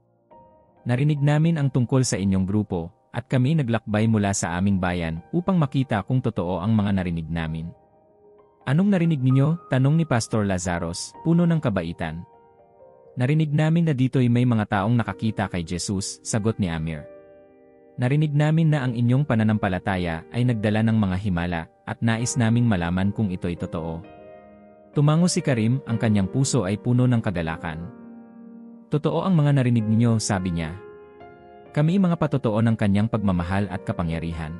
Narinig namin ang tungkol sa inyong grupo, at kami naglakbay mula sa aming bayan upang makita kung totoo ang mga narinig namin. Anong narinig ninyo? Tanong ni Pastor Lazarus, puno ng kabaitan. Narinig namin na dito'y may mga taong nakakita kay Jesus, sagot ni Amir. Narinig namin na ang inyong pananampalataya ay nagdala ng mga himala, at nais naming malaman kung ito'y totoo. Tumango si Karim, ang kanyang puso ay puno ng kagalakan. Totoo ang mga narinig ninyo, sabi niya. Kami mga patotoo ng kanyang pagmamahal at kapangyarihan.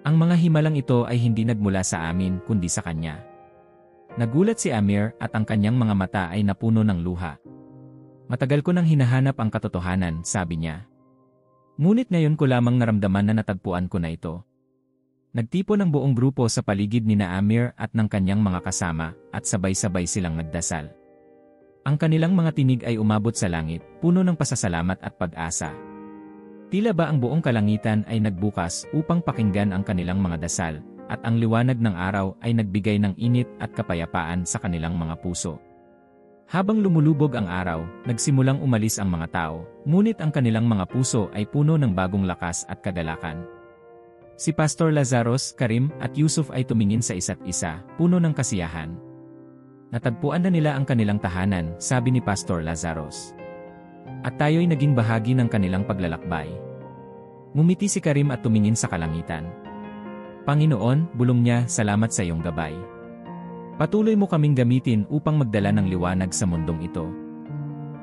Ang mga himalang ito ay hindi nagmula sa amin kundi sa kanya. Nagulat si Amir at ang kanyang mga mata ay napuno ng luha. Matagal ko nang hinahanap ang katotohanan, sabi niya. Ngunit ngayon ko lamang naramdaman na natagpuan ko na ito. Nagtipon ang buong grupo sa paligid ni Amir at ng kanyang mga kasama, at sabay-sabay silang nagdasal. Ang kanilang mga tinig ay umabot sa langit, puno ng pasasalamat at pag-asa. Tila ba ang buong kalangitan ay nagbukas upang pakinggan ang kanilang mga dasal, at ang liwanag ng araw ay nagbigay ng init at kapayapaan sa kanilang mga puso. Habang lumulubog ang araw, nagsimulang umalis ang mga tao, ngunit ang kanilang mga puso ay puno ng bagong lakas at kagalakan. Si Pastor Lazarus, Karim, at Yusuf ay tumingin sa isa't isa, puno ng kasiyahan. Natagpuan na nila ang kanilang tahanan, sabi ni Pastor Lazarus. At tayo'y naging bahagi ng kanilang paglalakbay. Ngumiti si Karim at tumingin sa kalangitan. Panginoon, bulong niya, salamat sa iyong gabay. Patuloy mo kaming gamitin upang magdala ng liwanag sa mundong ito.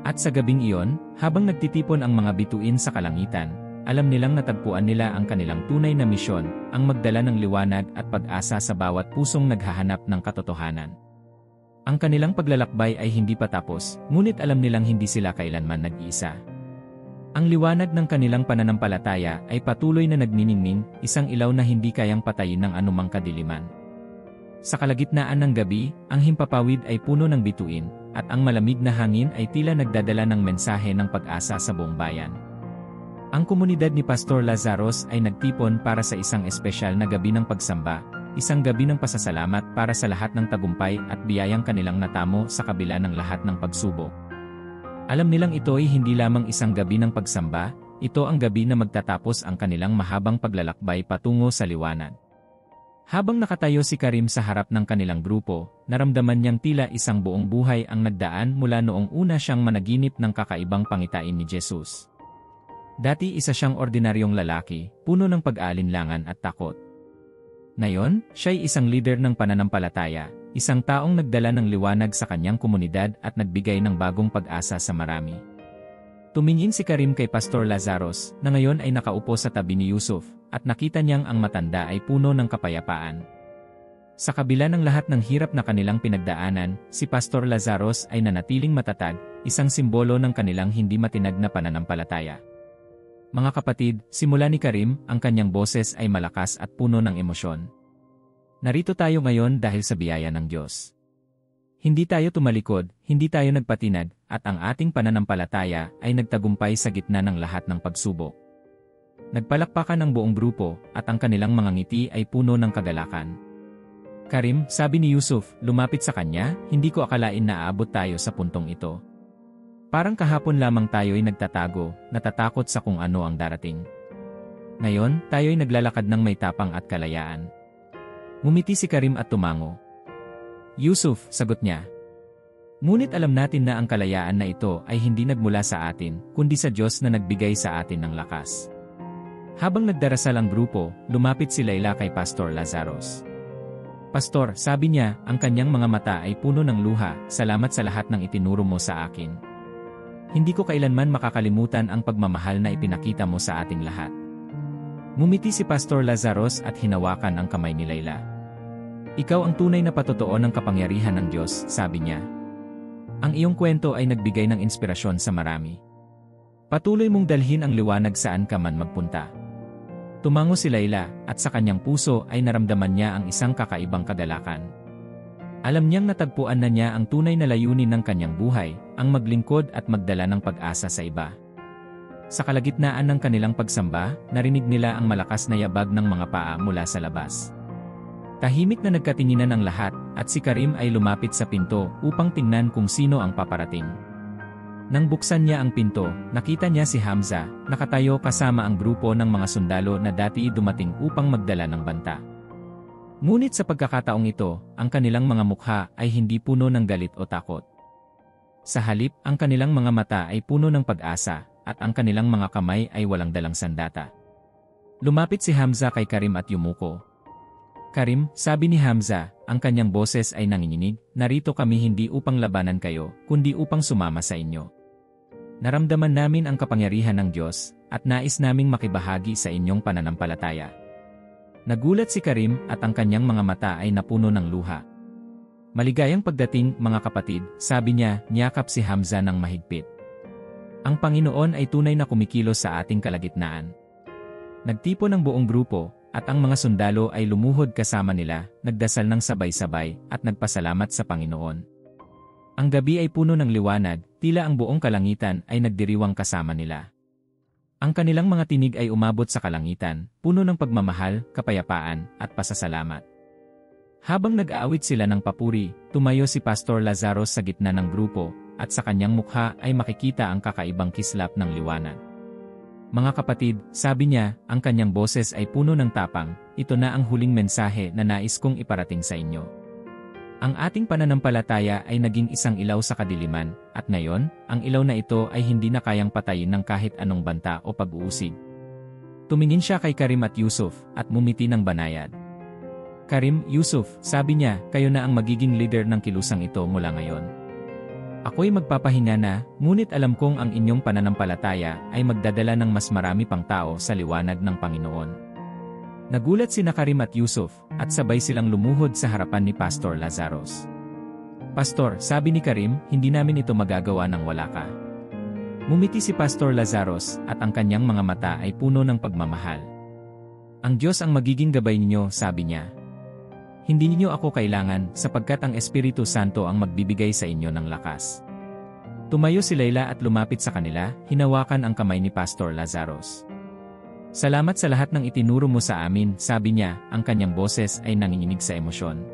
At sa gabing iyon, habang nagtitipon ang mga bituin sa kalangitan, alam nilang natagpuan nila ang kanilang tunay na misyon, ang magdala ng liwanag at pag-asa sa bawat pusong naghahanap ng katotohanan. Ang kanilang paglalakbay ay hindi pa tapos, ngunit alam nilang hindi sila kailanman nag-iisa. Ang liwanag ng kanilang pananampalataya ay patuloy na nagniningning, isang ilaw na hindi kayang patayin ng anumang kadiliman. Sa kalagitnaan ng gabi, ang himpapawid ay puno ng bituin, at ang malamig na hangin ay tila nagdadala ng mensahe ng pag-asa sa buong bayan. Ang komunidad ni Pastor Lazaros ay nagtipon para sa isang espesyal na gabi ng pagsamba, isang gabi ng pasasalamat para sa lahat ng tagumpay at biyayang kanilang natamo sa kabila ng lahat ng pagsubok. Alam nilang ito ay hindi lamang isang gabi ng pagsamba, ito ang gabi na magtatapos ang kanilang mahabang paglalakbay patungo sa liwanag. Habang nakatayo si Karim sa harap ng kanilang grupo, naramdaman niyang tila isang buong buhay ang nagdaan mula noong una siyang managinip ng kakaibang pangitain ni Jesus. Dati isa siyang ordinaryong lalaki, puno ng pag-aalinlangan at takot. Ngayon, siya'y isang leader ng pananampalataya, isang taong nagdala ng liwanag sa kanyang komunidad at nagbigay ng bagong pag-asa sa marami. Tumingin si Karim kay Pastor Lazaros, na ngayon ay nakaupo sa tabi ni Yusuf, at nakita niyang ang matanda ay puno ng kapayapaan. Sa kabila ng lahat ng hirap na kanilang pinagdaanan, si Pastor Lazaros ay nanatiling matatag, isang simbolo ng kanilang hindi matinag na pananampalataya. Mga kapatid, simula ni Karim, ang kanyang boses ay malakas at puno ng emosyon. Narito tayo ngayon dahil sa biyaya ng Diyos. Hindi tayo tumalikod, hindi tayo nagpatinag, at ang ating pananampalataya ay nagtagumpay sa gitna ng lahat ng pagsubok. Nagpalakpakan ang buong grupo, at ang kanilang mga ngiti ay puno ng kagalakan. Karim, sabi ni Yusuf, lumapit sa kanya, hindi ko akalain na aabot tayo sa puntong ito. Parang kahapon lamang tayo'y nagtatago, natatakot sa kung ano ang darating. Ngayon, tayo'y naglalakad ng may tapang at kalayaan. Ngumiti si Karim at tumango. Yusuf, sagot niya. Ngunit alam natin na ang kalayaan na ito ay hindi nagmula sa atin, kundi sa Diyos na nagbigay sa atin ng lakas. Habang nagdarasal ang grupo, lumapit si Layla kay Pastor Lazaros. Pastor, sabi niya, ang kanyang mga mata ay puno ng luha, salamat sa lahat ng itinuro mo sa akin. Hindi ko kailanman makakalimutan ang pagmamahal na ipinakita mo sa ating lahat. Ngumiti si Pastor Lazaros at hinawakan ang kamay ni Layla. Ikaw ang tunay na patotoo ng kapangyarihan ng Diyos, sabi niya. Ang iyong kwento ay nagbigay ng inspirasyon sa marami. Patuloy mong dalhin ang liwanag saan ka man magpunta. Tumango si Layla, at sa kanyang puso ay naramdaman niya ang isang kakaibang kagalakan. Alam niyang natagpuan na niya ang tunay na layunin ng kanyang buhay, ang maglingkod at magdala ng pag-asa sa iba. Sa kalagitnaan ng kanilang pagsamba, narinig nila ang malakas na yabag ng mga paa mula sa labas. Tahimik na nagkatinginan ang lahat, at si Karim ay lumapit sa pinto upang tingnan kung sino ang paparating. Nang buksan niya ang pinto, nakita niya si Hamza, nakatayo kasama ang grupo ng mga sundalo na dati dumating upang magdala ng banta. Ngunit sa pagkakataong ito, ang kanilang mga mukha ay hindi puno ng galit o takot. Sa halip, ang kanilang mga mata ay puno ng pag-asa, at ang kanilang mga kamay ay walang dalang sandata. Lumapit si Hamza kay Karim at yumuko. Karim, sabi ni Hamza, ang kanyang boses ay nanginginig, narito kami hindi upang labanan kayo, kundi upang sumama sa inyo. Naramdaman namin ang kapangyarihan ng Diyos, at nais naming makibahagi sa inyong pananampalataya. Nagulat si Karim at ang kanyang mga mata ay napuno ng luha. Maligayang pagdating, mga kapatid, sabi niya, niyakap si Hamza ng mahigpit. Ang Panginoon ay tunay na kumikilos sa ating kalagitnaan. Nagtipon ang buong grupo, at ang mga sundalo ay lumuhod kasama nila, nagdasal ng sabay-sabay, at nagpasalamat sa Panginoon. Ang gabi ay puno ng liwanag, tila ang buong kalangitan ay nagdiriwang kasama nila. Ang kanilang mga tinig ay umabot sa kalangitan, puno ng pagmamahal, kapayapaan, at pasasalamat. Habang nag-aawit sila ng papuri, tumayo si Pastor Lazaros sa gitna ng grupo, at sa kanyang mukha ay makikita ang kakaibang kislap ng liwanag. Mga kapatid, sabi niya, ang kanyang boses ay puno ng tapang, ito na ang huling mensahe na nais kong iparating sa inyo. Ang ating pananampalataya ay naging isang ilaw sa kadiliman, at ngayon, ang ilaw na ito ay hindi na kayang patayin ng kahit anong banta o pag-uusig. Tumingin siya kay Karim at Yusuf at mumiti ng banayad. Karim, Yusuf, sabi niya, kayo na ang magiging leader ng kilusang ito mula ngayon. Ako'y magpapahinga na, ngunit alam kong ang inyong pananampalataya ay magdadala ng mas marami pang tao sa liwanag ng Panginoon. Nagulat sina Karim at Yusuf, at sabay silang lumuhod sa harapan ni Pastor Lazaros. Pastor, sabi ni Karim, hindi namin ito magagawa nang wala ka. Mumiti si Pastor Lazaros, at ang kanyang mga mata ay puno ng pagmamahal. Ang Diyos ang magiging gabay ninyo, sabi niya. Hindi ninyo ako kailangan, sapagkat ang Espiritu Santo ang magbibigay sa inyo ng lakas. Tumayo si Layla at lumapit sa kanila, hinawakan ang kamay ni Pastor Lazaros. Salamat sa lahat ng itinuro mo sa amin, sabi niya, ang kanyang boses ay nanginginig sa emosyon.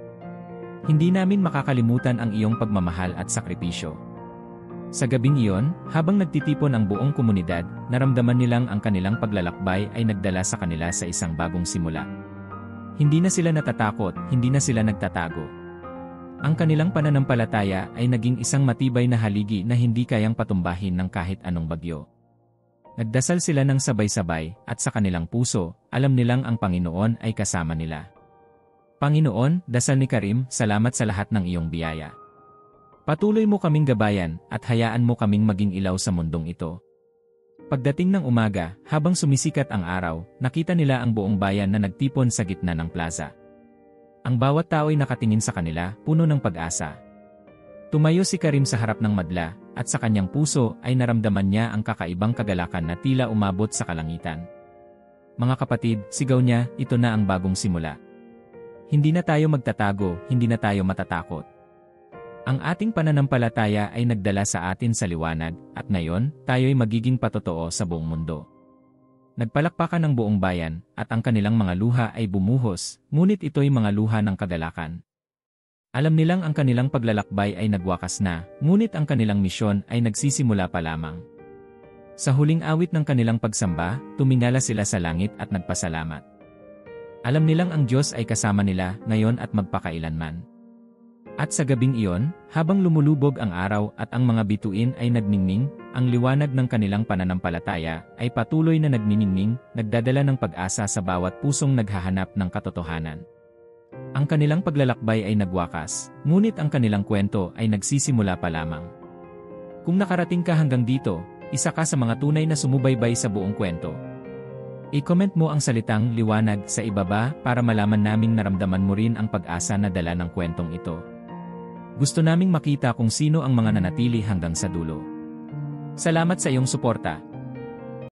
Hindi namin makakalimutan ang iyong pagmamahal at sakripisyo. Sa gabing iyon, habang nagtitipon ang buong komunidad, naramdaman nilang ang kanilang paglalakbay ay nagdala sa kanila sa isang bagong simula. Hindi na sila natatakot, hindi na sila nagtatago. Ang kanilang pananampalataya ay naging isang matibay na haligi na hindi kayang patumbahin ng kahit anong bagyo. Nagdasal sila ng sabay-sabay, at sa kanilang puso, alam nilang ang Panginoon ay kasama nila. Panginoon, dasal ni Karim, salamat sa lahat ng iyong biyaya. Patuloy mo kaming gabayan, at hayaan mo kaming maging ilaw sa mundong ito. Pagdating ng umaga, habang sumisikat ang araw, nakita nila ang buong bayan na nagtipon sa gitna ng plaza. Ang bawat tao ay nakatingin sa kanila, puno ng pag-asa. Tumayo si Karim sa harap ng madla, at sa kanyang puso ay naramdaman niya ang kakaibang kagalakan na tila umabot sa kalangitan. Mga kapatid, sigaw niya, ito na ang bagong simula. Hindi na tayo magtatago, hindi na tayo matatakot. Ang ating pananampalataya ay nagdala sa atin sa liwanag, at ngayon, tayo'y magiging patotoo sa buong mundo. Nagpalakpakan ng buong bayan, at ang kanilang mga luha ay bumuhos, ngunit ito'y mga luha ng kagalakan. Alam nilang ang kanilang paglalakbay ay nagwakas na, ngunit ang kanilang misyon ay nagsisimula pa lamang. Sa huling awit ng kanilang pagsamba, tumingala sila sa langit at nagpasalamat. Alam nilang ang Diyos ay kasama nila ngayon at magpakailanman. At sa gabing iyon, habang lumulubog ang araw at ang mga bituin ay nagningning, ang liwanag ng kanilang pananampalataya ay patuloy na nagniningning, nagdadala ng pag-asa sa bawat pusong naghahanap ng katotohanan. Ang kanilang paglalakbay ay nagwakas, ngunit ang kanilang kwento ay nagsisimula pa lamang. Kung nakarating ka hanggang dito, isa ka sa mga tunay na sumubaybay sa buong kwento. I-comment mo ang salitang liwanag sa ibaba para malaman naming naramdaman mo rin ang pag-asa na dala ng kwentong ito. Gusto naming makita kung sino ang mga nanatili hanggang sa dulo. Salamat sa iyong suporta.